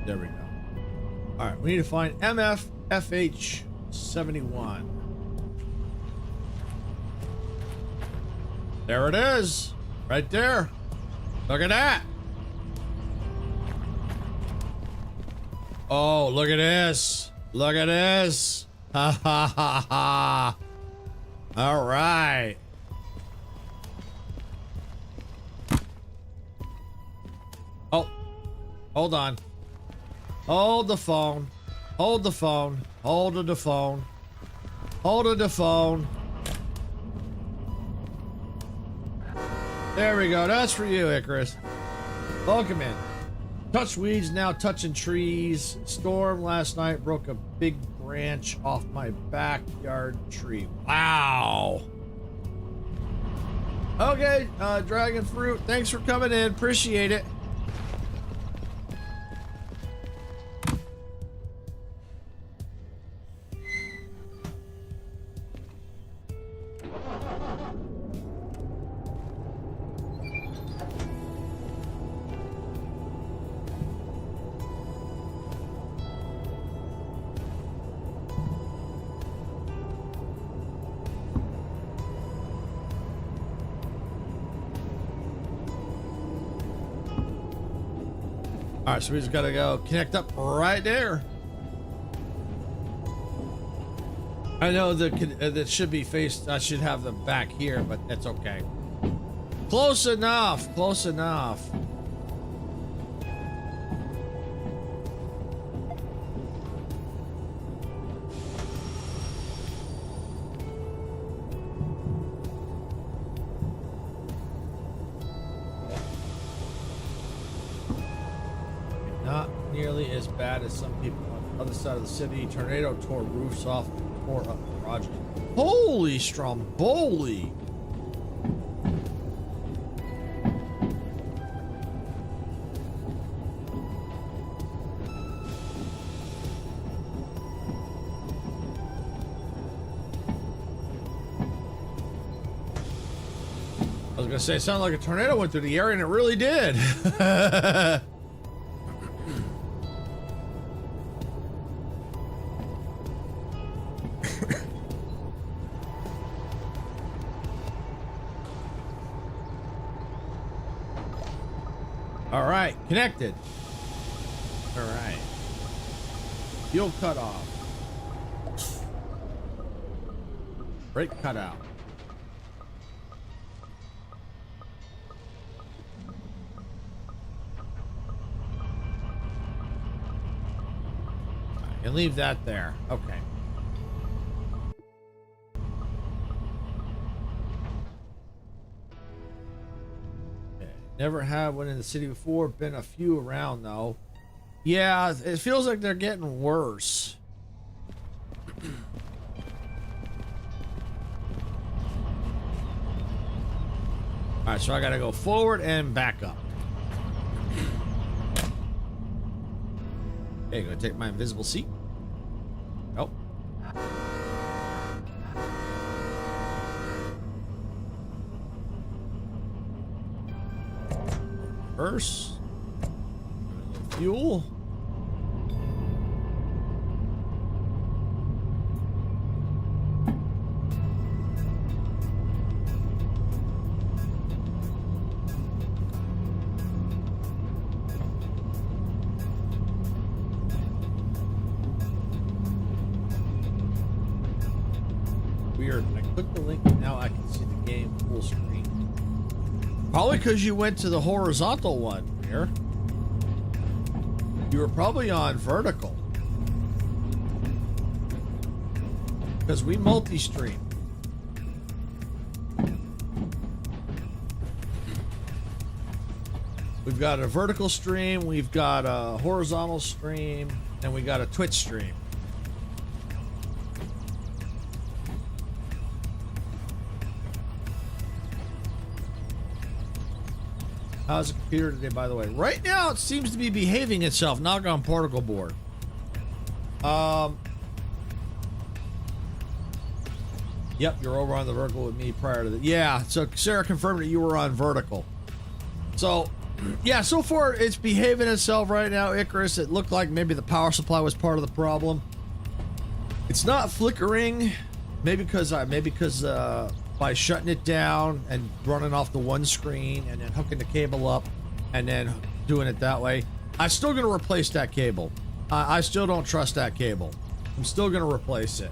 There we go. All right, we need to find MFFH 71. There it is, right there. Look at that. Oh, look at this. Look at this. Ha ha ha ha. All right. Oh, hold on. Hold the phone. Hold the phone. Hold the phone. Hold the phone. There we go. That's for you, Icarus. Welcome in. Touch weeds, now touching trees. Storm last night broke a big branch off my backyard tree. Wow. Okay, dragon fruit. Thanks for coming in. Appreciate it. All right, so we just gotta go connect up right there. I know that should be faced. I should have them back here, but that's okay. Close enough. Close enough. Not nearly as bad as some people on the other side of the city. Tornado tore roofs off and tore up the project. Holy Stromboli! I was gonna say, it sounded like a tornado went through the area, and it really did. All right, connected. All right. Fuel cut off. Brake cut out. And leave that there. Okay. Never had one in the city before. Been a few around though. Yeah, it feels like they're getting worse. All right, so I gotta go forward and back up. Okay, gonna take my invisible seat. Oh. First, fuel. Weird. I clicked the link and now I can see the game full screen. Probably because you went to the horizontal one here. You were probably on vertical. Because we multi-stream. We've got a vertical stream, we've got a horizontal stream, and we got a Twitch stream. How's the computer today, by the way? Right now, it seems to be behaving itself. Knock on particle board. Yep, you're over on the vertical with me prior to that. Yeah, so Sarah confirmed that you were on vertical. So, yeah, so far it's behaving itself right now, Icarus. It looked like maybe the power supply was part of the problem. It's not flickering. Maybe because by shutting it down and running off the one screen and then hooking the cable up and then doing it that way. I'm still going to replace that cable. I still don't trust that cable. I'm still going to replace it.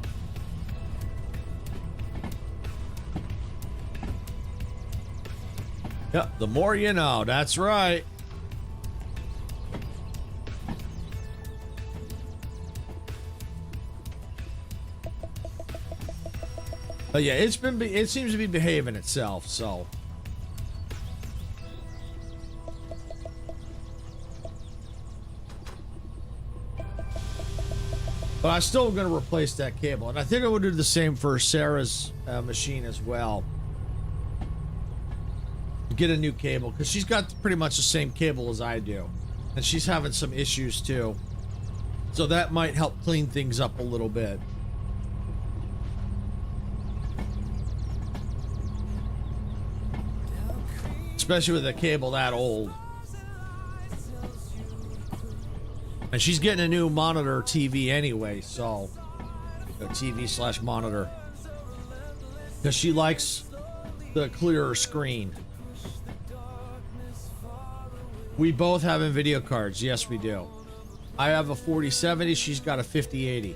Yep, the more you know. That's right. But yeah, it seems to be behaving itself, so But I'm still going to replace that cable. And I think I would do the same for Sarah's machine as well. Get a new cable, because she's got pretty much the same cable as I do. And she's having some issues too. So that might help clean things up a little bit. Especially with a cable that old. And she's getting a new monitor TV anyway, so a TV/monitor, because she likes the clearer screen. We both have NVIDIA cards. Yes, we do. I have a 4070. She's got a 5080.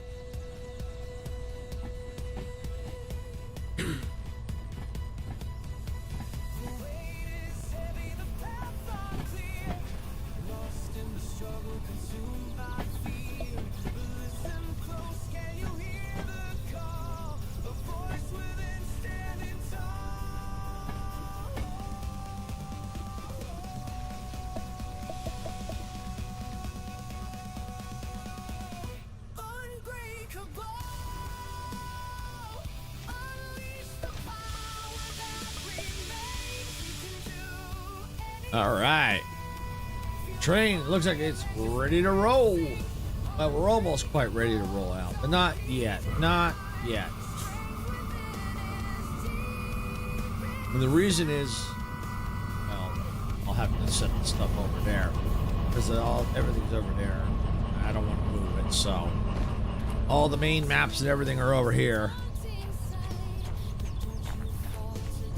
All right. Train looks like it's ready to roll. Well, we're almost quite ready to roll out, but not yet. Not yet. And the reason is, well, I'll have to set the stuff over there, because everything's over there. I don't want to move it, so all the main maps and everything are over here.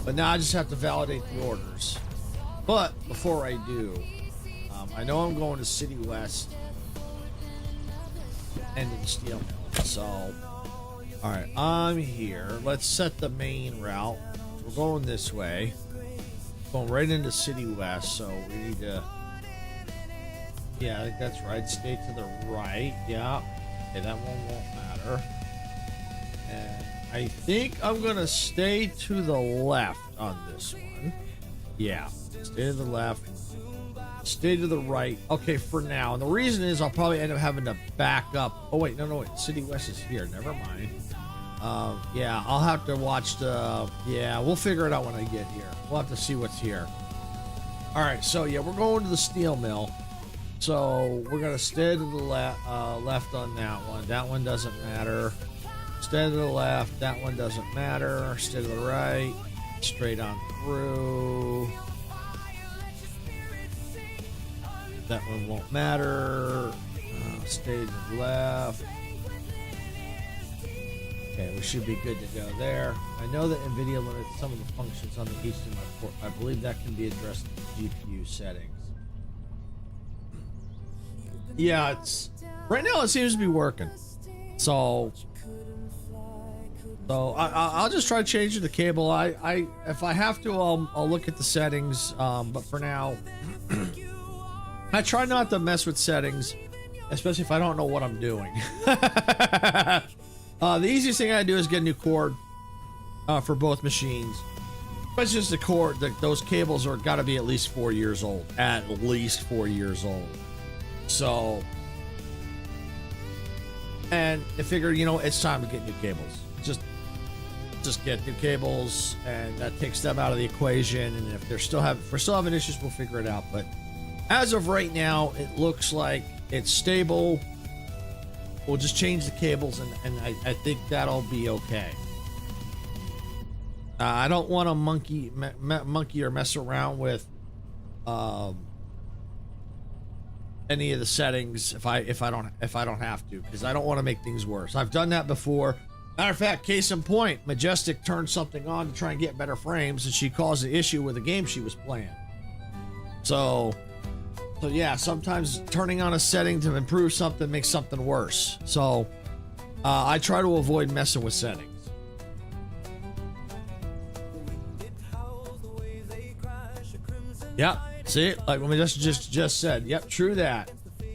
But now I just have to validate the orders. But before I do, I know I'm going to City West and to the steel mill. So, all right, I'm here. Let's set the main route. We're going this way. Going right into City West, so we need to... Yeah, I think that's right. Stay to the right. Yeah. Okay, that one won't matter. And I think I'm going to stay to the left on this one. Yeah. Stay to the left. Stay to the right. Okay, for now. And the reason is I'll probably end up having to back up. Oh, wait. No. Wait. City West is here. Never mind. Yeah, I'll have to watch the... Yeah, we'll figure it out when I get here. We'll have to see what's here. All right. So, yeah, we're going to the steel mill. So, we're going to stay to the left on that one. That one doesn't matter. Stay to the left. That one doesn't matter. Stay to the right. Straight on through. That one won't matter. Stay to the left. Okay, we should be good to go there. I know that NVIDIA limits some of the functions on the HDMI port. I believe that can be addressed in the GPU settings. Yeah, it's right now it seems to be working. So I'll just try changing the cable. I if I have to, I'll look at the settings. But for now, I try not to mess with settings, especially if I don't know what I'm doing. The easiest thing I do is get a new cord for both machines. But it's just the cord. Those cables are got to be at least 4 years old. At least 4 years old. So, and I figured, you know, it's time to get new cables. Just get new cables, and that takes them out of the equation. And if we're still having issues, we'll figure it out. But as of right now, it looks like it's stable. We'll just change the cables, and I think that'll be okay. I don't want to monkey or mess around with any of the settings if I don't have to, because I don't want to make things worse. I've done that before. Matter of fact, case in point, Majestic turned something on to try and get better frames, and she caused an issue with a game she was playing. So yeah, sometimes turning on a setting to improve something makes something worse. So I try to avoid messing with settings. Yep. See, like when we just said. Yep, true that.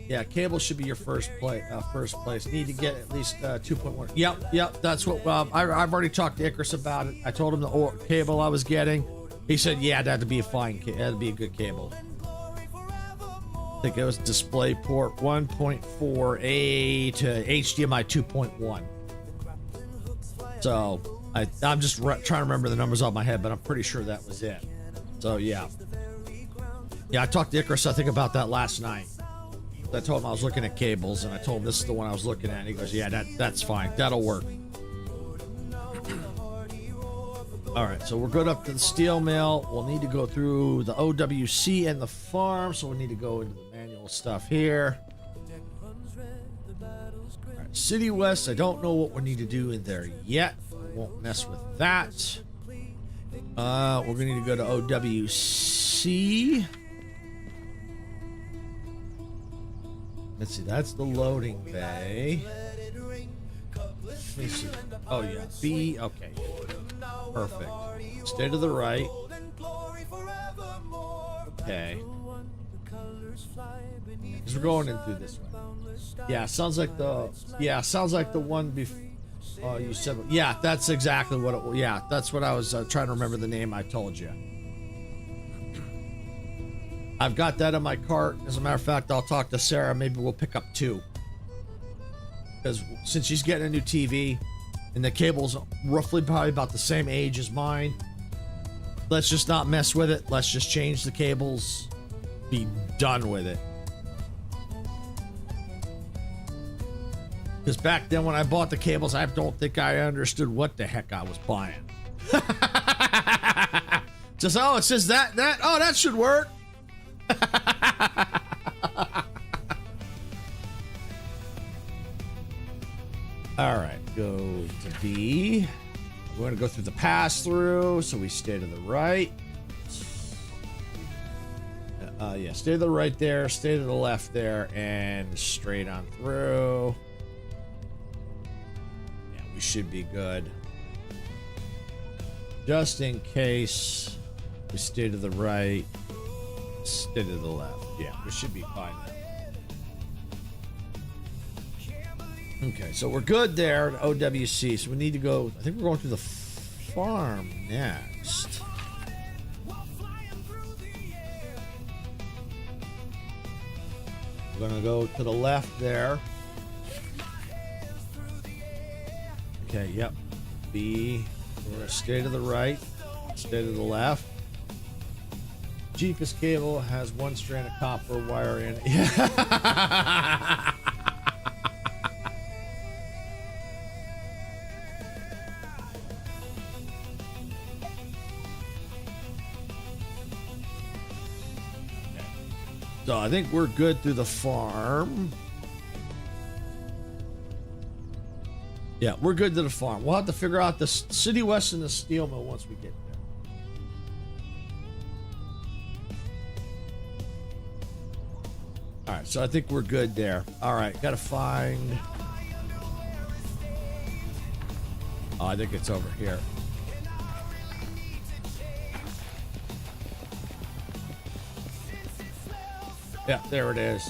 Yeah, cable should be your first place. Need to get at least 2.1. Yep. That's what I've already talked to Icarus about it. I told him the cable I was getting. He said, yeah, that'd be a fine. That'd be a good cable. I think it was display port 1.4A to HDMI 2.1. So I'm just trying to remember the numbers off my head, but I'm pretty sure that was it. So yeah. Yeah, I talked to Icarus, I think, about that last night. I told him I was looking at cables, and I told him this is the one I was looking at. And he goes, yeah, that's fine. That'll work. All right, so we're good up to the steel mill. We'll need to go through the OWC and the farm, so we need to go into the manual stuff here. All right, City West, I don't know what we need to do in there yet. Won't mess with that. We're going to need to go to OWC. Let's see, that's the loading bay. Let me see. Oh, yeah. B, okay. Perfect. Stay to the right. Okay. Because we're going in through this way. Yeah, sounds like the one before. You said, yeah, that's exactly what it was. Yeah, that's what I was trying to remember the name I told you. I've got that in my cart. As a matter of fact, I'll talk to Sarah. Maybe we'll pick up 2. Because since she's getting a new TV and the cable's roughly probably about the same age as mine, let's just not mess with it. Let's just change the cables. Be done with it. Because back then when I bought the cables, I don't think I understood what the heck I was buying. Just, oh, it says that. Oh, that should work. All right, go to B. We're going to go through the pass through, so we stay to the right. Yeah, stay to the right there, stay to the left there, and straight on through. Yeah, we should be good. Just in case, we stay to the right. Stay to the left. Yeah, we should be fine now. Okay, so we're good there at OWC. So we need to go. I think we're going to the farm next. We're going to go to the left there. Okay, yep. B. We're going to stay to the right. Stay to the left. Cheapest cable has 1 strand of copper wire in it. Yeah. So I think we're good through the farm. Yeah, we're good to the farm. We'll have to figure out the City West and the steel mill once we get there. All right, so I think we're good there. All right, gotta find. Oh, I think it's over here. Yeah, there it is.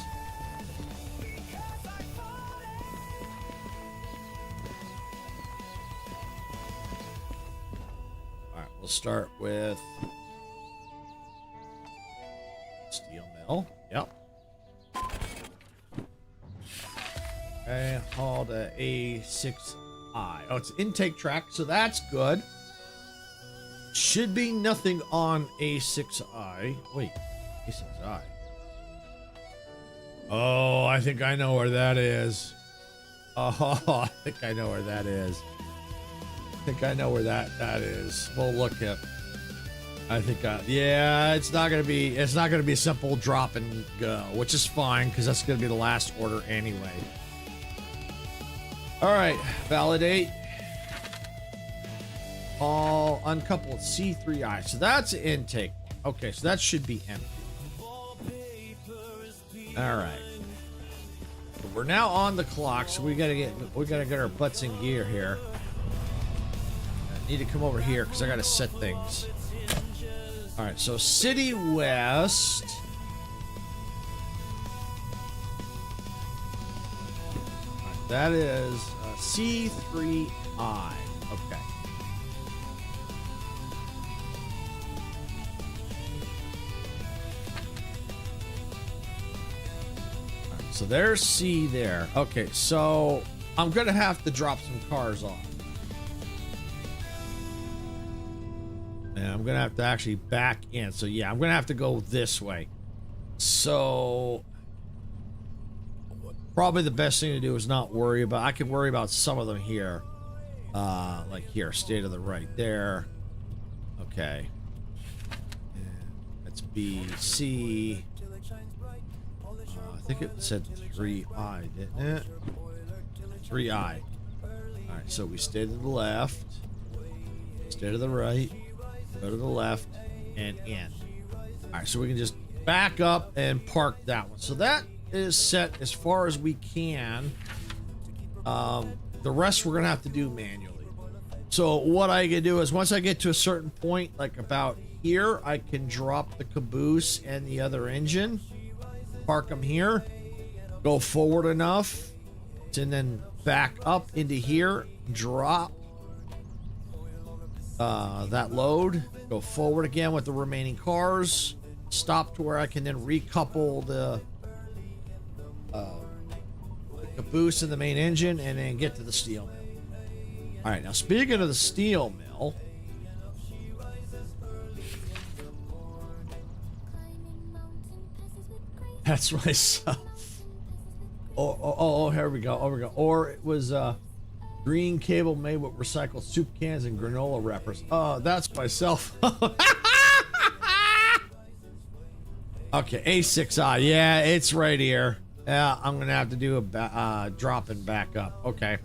All right, we'll start with steel mill. Yep. Okay, haul to A6I. Oh, it's intake track, so that's good. Should be nothing on A6I. Wait, A6I. Oh, I think I know where that is. Oh, I think I know where that is. I think I know where that is. We'll look at. I think yeah, it's not gonna be simple drop and go, which is fine because that's gonna be the last order anyway. All right, validate. All uncoupled C3I. So that's intake. Okay, so that should be empty. All right. So we're now on the clock, so we gotta get our butts in gear here. I need to come over here because I gotta set things. All right, so City West. All right, that is C3I. Okay. So there's C there. Okay, so I'm gonna have to drop some cars off. And I'm gonna have to actually back in. So yeah, I'm gonna have to go this way. So probably the best thing to do is not worry about. I can worry about some of them here. Like here, stay to the right there. Okay. And that's B, C. I think it said 3I, didn't it? 3I. Alright, so we stay to the left, stay to the right, go to the left, and in. Alright, so we can just back up and park that one. So that is set as far as we can. The rest we're going to have to do manually. So what I can do is once I get to a certain point, like about here, I can drop the caboose and the other engine. Park them here, go forward enough, and then back up into here, drop that load, go forward again with the remaining cars, stop to where I can then recouple the caboose and the main engine, and then get to the steel mill. All right, now speaking of the steel mill, that's myself. Oh, here we go. Oh, we go. Or it was green cable made with recycled soup cans and granola wrappers. Oh, that's myself. Okay, A6I. Yeah, it's right here. Yeah, I'm gonna have to do a drop and back up. Okay.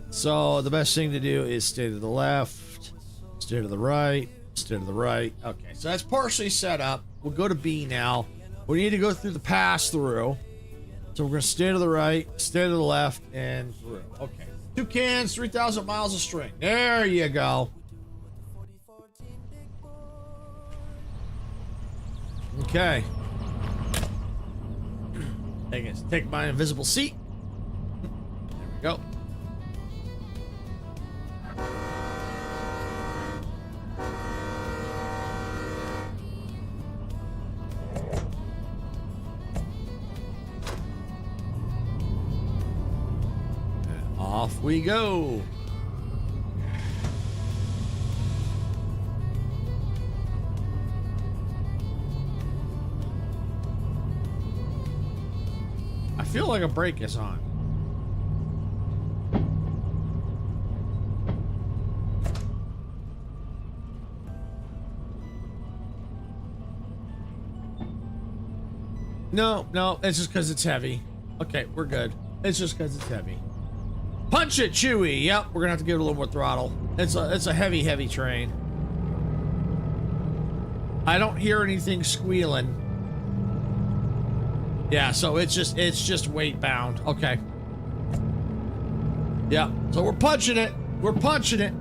So the best thing to do is stay to the left, stay to the right, stay to the right. Okay, so that's partially set up. We'll go to B now. We need to go through the pass through. So we're going to stay to the right, stay to the left, and through. Okay. 2 cans, 3,000 miles of string. There you go. Okay. Take my invisible seat. There we go. Off we go. I feel like a brake is on. No, it's just because it's heavy. Okay, we're good. It's just because it's heavy. Punch it, Chewy. Yep, we're gonna have to give it a little more throttle. It's a heavy train. I don't hear anything squealing. Yeah, so it's just weight bound. Okay. Yeah, so we're punching it. We're punching it.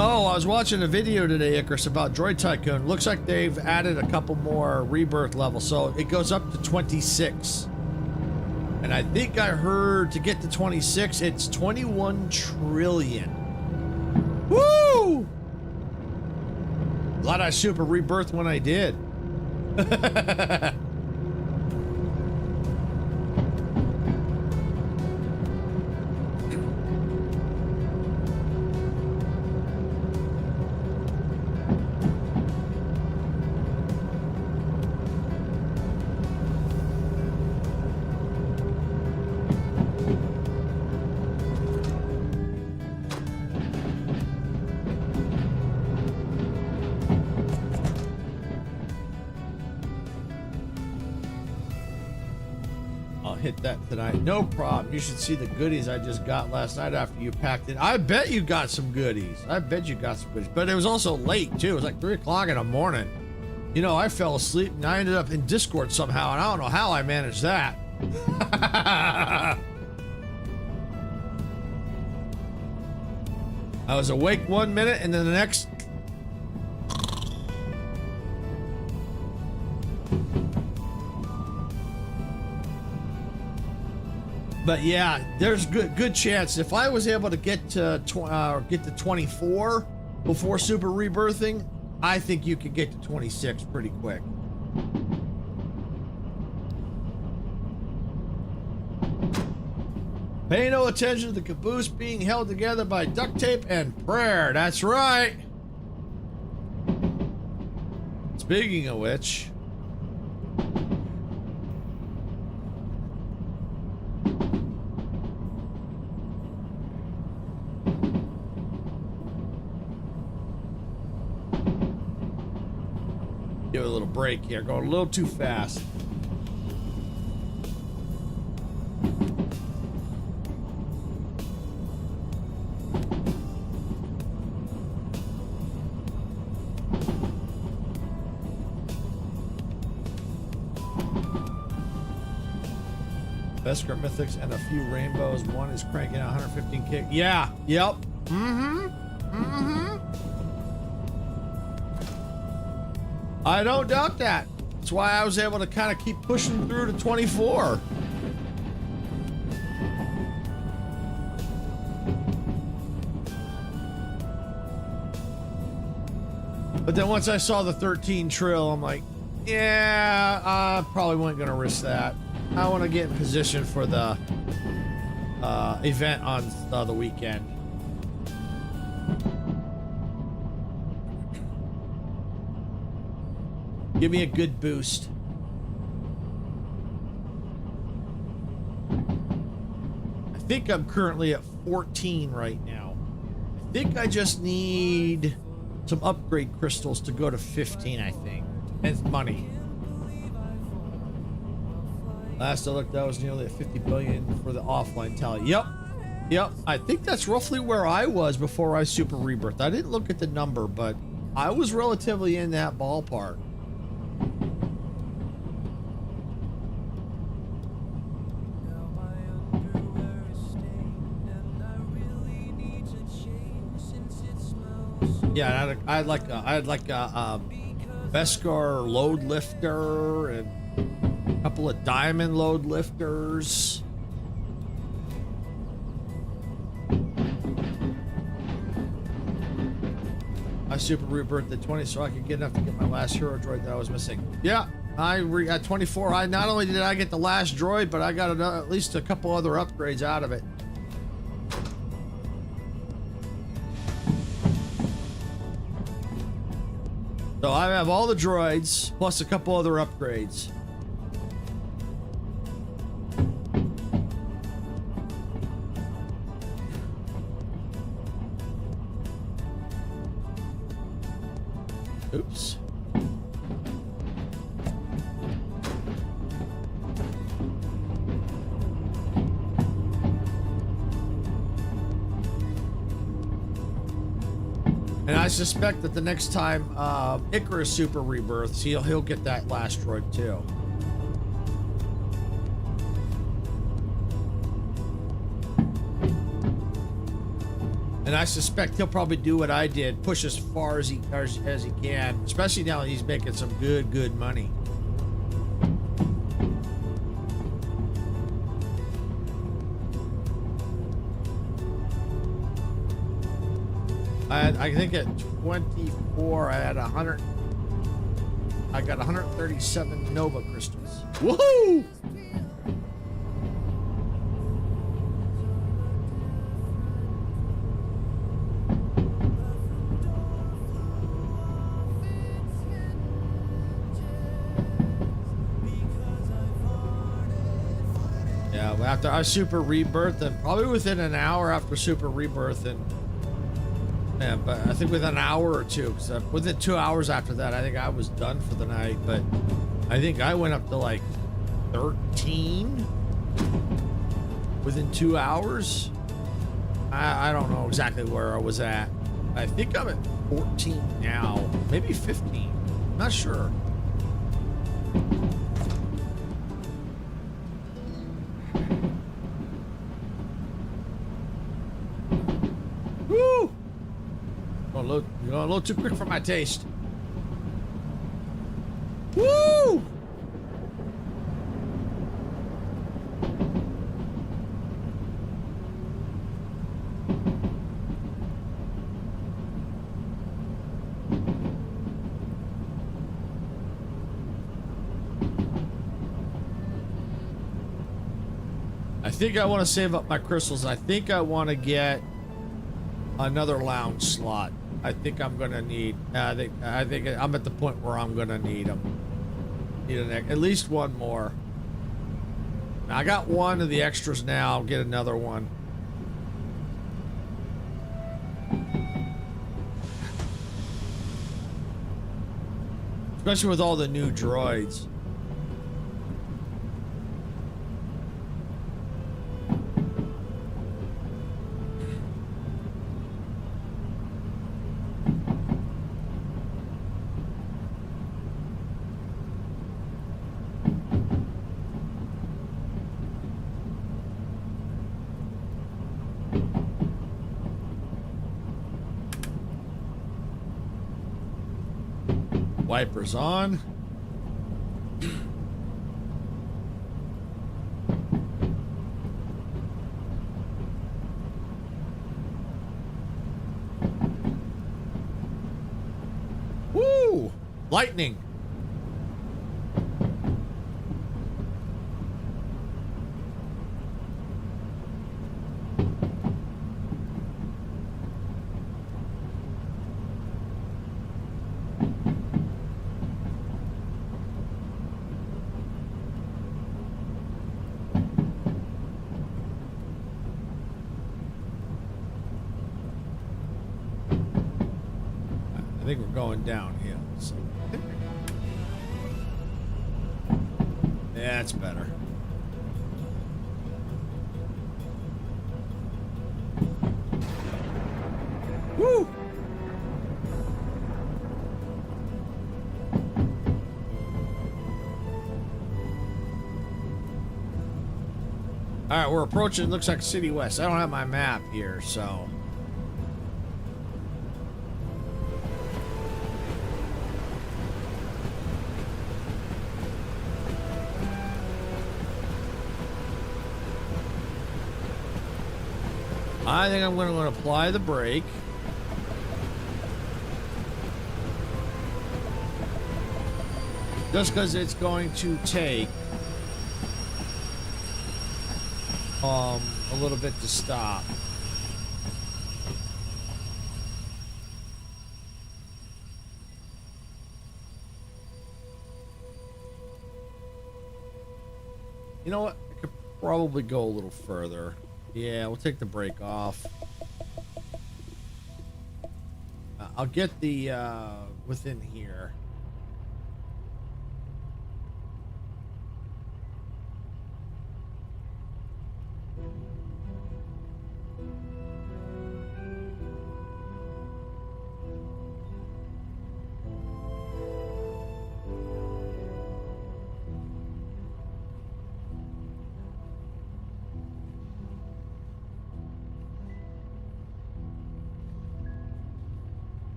Oh, I was watching a video today, Icarus, about Droid Tycoon. Looks like they've added a couple more rebirth levels, so it goes up to 26. And I think I heard to get to 26, it's 21 trillion. Woo! Glad I super rebirthed when I did. Hit that tonight. No problem. You should see the goodies I just got last night after you packed it. I bet you got some goodies. I bet you got some goodies. But it was also late, too. It was like 3 o'clock in the morning. You know, I fell asleep and I ended up in Discord somehow, and I don't know how I managed that. I was awake 1 minute, and then the next... But yeah, there's good chance if I was able to get to 24 before super rebirthing, I think you could get to 26 pretty quick. Pay no attention to the caboose being held together by duct tape and prayer. That's right. Speaking of which, give it a little break here. Going a little too fast. Beskar Mythics and a few rainbows. One is cranking out 115 kick. Yeah. Yep. I don't doubt that. That's why I was able to kind of keep pushing through to 24. But then once I saw the 13 trill, I'm like, yeah, I probably wasn't going to risk that. I want to get in position for the event on the weekend. Give me a good boost. I think I'm currently at 14 right now. I think I just need some upgrade crystals to go to 15, I think. And money. Last I looked, that was nearly at 50 billion for the offline tally. Yep. I think that's roughly where I was before I super rebirthed. I didn't look at the number, but I was relatively in that ballpark. Yeah, I'd like a Beskar load lifter and a couple of diamond load lifters. I super rebirthed at 20 so I could get enough to get my last hero droid that I was missing. Yeah, at 24. I not only did I get the last droid, but I got at least a couple other upgrades out of it. So I have all the droids plus a couple other upgrades. Oops. And I suspect that the next time Icarus super rebirths, he'll get that last droid too. And I suspect he'll probably do what I did, push as far as he can, especially now that he's making some good money. I think at 24 I had 100. I got 137 Nova crystals. Woohoo! Yeah, after I super rebirth, and probably within an hour after super rebirth, and yeah, but I think within an hour or two, because within 2 hours after that, I think I was done for the night. But I think I went up to like 13 within 2 hours. I don't know exactly where I was at. I think I'm at 14 now, maybe 15. Not sure. Woo! You're going a little too quick for my taste. Woo! I think I want to save up my crystals. I think I want to get another lounge slot. I think I'm gonna need. I think I'm at the point where I'm gonna need them. Need at least one more. I got one of the extras now. I'll get another one. Especially with all the new droids. Wipers on. Woo! Lightning. I think we're going downhill. So. That's better. Woo! All right, we're approaching. It looks like City West. I don't have my map here, so. I think I'm going to apply the brake. Just because it's going to take a little bit to stop. You know what? I could probably go a little further. Yeah, we'll take the brake off. I'll get the within here.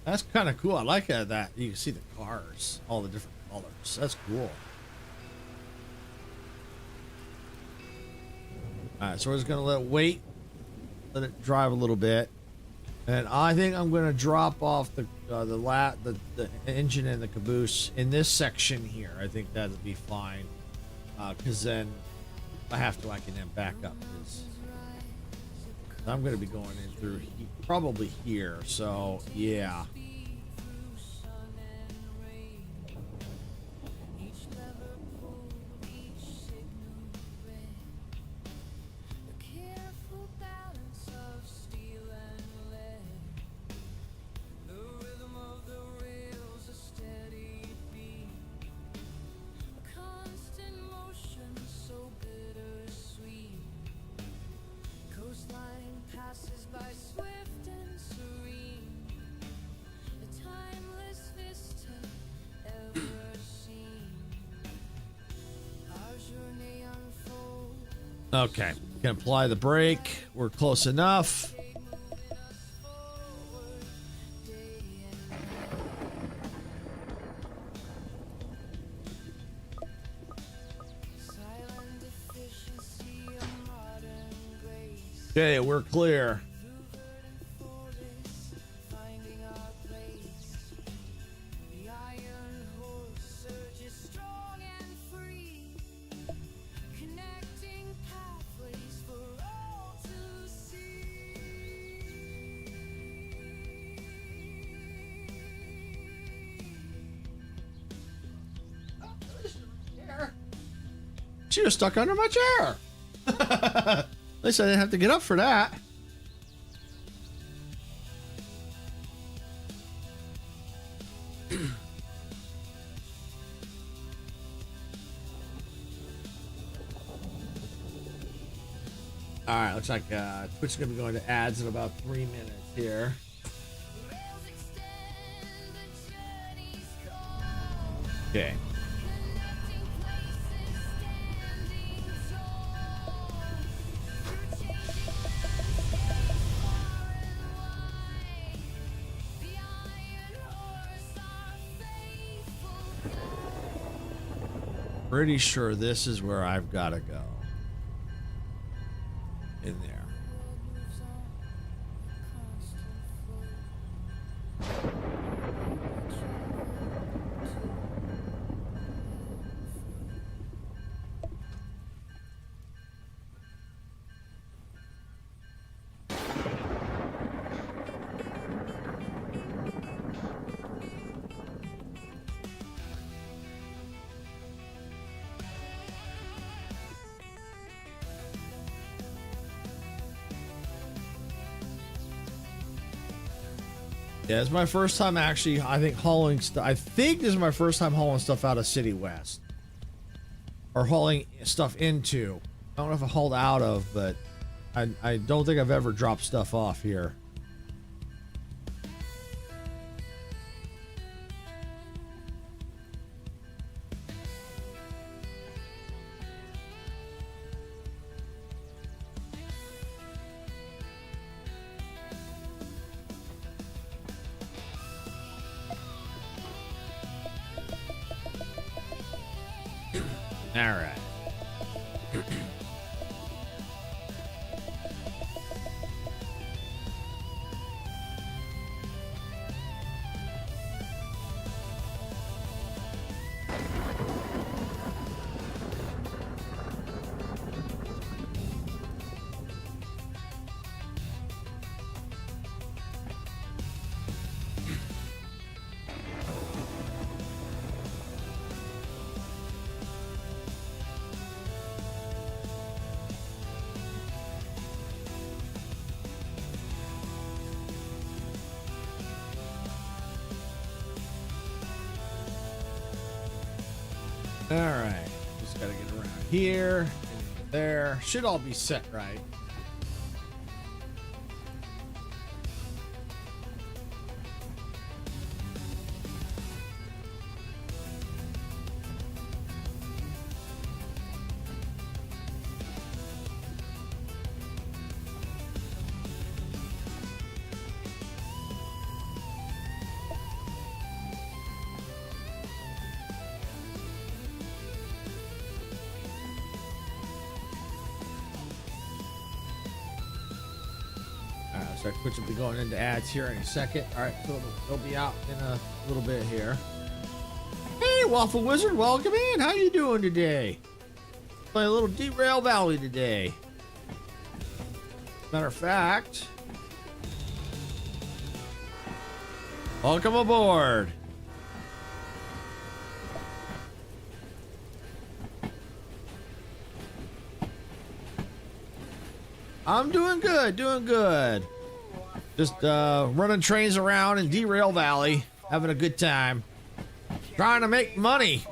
That's kind of cool. I like that. You can see the cars, all the different colors. That's cool. All right, so we're just gonna let it drive a little bit, and I think I'm gonna drop off the engine and the caboose in this section here. I think that'll be fine, because then if I have to, I can then back up. Because I'm gonna be going in through probably here. So yeah. Okay, can apply the brake. We're close enough. Okay, we're clear. Finding our place. The iron horse surges strong and free, connecting pathways for all to see. She was stuck under my chair. At least I didn't have to get up for that. All right, looks like Twitch is going to be going to ads in about 3 minutes here. Rails extend, the journey's call. Okay. Connecting places, standing tall. Through changing landscapes far and wide. The iron horse, our faithful guide. Pretty sure this is where I've got to go. In there. Moves on, constant flow. Yeah, it's my first time actually, I think, hauling stuff. I think this is my first time hauling stuff out of City West. Or hauling stuff into. I don't know if I hauled out of, but I don't think I've ever dropped stuff off here. All right. All right, just gotta get around here and there. Should all be set right. So Twitch will be going into ads here in a second. All right, so they'll be out in a little bit here. Hey, Waffle Wizard, welcome in. How you doing today? Playing a little Derail Valley today. Matter of fact, welcome aboard. I'm doing good, doing good. Just running trains around in Derail Valley, having a good time. Trying to make money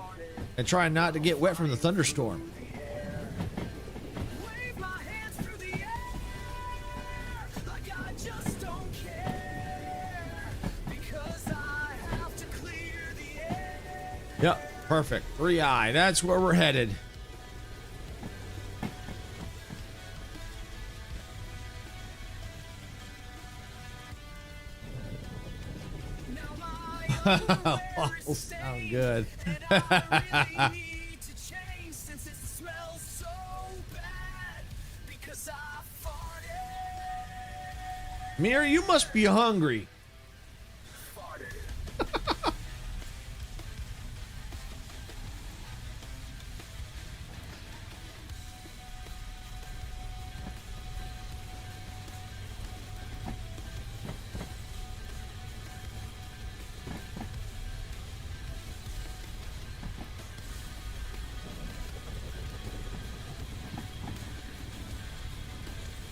and trying not to get wet from the thunderstorm. Wave my hands through the air like I just don't care because I have to clear the air. Yep, perfect. 3i, that's where we're headed. Waffles sound good. Need to change since it smells so bad because I farted. Mir, you must be hungry.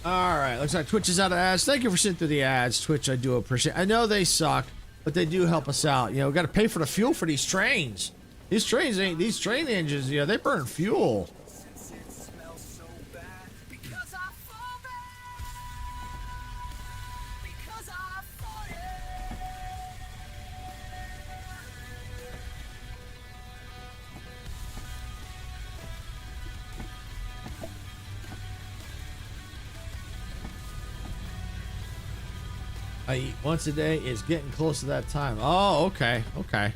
All right, looks like Twitch is out of ads. Thank you for sitting through the ads, Twitch. I do appreciate. I know they suck, but they do help us out. You know, we got to pay for the fuel for these trains. These trains ain't. These train engines, you know, they burn fuel. Since it smells so bad, because I fall back, because I fall I eat once a day. Is getting close to that time. Oh, okay, okay.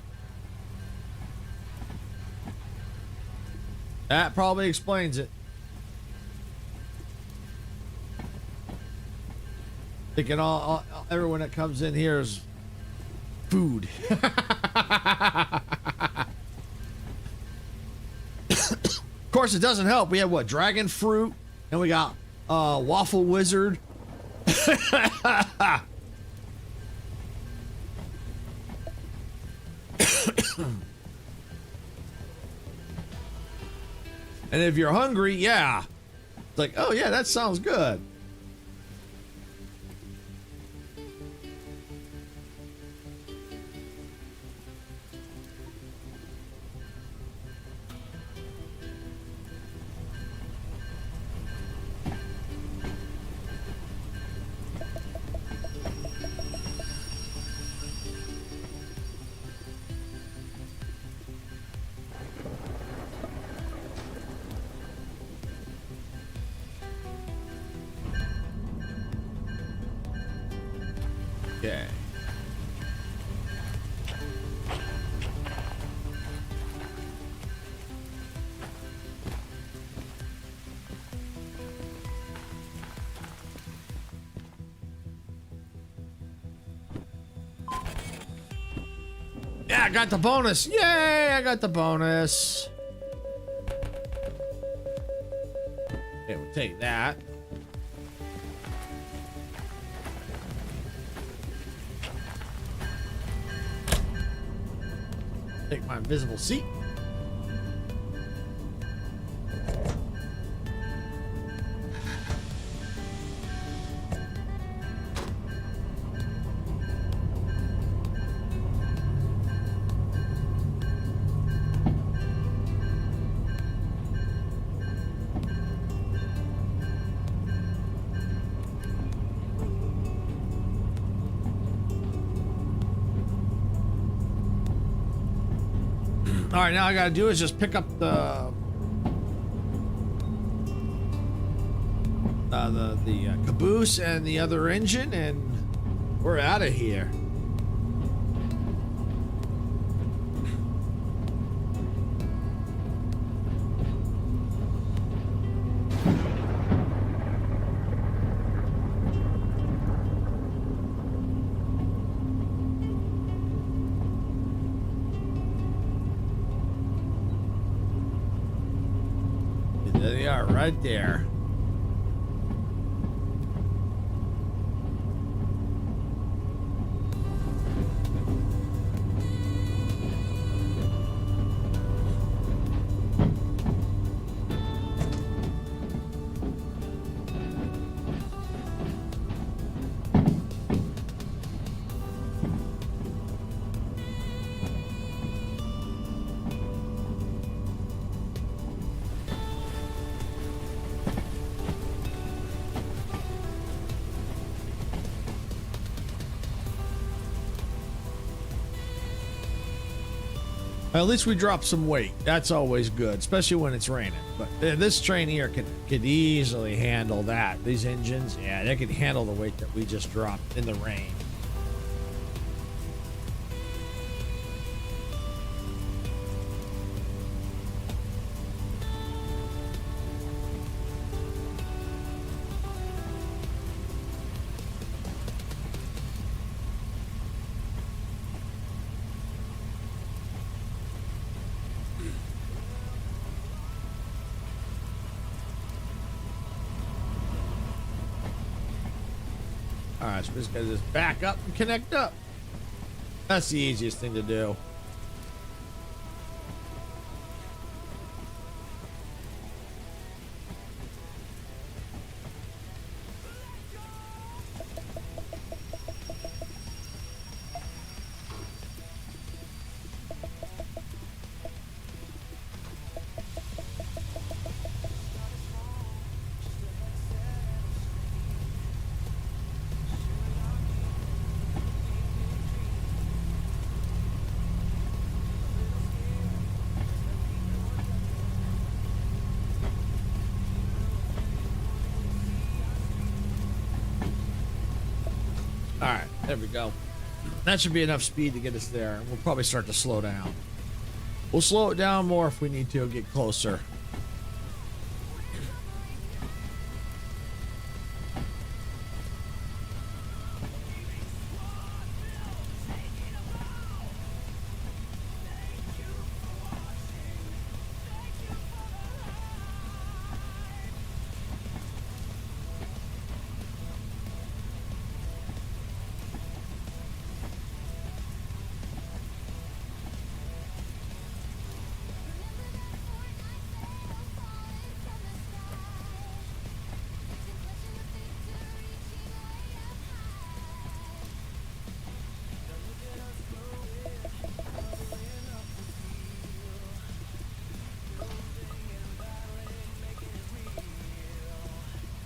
That probably explains it. Thinking all everyone that comes in here is food. Of course, it doesn't help. We have what? Dragon fruit, and we got waffle wizard. And if you're hungry, yeah. It's like, oh yeah, that sounds good. Okay. Yeah, I got the bonus. Yay, I got the bonus. Okay, we'll take that. Take my invisible seat. All right, now I gotta do is just pick up the caboose and the other engine, and we're out of here. There they are, right there. At least we dropped some weight. That's always good, especially when it's raining. But this train here could easily handle that. These engines, yeah, they could handle the weight that we just dropped in the rain. All right, so we're just gonna just back up and connect up. That's the easiest thing to do. All right, there we go. That should be enough speed to get us there. We'll probably start to slow down. We'll slow it down more if we need to get closer.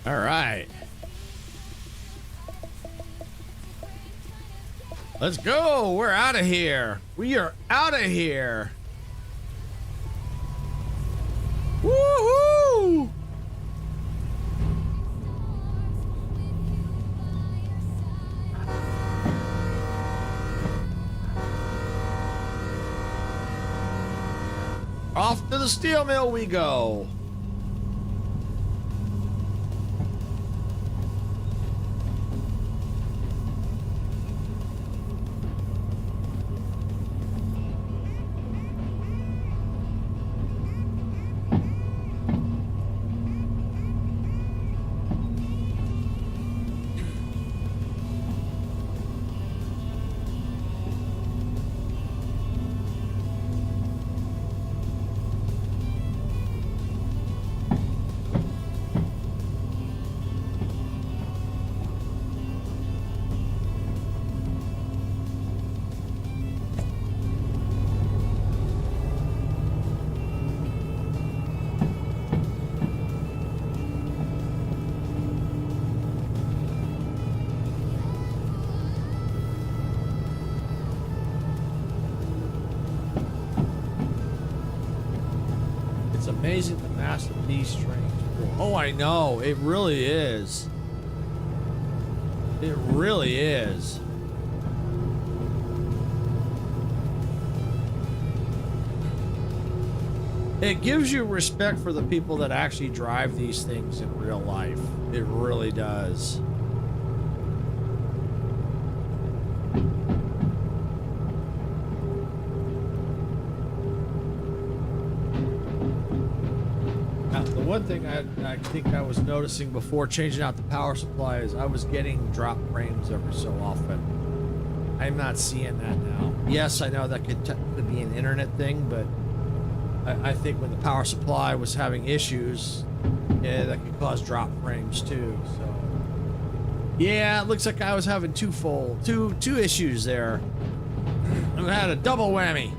All right. Let's go. We're out of here. We are out of here. Woohoo! Off to the steel mill we go. It's amazing the mass of these trains. Oh, I know. It really is. It really is. It gives you respect for the people that actually drive these things in real life. It really does. One thing I think I was noticing before changing out the power supply is I was getting drop frames every so often. I'm not seeing that now. Yes, I know that could be an internet thing, but I think when the power supply was having issues, yeah, that could cause drop frames too. So yeah, it looks like I was having two issues there. I had a double whammy.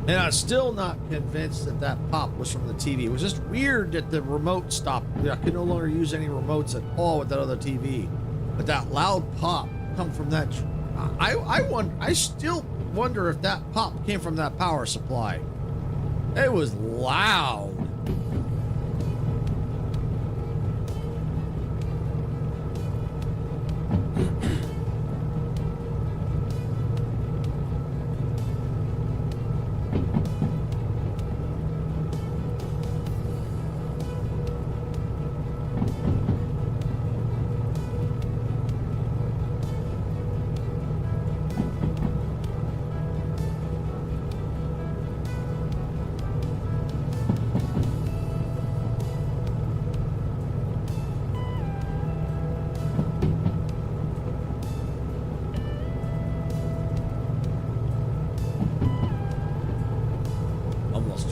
And I'm still not convinced that that pop was from the TV. It was just weird that the remote stopped. I could no longer use any remotes at all with that other TV. But that loud pop come from that. I still wonder if that pop came from that power supply. It was loud.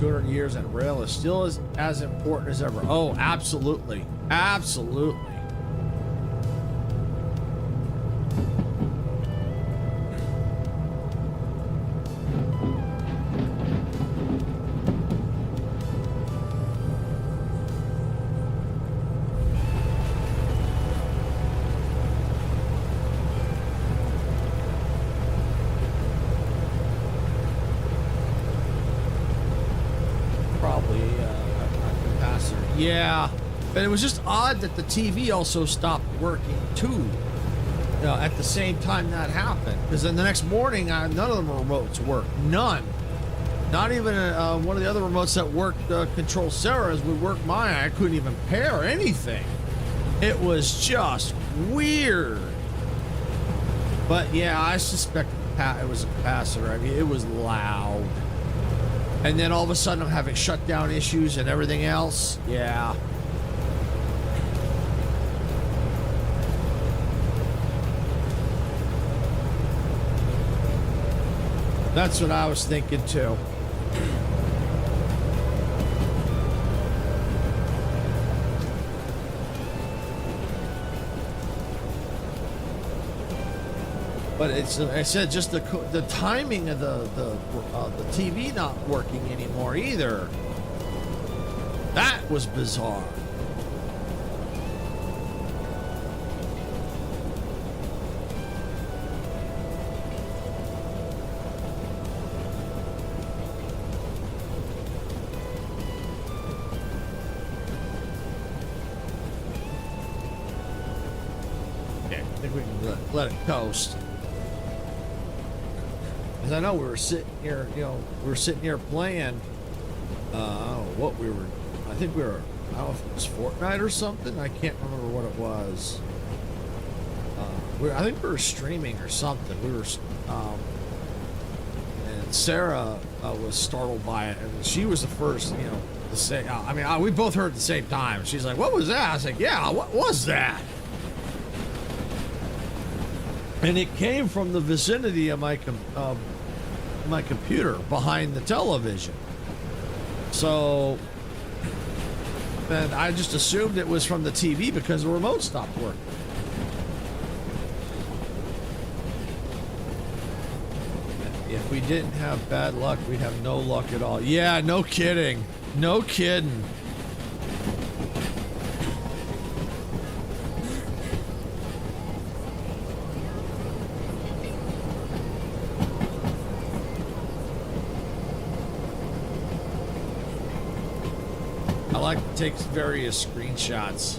200 years, and rail is still as important as ever. Oh, absolutely. Absolutely. Yeah, but it was just odd that the TV also stopped working too. At the same time that happened, because then the next morning, none of the remotes worked. None. Not even one of the other remotes that worked control Sarah's would work mine. I couldn't even pair anything. It was just weird. But yeah, I suspect it was a capacitor. I mean, it was loud. And then all of a sudden I'm having shutdown issues and everything else. Yeah. That's what I was thinking too. But it's, I said, just the timing of the TV not working anymore either. That was bizarre. Okay, I think we can let it coast. Because I know we were sitting here, playing, what we were, I think we were, I don't know if it was Fortnite or something. I can't remember what it was. I think we were streaming or something. We were, and Sarah was startled by it, and she was the first, to say, we both heard at the same time. She's like, "What was that?" I was like, "Yeah, what was that?" And it came from the vicinity of my computer behind the television. So then I just assumed it was from the TV because the remote stopped working. If we didn't have bad luck, we'd have no luck at all. Yeah, no kidding. No kidding. I like to take various screenshots.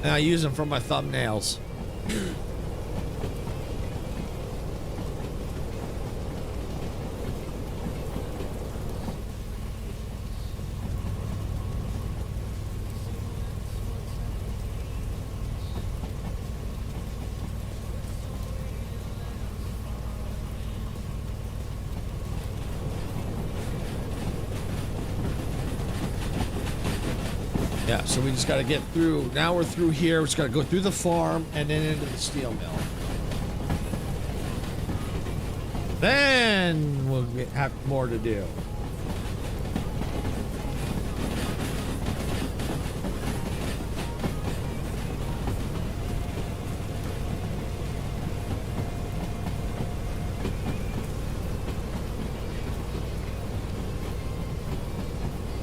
And I use them for my thumbnails. Yeah, so we just got to get through. Now we're through here. We just got to go through the farm and then into the steel mill. Then we'll have more to do.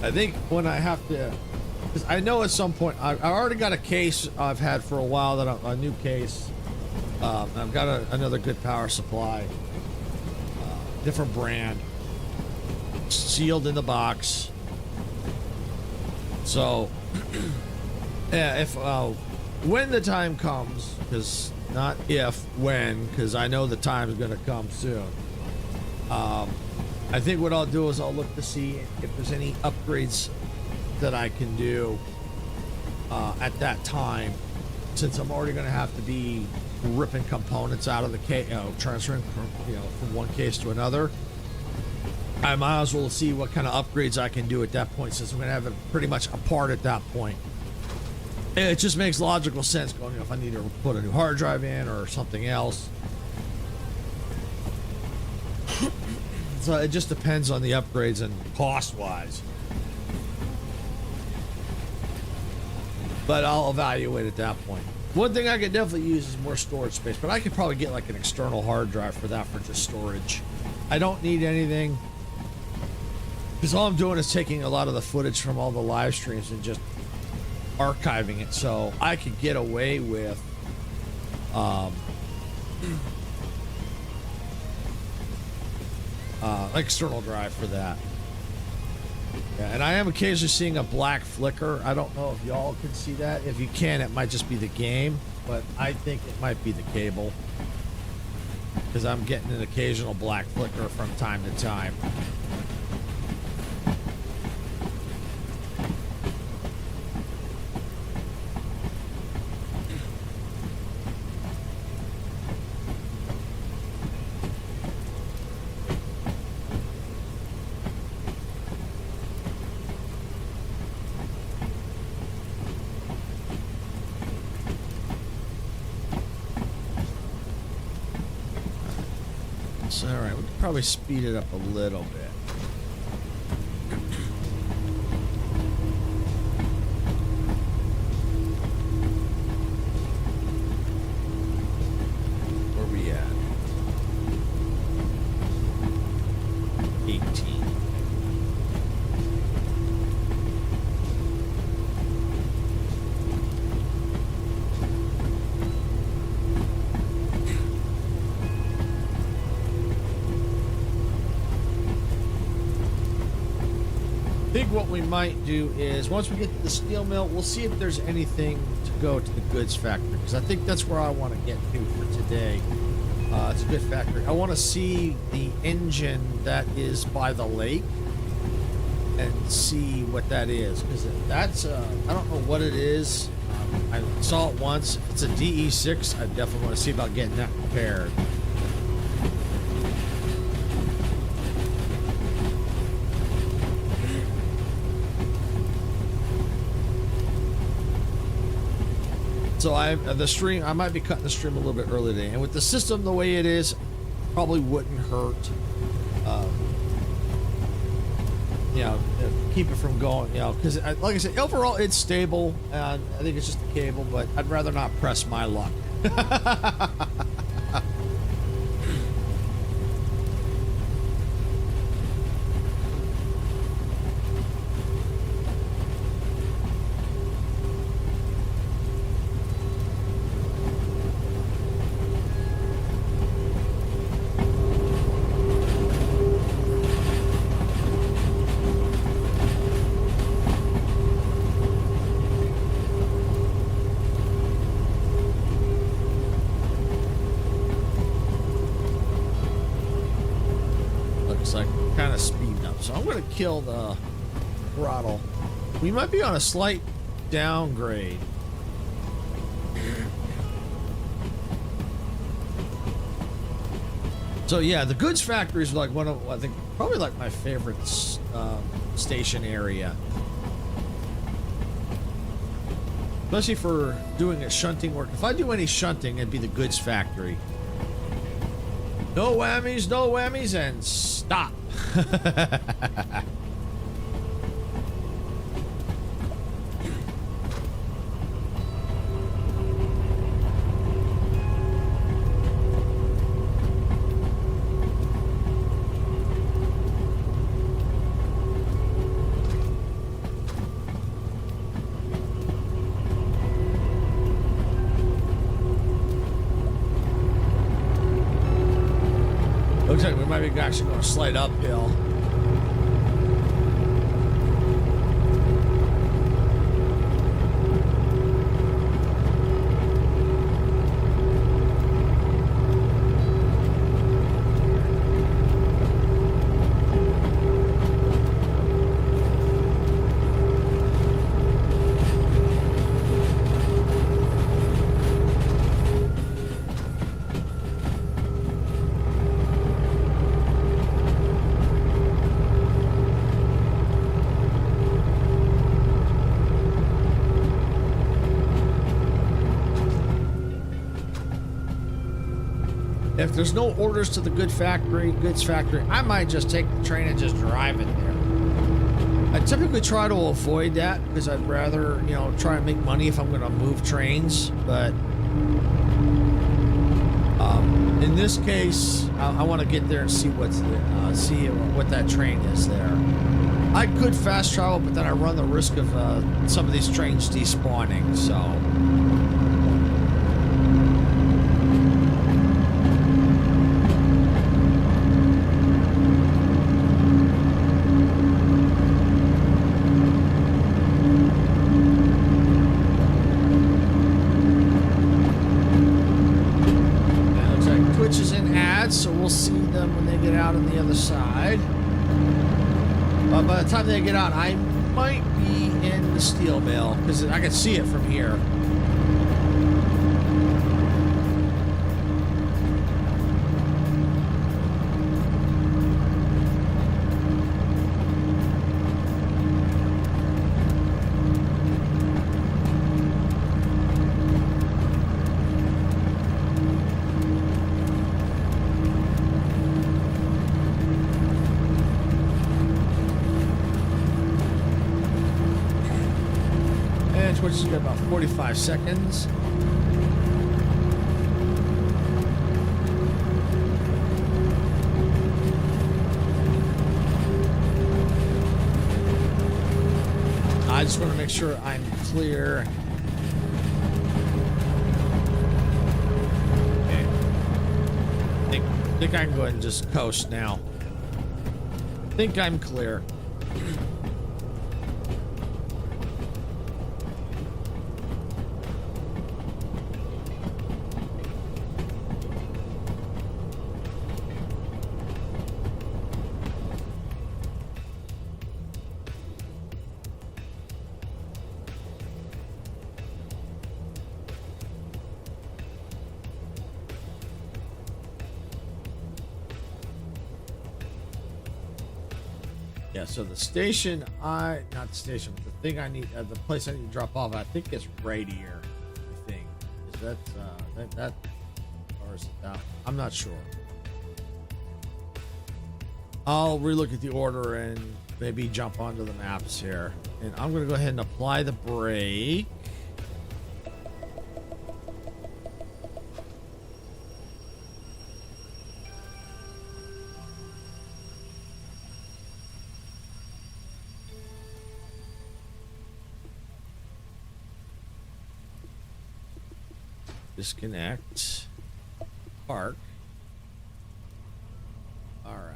I think when I have to, because I know at some point I already got a case I've had for a while, that a new case. I've got another good power supply, different brand, sealed in the box. So yeah, if when the time comes, because not if, when, because I know the time is going to come soon. I think what I'll do is I'll look to see if there's any upgrades that I can do at that time, since I'm already going to have to be ripping components out of the case, transferring from one case to another. I might as well see what kind of upgrades I can do at that point, since I'm going to have it pretty much apart at that point. It just makes logical sense going, if I need to put a new hard drive in or something else. So it just depends on the upgrades and cost-wise. But I'll evaluate at that point. One thing I could definitely use is more storage space, but I could probably get like an external hard drive for that, for just storage. I don't need anything, because all I'm doing is taking a lot of the footage from all the live streams and just archiving it, so I could get away with external drive for that. Yeah, and I am occasionally seeing a black flicker. I don't know if y'all can see that. If you can, it might just be the game, but I think it might be the cable, because I'm getting an occasional black flicker from time to time. All right, we could probably speed it up a little bit. Where we at? 18. I think what we might do is, once we get to the steel mill, we'll see if there's anything to go to the goods factory, because I think that's where I want to get to for today. It's a good factory. I want to see the engine that is by the lake and see what that is, because that's I don't know what it is. I saw it once. If it's a DE6, I definitely want to see about getting that repaired. So I might be cutting the stream a little bit early today, and with the system the way it is, probably wouldn't hurt. You know, keep it from going. You know, because like I said, overall it's stable, and I think it's just the cable. But I'd rather not press my luck. Kill the throttle. We might be on a slight downgrade. So yeah, the goods factory is like one of, I think, probably like my favorite station area, especially for doing a shunting work. If I do any shunting, it'd be the goods factory. No whammies, and stop. Looks like we might be actually going to slide uphill. If there's no orders to the goods factory, I might just take the train and just drive it there. I typically try to avoid that because I'd rather, you know, try and make money if I'm going to move trains. But in this case, I want to get there and see what's there, see what that train is there. I could fast travel, but then I run the risk of some of these trains despawning. So. So we'll see them when they get out on the other side. But by the time they get out, I might be in the steel mill because I can see it from here. Which is about 45 seconds. I just want to make sure I'm clear. Okay. I think I can go ahead and just coast now. I think I'm clear. Yeah, so the station not the station, but the thing I need, the place I need to drop off, I think it's right here. I think is that or is it that? I'm not sure. I'll relook at the order and maybe jump onto the maps here, and I'm gonna go ahead and apply the brake. Disconnect. Park. All right.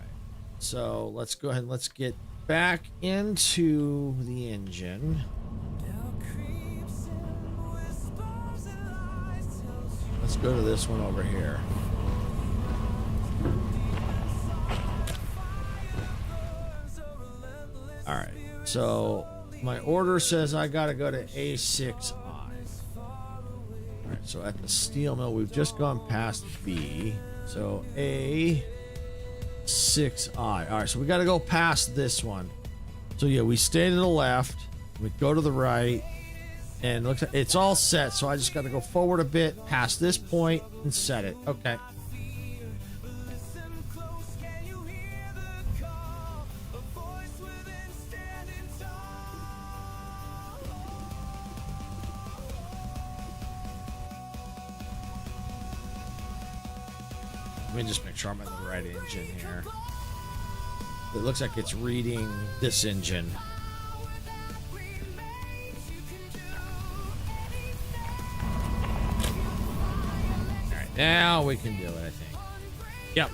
So let's go ahead and let's get back into the engine. Let's go to this one over here. All right. So my order says I got to go to A6I. All right, so at the steel mill, we've just gone past B. So A6I. All right, so we got to go past this one. So yeah, we stay to the left. We go to the right, and looks like it's all set. So I just got to go forward a bit past this point and set it. Okay. Let me just make sure I'm in the right engine here. It looks like it's reading this engine. All right, now we can do it, I think. Yep.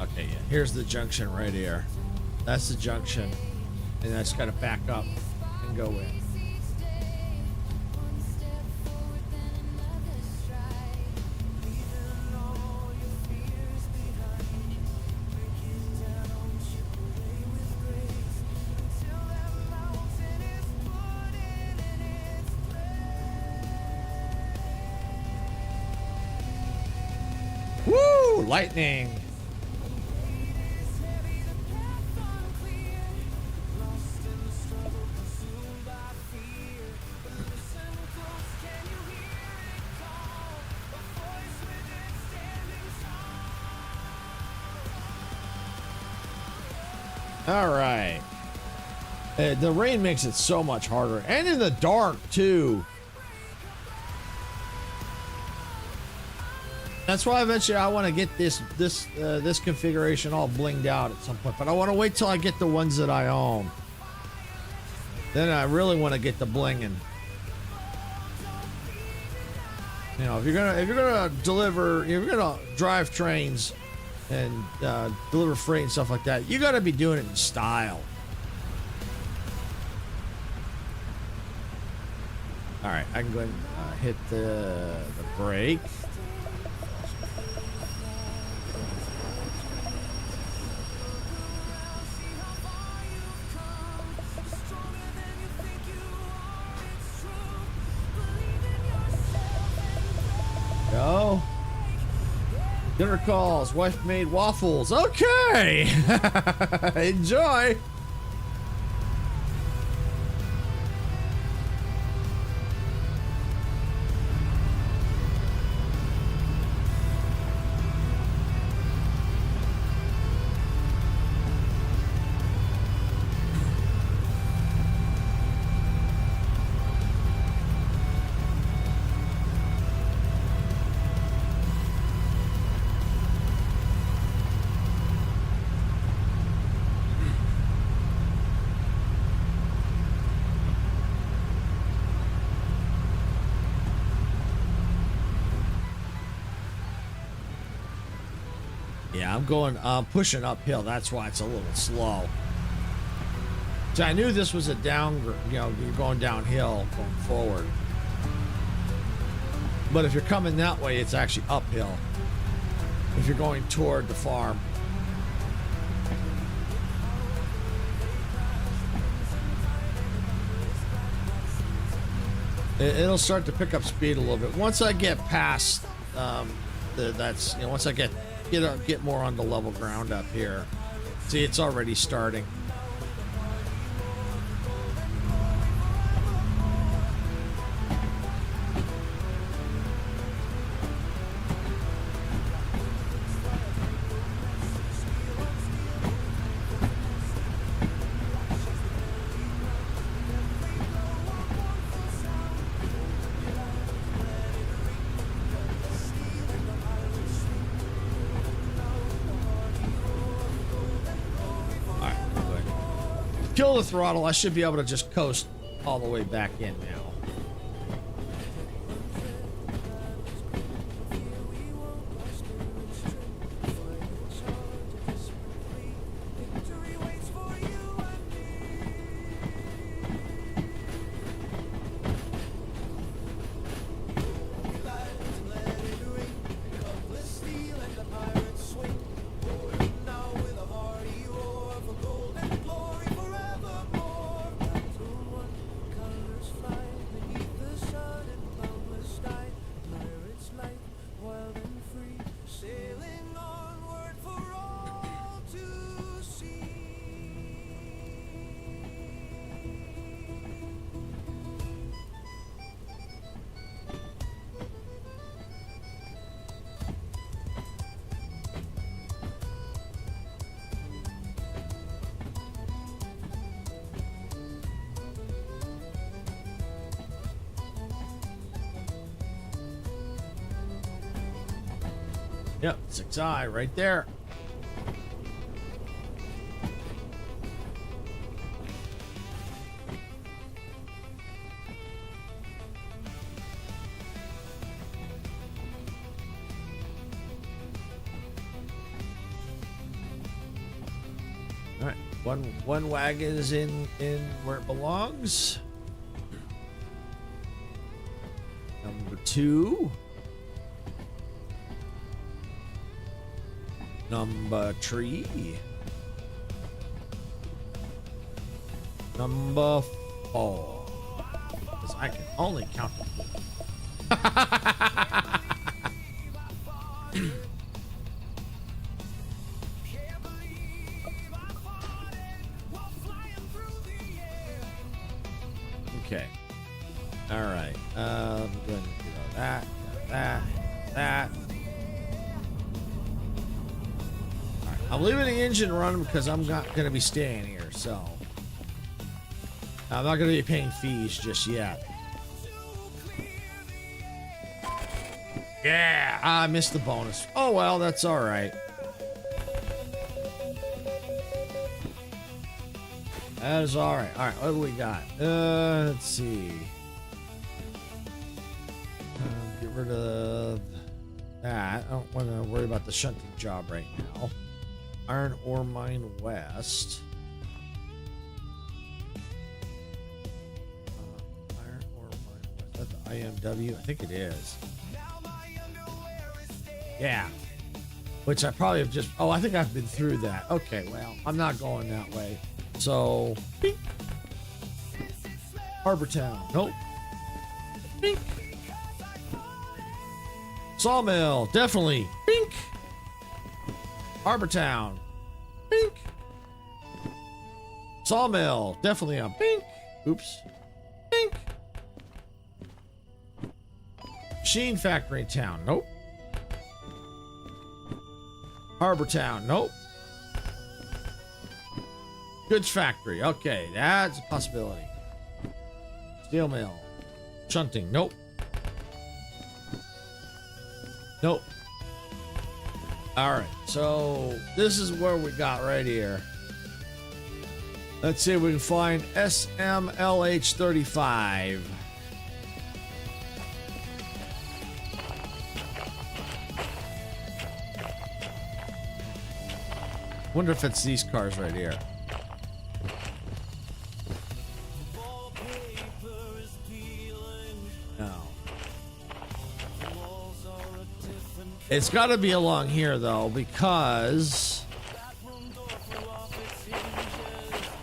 Okay, yeah. Here's the junction right here. That's the junction. And I just got to back up and go in. Ooh, lightning. All right. The rain makes it so much harder, and in the dark too. That's why eventually I want to get this configuration all blinged out at some point, but I want to wait till I get the ones that I own. Then I really want to get the blinging. You know, if you're gonna drive trains and deliver freight and stuff like that, you got to be doing it in style. All right, I can go ahead and hit the brake. Go. Dinner calls. Wife made waffles. Okay. Enjoy. Yeah, I'm pushing uphill. That's why it's a little slow. So I knew this was a you're going downhill, going forward. But if you're coming that way, it's actually uphill. If you're going toward the farm. It'll start to pick up speed a little bit. Once I get past, once I get more on the level ground up here. See, it's already starting. Kill the throttle. I should be able to just coast all the way back in now. Yep, 6i right there. All right, one wagon is in where it belongs. Number 2. Number 3. Number 4. Because I can only count to 4. All right. Let me go ahead and do that. That. All right. I'm leaving the engine running because I'm not going to be staying here, so I'm not going to be paying fees just yet. Yeah, I missed the bonus. Oh well, that's all right. That is all right. All right, what do we got? Let's see. Get rid of that. I don't want to worry about the shunting job right now. Iron Ore Mine West. Iron Ore Mine West. Is that the IMW? I think it is. Yeah. Which I probably have just... Oh, I think I've been through that. Okay, well, I'm not going that way. So... Bink. Harbor Town. Nope. Bink. Sawmill. Definitely. Bink. Harbor Town. Bink. Sawmill. Definitely on. Bink. Oops. Bink. Machine Factory Town. Nope. Harbor Town. Nope. Goods Factory. Okay, that's a possibility. Steel Mill. Shunting. Nope. Nope. All right, so this is where we got right here. Let's see if we can find SMLH35. Wonder if it's these cars right here. No. It's got to be along here though, because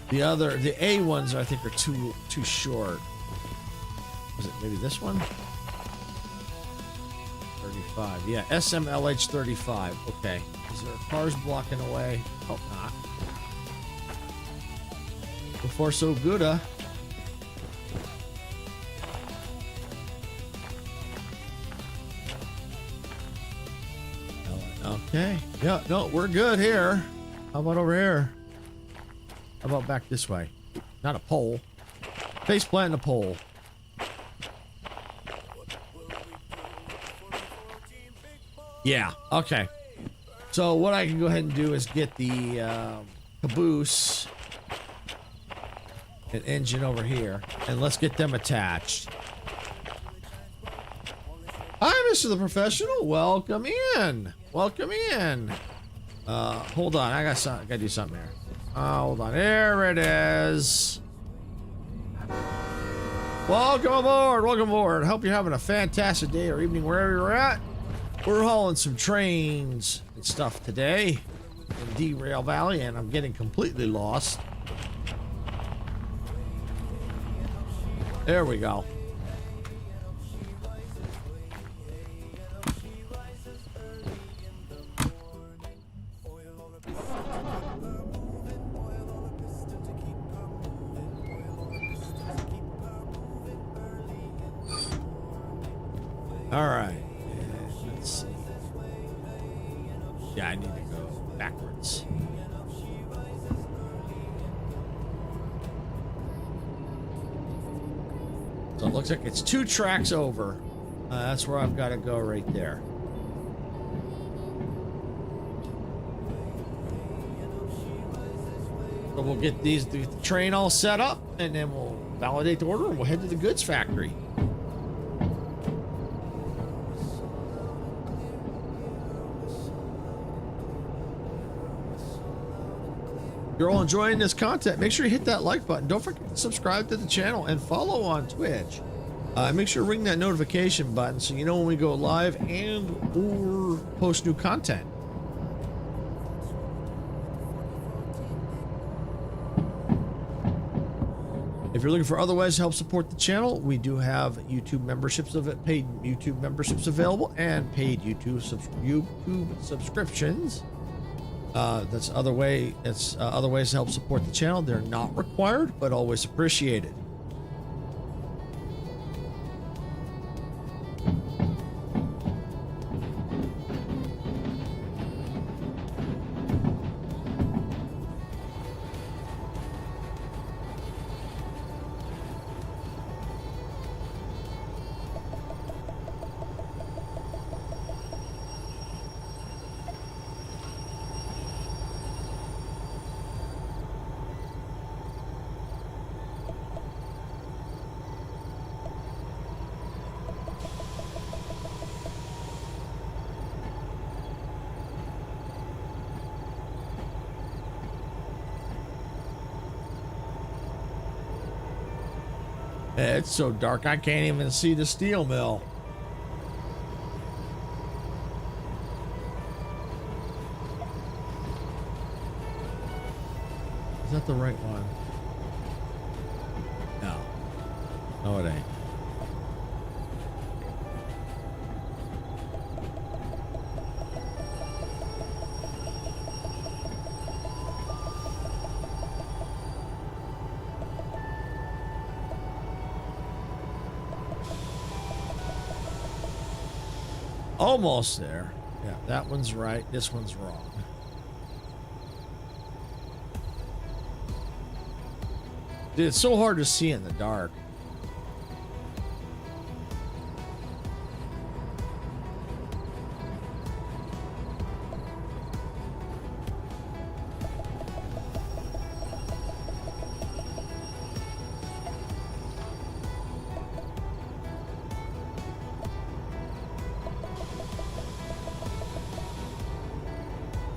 the A ones I think are too short. Was it maybe this one? 35. Yeah, SMLH 35. Okay. Is there cars blocking away? Hope not. Before so good, huh? Okay. Yeah, no, we're good here. How about over here? How about back this way? Not a pole. Face plant and a pole. Yeah, okay. So what I can go ahead and do is get the caboose and engine over here, and let's get them attached. Hi, Mr. the Professional. Welcome in. Welcome in. Hold on. I gotta do something here. Hold on. There it is. Welcome aboard. Welcome aboard. Hope you're having a fantastic day or evening wherever you're at. We're hauling some trains and stuff today in Derail Valley, and I'm getting completely lost. There we go. All right. Let's see. Yeah, I need to go backwards. So it looks like it's 2 tracks over. That's where I've got to go right there. So we'll get the train all set up, and then we'll validate the order, and we'll head to the goods factory. If you're all enjoying this content, make sure you hit that like button. Don't forget to subscribe to the channel and follow on Twitch. Make sure to ring that notification button so you know when we go live and or post new content. If you're looking for other ways to help support the channel, we do have YouTube memberships paid YouTube memberships available and paid YouTube subscriptions. That's other ways to help support the channel. They're not required, but always appreciated. It's so dark I can't even see the steel mill. Is that the right one? No. No, it ain't. Almost there. Yeah, that one's right. This one's wrong. Dude, it's so hard to see in the dark.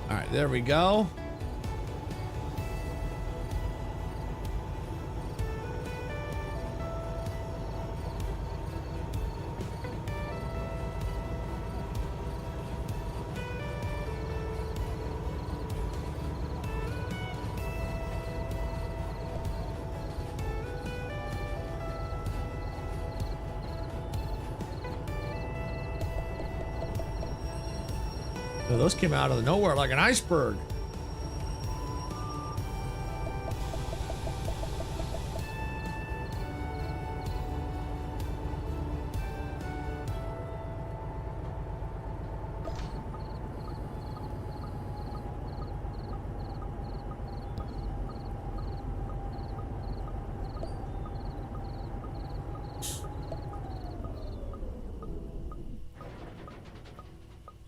All right, there we go. Oh, those came out of nowhere like an iceberg.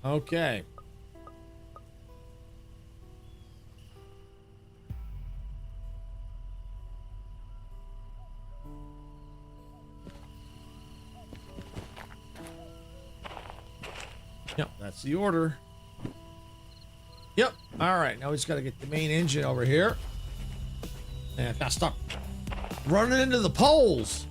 Okay. Yep, that's the order. Yep. All right, now we just got to get the main engine over here. And I gotta stop running into the poles.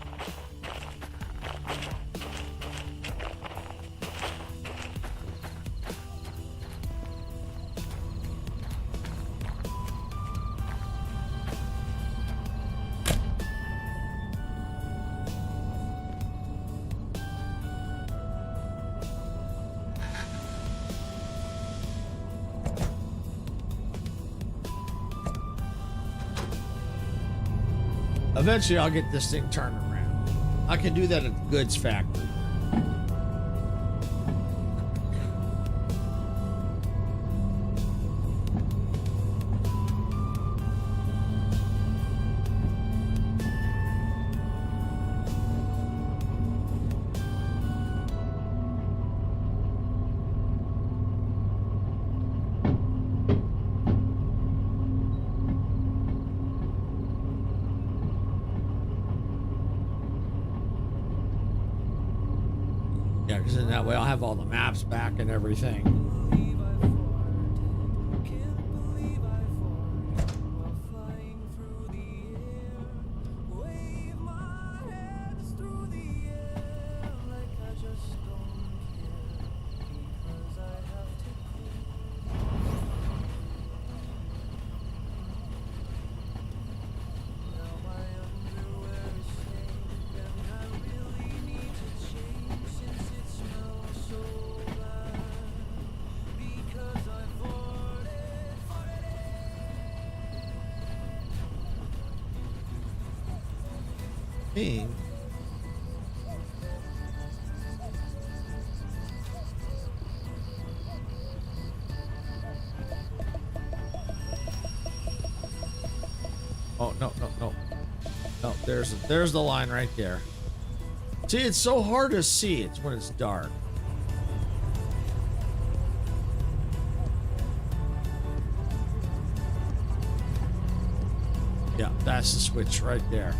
Eventually, I'll get this thing turned around. I can do that at the goods factory. Yeah, because in that way I'll have all the maps back and everything. Being oh no, there's the line right there. See, it's so hard to see. It's when it's dark. Yeah, that's the switch right there.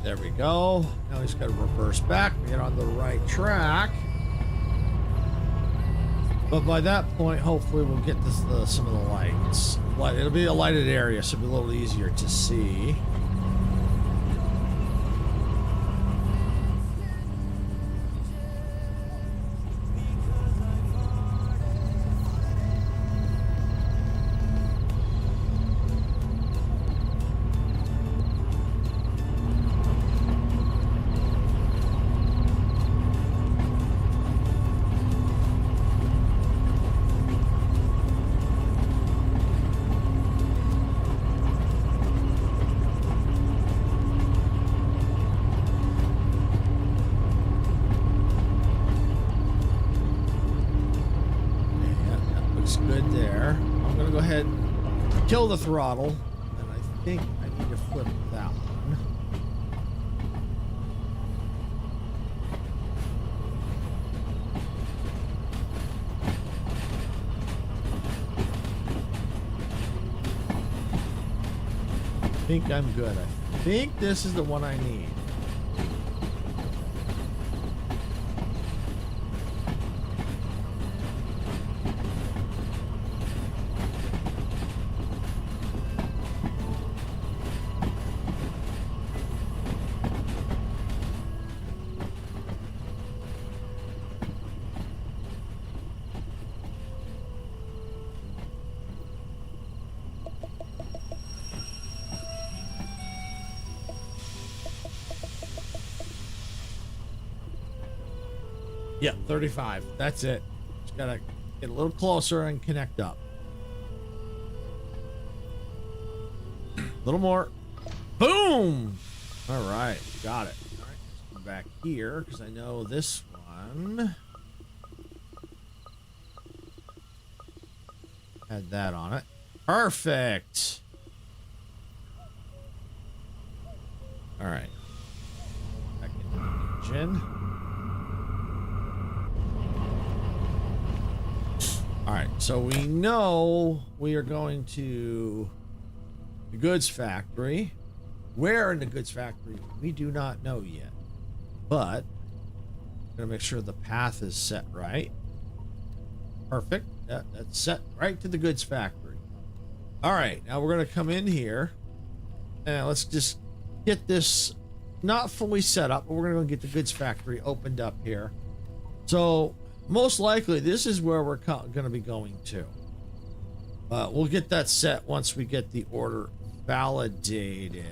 There we go. Now he's got to reverse back, get on the right track. But by that point, hopefully we'll get this, some of the lights. It'll be a lighted area, so it'll be a little easier to see. Good there. I'm gonna go ahead and kill the throttle, and I think I need to flip that one. I think I'm good. I think this is the one I need. Yeah, 35. That's it. Just gotta get a little closer and connect up. A little more. Boom! All right, got it. All right, let's go back here because I know this one had that on it. Perfect. All right. Back into the engine. All right, so we know we are going to the goods factory. Where in the goods factory, we do not know yet. But I'm gonna make sure the path is set right. Perfect. That's set right to the goods factory. All right, now we're gonna come in here and let's just get this not fully set up, but we're gonna go get the goods factory opened up here. So most likely, this is where we're going to be going to. We'll get that set once we get the order validated.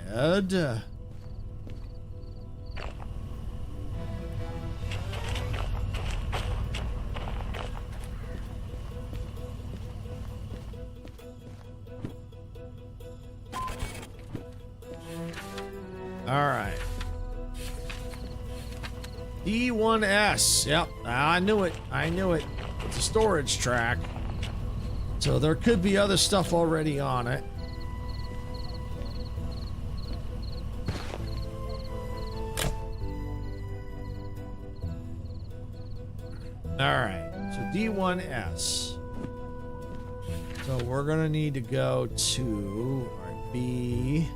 All right. D1S. Yep, I knew it. I knew it. It's a storage track. So there could be other stuff already on it. Alright, so D1S. So we're going to need to go to B.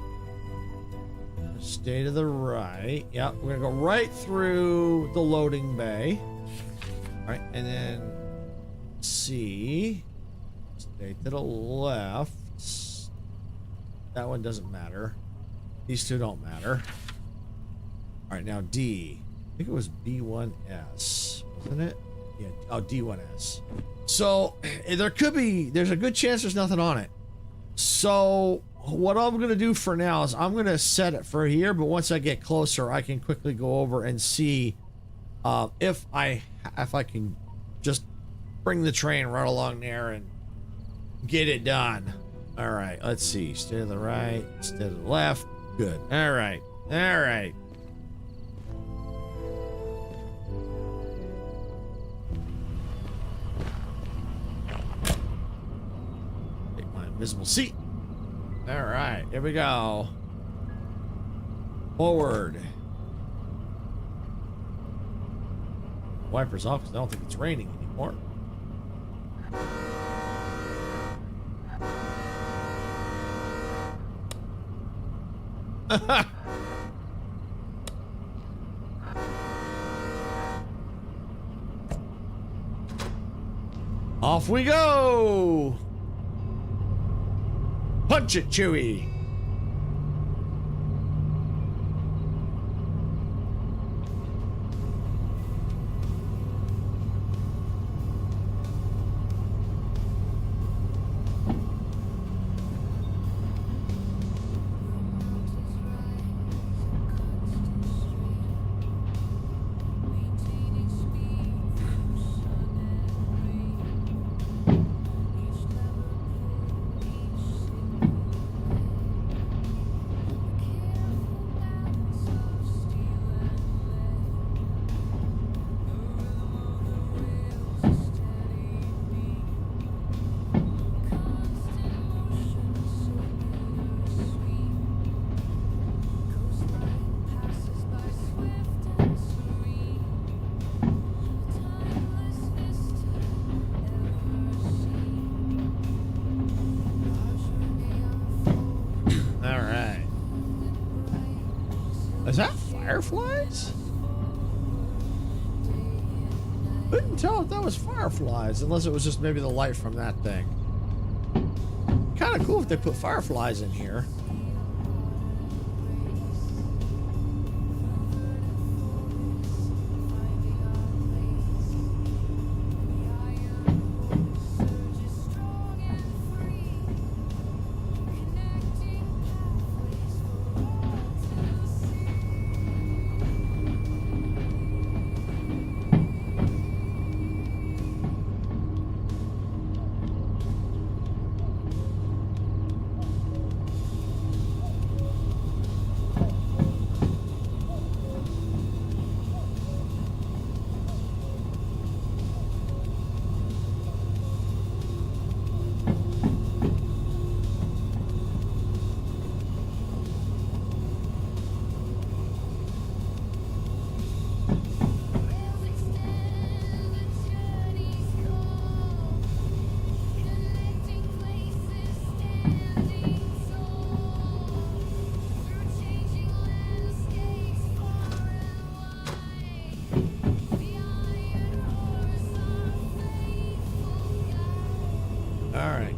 Stay to the right. Yep, we're gonna go right through the loading bay. All right, and then C. Stay to the left. That one doesn't matter. These two don't matter. All right, now D. I think it was B1S, wasn't it? Yeah. Oh, D1S. So there's a good chance there's nothing on it. So what I'm going to do for now is I'm going to set it for here, but once I get closer, I can quickly go over and see if I can just bring the train right along there and get it done. All right, let's see. Stay to the right, stay to the left. Good. All right. All right. Take my invisible seat. All right, here we go. Forward. Wipers off because I don't think it's raining anymore. Off we go! Punch it, Chewie! Is that fireflies? Couldn't tell if that was fireflies, unless it was just maybe the light from that thing. Kind of cool if they put fireflies in here.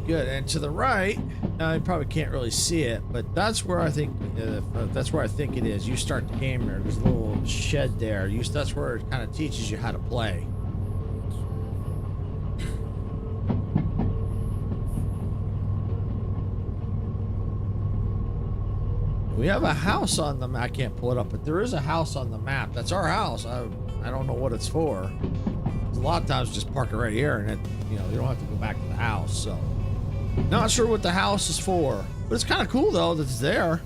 Good, and to the right, now you probably can't really see it, but that's where I think it is. You start the game there. There's a little shed there. That's where it kind of teaches you how to play. We have a house on the map. I can't pull it up, but there is a house on the map. That's our house. I don't know what it's for. A lot of times, just park it right here, and you don't have to go back to the house. So. Not sure what the house is for, but it's kind of cool though that it's there.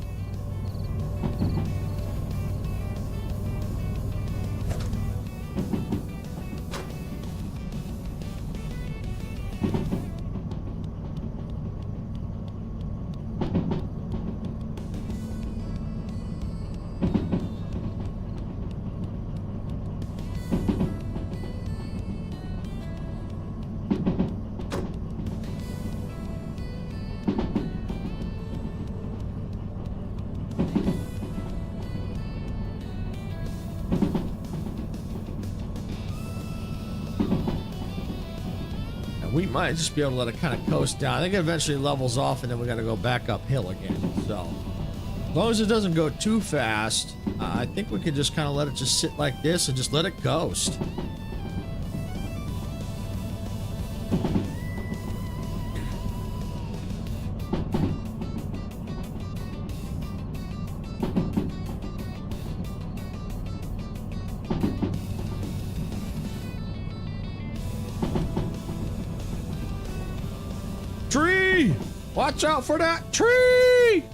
We might just be able to let it kind of coast down. I think it eventually levels off, and then we got to go back uphill again. So, as long as it doesn't go too fast, I think we could just kind of let it just sit like this and just let it coast. Tree! Watch out for that tree!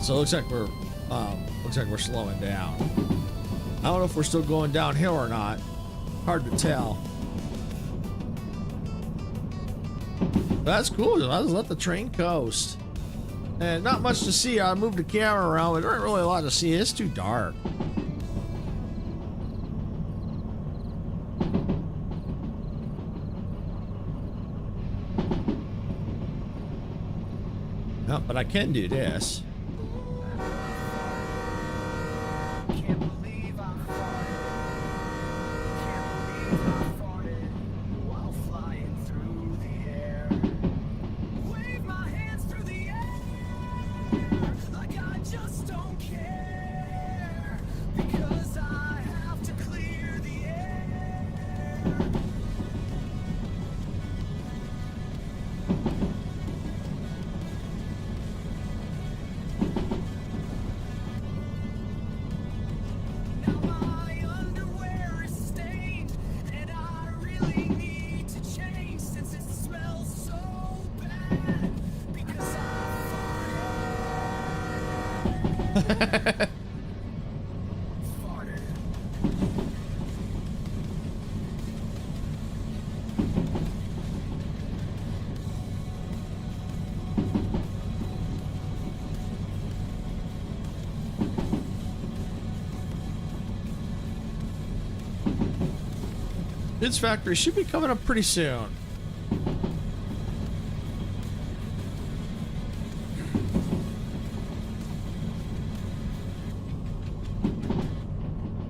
So it looks like we're slowing down. I don't know if we're still going downhill or not. Hard to tell. But that's cool. I'll just let the train coast. And not much to see. I moved the camera around, but there ain't really a lot to see. It's too dark. No, but I can do this. Can't believe I farted. Can't believe I farted while flying through the air. Wave my hands through the air like I just don't care because I have to clear the air. Now my underwear is stained, and I really need to change since it smells so bad because I farted. Farted. Goods Factory should be coming up pretty soon.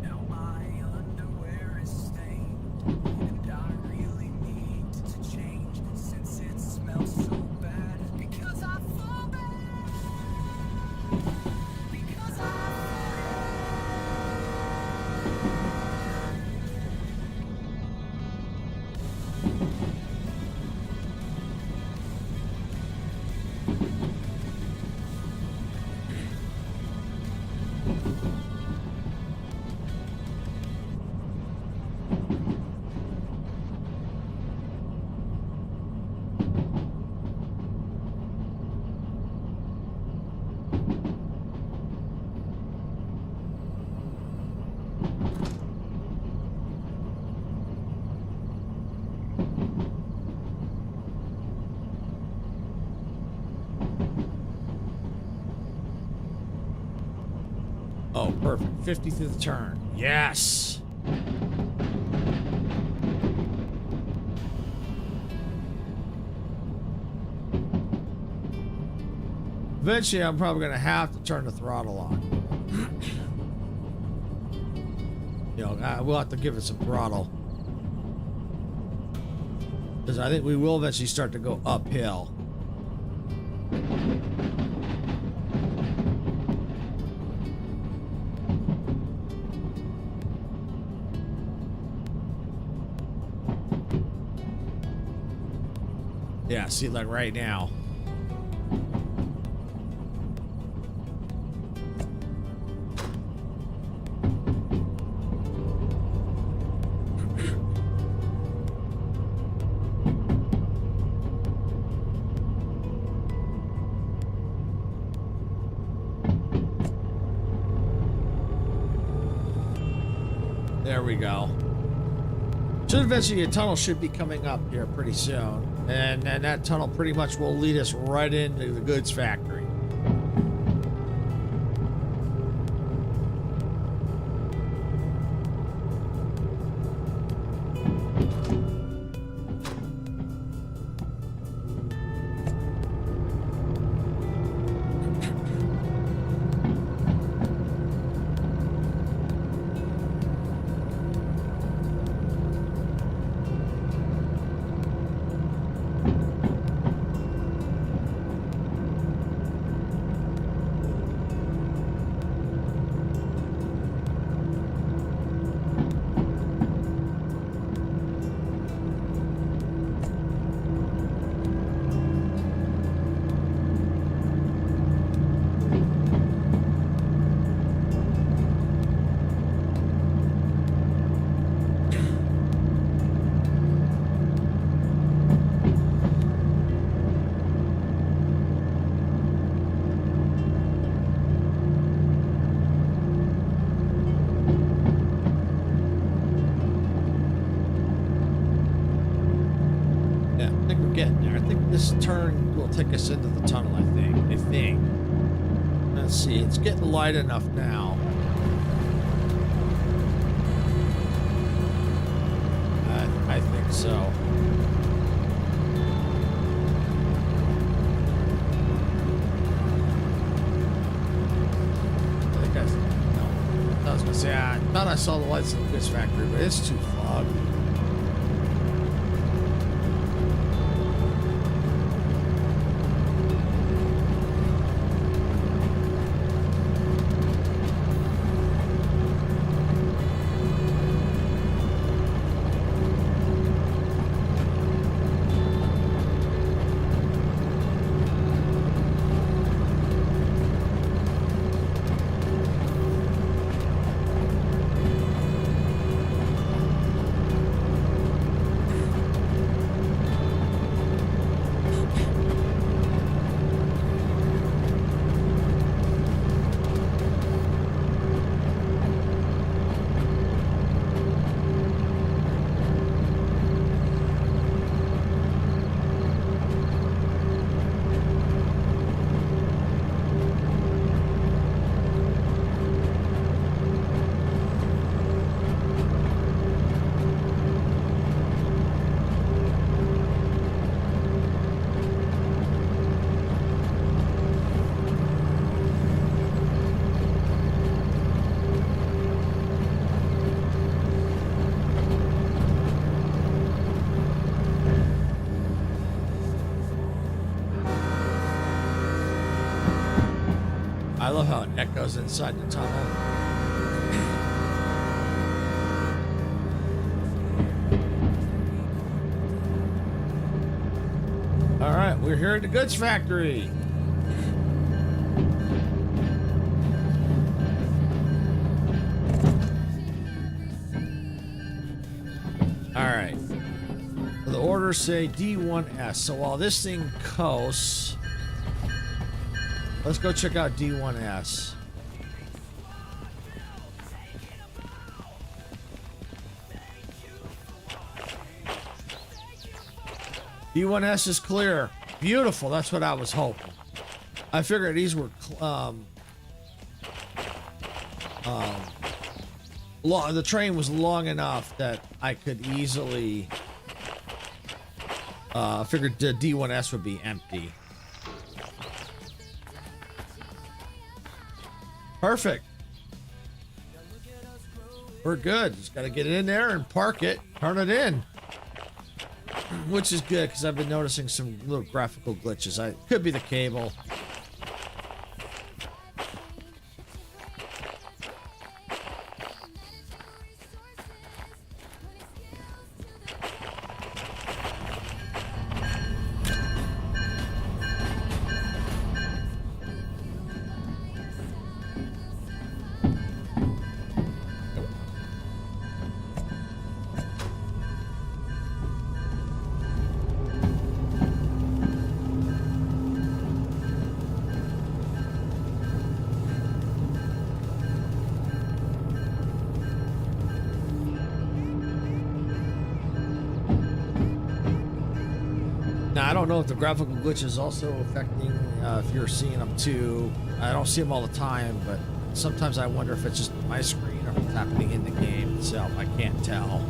Now my underwear is stained, and I really need to change since it smells so bad because I farted. Because I Oh, perfect. 50 through the turn. Yes. Eventually, I'm probably going to have to turn the throttle on. You know, we'll have to give it some throttle. Because I think we will eventually start to go uphill. Yeah, see, like right now. There we go. So eventually a tunnel should be coming up here pretty soon. And then that tunnel pretty much will lead us right into the goods factory. This turn will take us into the tunnel, I think. Let's see, it's getting light enough now. I think so. I was gonna say, I thought I saw the lights in the goods factory, but it's too foggy. I love how it echoes inside the tunnel. All right, we're here at the goods factory. All right. The orders say D1S. So while this thing coasts, let's go check out D1S. D1S is clear. Beautiful. That's what I was hoping. I figured these were long. The train was long enough that I could easily figured the D1S would be empty. Perfect. We're good. Just got to get it in there and park it, turn it in. Which is good because I've been noticing some little graphical glitches. Could be the cable. Now, I don't know if the graphical glitch is also affecting if you're seeing them too. I don't see them all the time, but sometimes I wonder if it's just my screen or if it's happening in the game itself. I can't tell.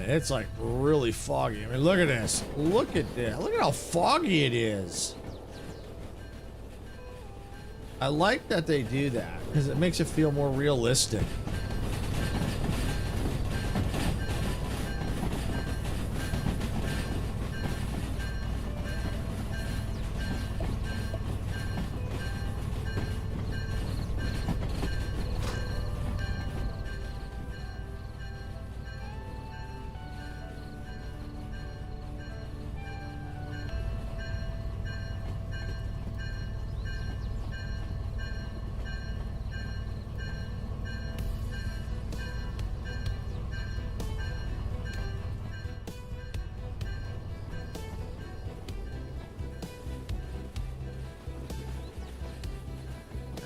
It's like really foggy. I mean, look at this. Look at that. Look at how foggy it is. I like that they do that because it makes it feel more realistic.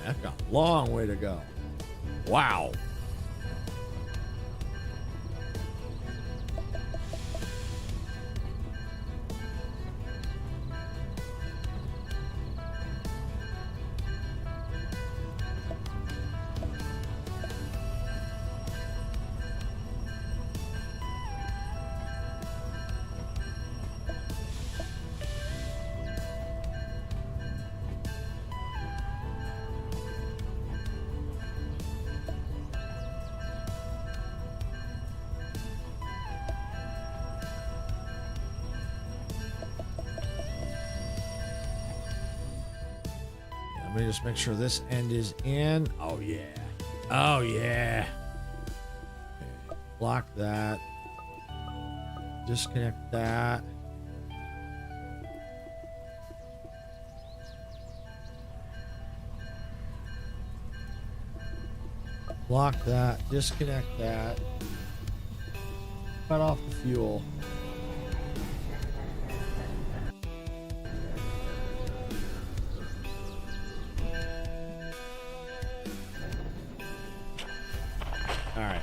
That's got a long way to go. Wow. Let me just make sure this end is in. Oh, yeah. Oh, yeah. Okay. Block that. Disconnect that. Block that. Disconnect that. Cut off the fuel.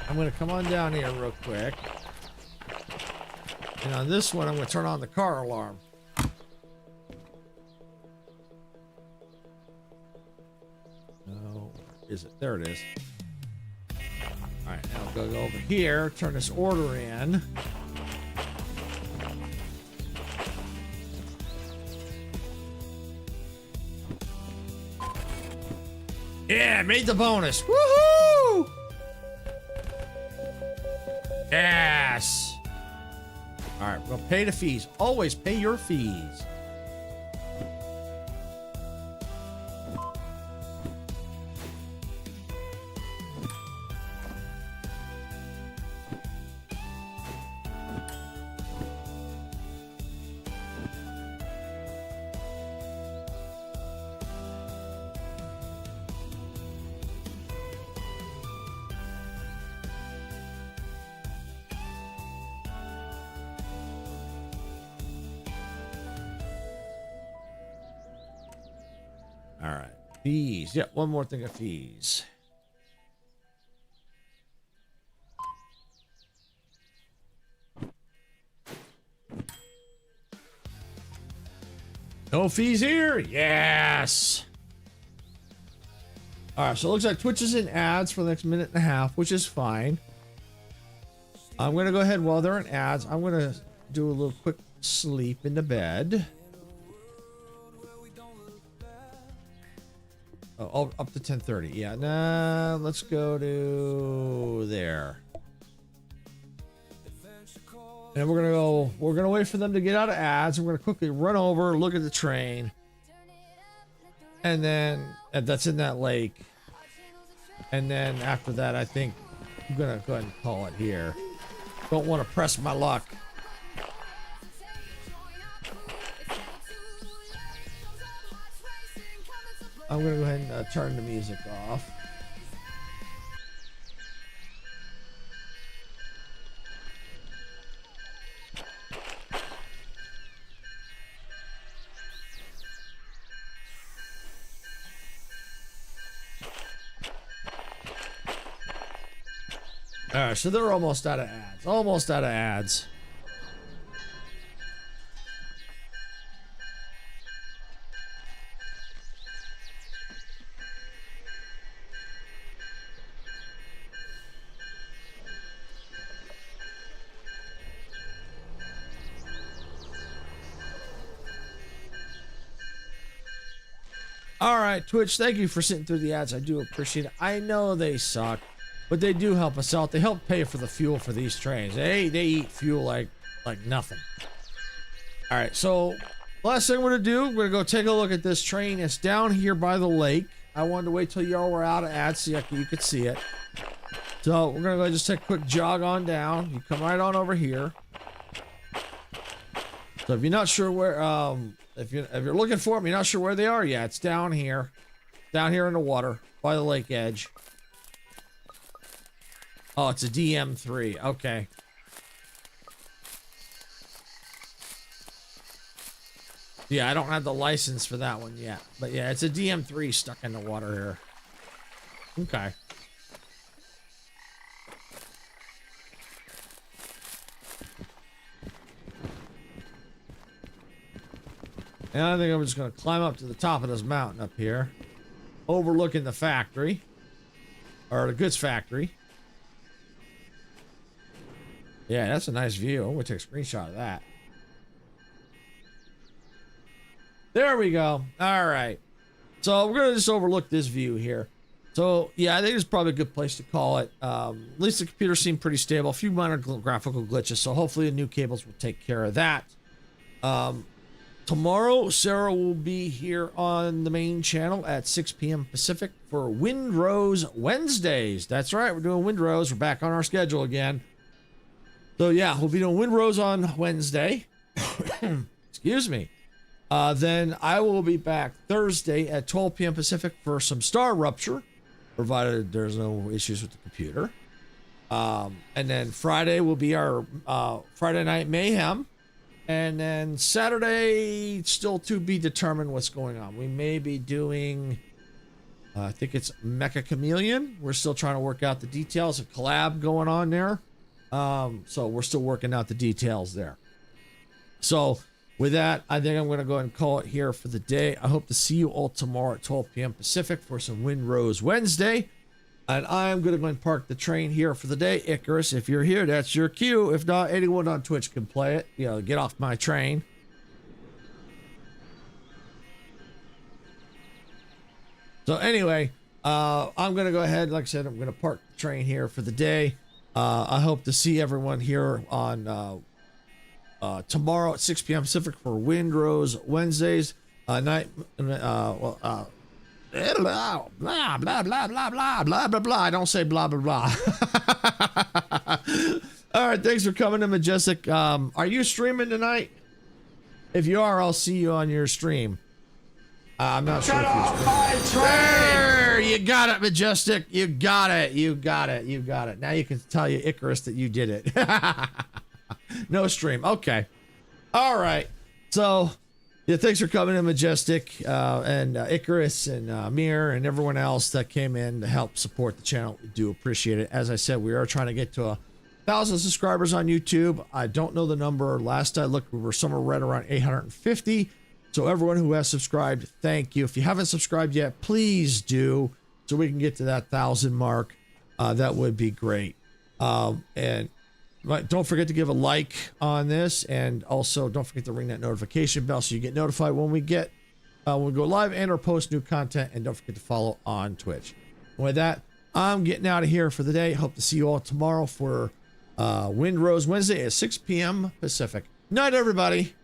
I'm going to come on down here real quick. And on this one, I'm going to turn on the car alarm. No, is it? There it is. All right, now I'll go over here, turn this order in. Yeah, made the bonus. Woohoo! Yes. All right, we'll pay the fees. Always pay your fees. All right, fees. Yeah, one more thing of fees. No fees here? Yes. All right, so it looks like Twitch is in ads for the next minute and a half, which is fine. I'm going to go ahead while they're in ads. I'm going to do a little quick sleep in the bed. Oh, up to 10:30. Yeah, nah, let's go to there. And we're gonna wait for them to get out of ads. We're gonna quickly run over, look at the train. And then that's in that lake. And then after that, I think I'm gonna go ahead and call it here. Don't want to press my luck. I'm gonna go ahead and turn the music off. All right, so they're almost out of ads. Almost out of ads. right, Twitch, thank you for sitting through the ads. I do appreciate it. I know they suck, but they do help us out. They help pay for the fuel for these trains. They eat fuel like nothing. All right, so last thing we're gonna do, we're gonna go take a look at this train. It's down here by the lake. I wanted to wait till y'all were out of ads so you could see it. So we're gonna go just take a quick jog on down. You come right on over here. So if you're not sure where, if you're looking for them, you're not sure where they are yet. It's down here in the water by the lake edge. Oh, it's a DM3. Okay. Yeah, I don't have the license for that one yet, but yeah, it's a DM3 stuck in the water here. Okay. And I think I'm just going to climb up to the top of this mountain up here, overlooking the factory, or the goods factory. Yeah, that's a nice view. I'm going to take a screenshot of that. There we go. All right. So we're going to just overlook this view here. So, yeah, I think it's probably a good place to call it. At least the computer seemed pretty stable. A few minor graphical glitches, so hopefully the new cables will take care of that. Tomorrow, Sarah will be here on the main channel at 6 p.m. Pacific for Windrose Wednesdays. That's right, we're doing Windrose. We're back on our schedule again. So yeah, we'll be doing Windrose on Wednesday. Excuse me. Then I will be back Thursday at 12 p.m. Pacific for some Star Rupture, provided there's no issues with the computer. And then Friday will be our Friday Night Mayhem. And then Saturday, still to be determined what's going on. We may be doing, I think it's Mecha Chameleon. We're still trying to work out the details. A collab going on there. So we're still working out the details there. So with that, I think I'm going to go ahead and call it here for the day. I hope to see you all tomorrow at 12 p.m. Pacific for some Windrose Wednesday. And I'm going to go and park the train here for the day. Icarus, if you're here, that's your cue. If not, anyone on Twitch can play it. You know, get off my train. So anyway, I'm going to go ahead. Like I said, I'm going to park the train here for the day. I hope to see everyone here on tomorrow at 6 p.m. Pacific for Windrose Wednesdays. Blah, blah, blah, blah, blah, blah, blah, blah, blah. I don't say blah, blah, blah. All right, thanks for coming to Majestic. Are you streaming tonight? If you are, I'll see you on your stream. I'm not sure if you're streaming. There, you got it, Majestic. You got it. You got it. You got it. Now you can tell you Icarus that you did it. No stream. Okay. All right. So... yeah, thanks for coming in, Majestic, and Icarus and Mir and everyone else that came in to help support the channel. We do appreciate it. As I said, we are trying to get to 1,000 subscribers on YouTube. I don't know the number. Last I looked, we were somewhere right around 850. So everyone who has subscribed, thank you. If you haven't subscribed yet, please do, so we can get to that 1,000 mark. That would be great. But don't forget to give a like on this, and also don't forget to ring that notification bell so you get notified when we go live and or post new content. And don't forget to follow on Twitch. And with that, I'm getting out of here for the day. Hope to see you all tomorrow for Windrose Wednesday at 6 p.m. Pacific. Night, everybody.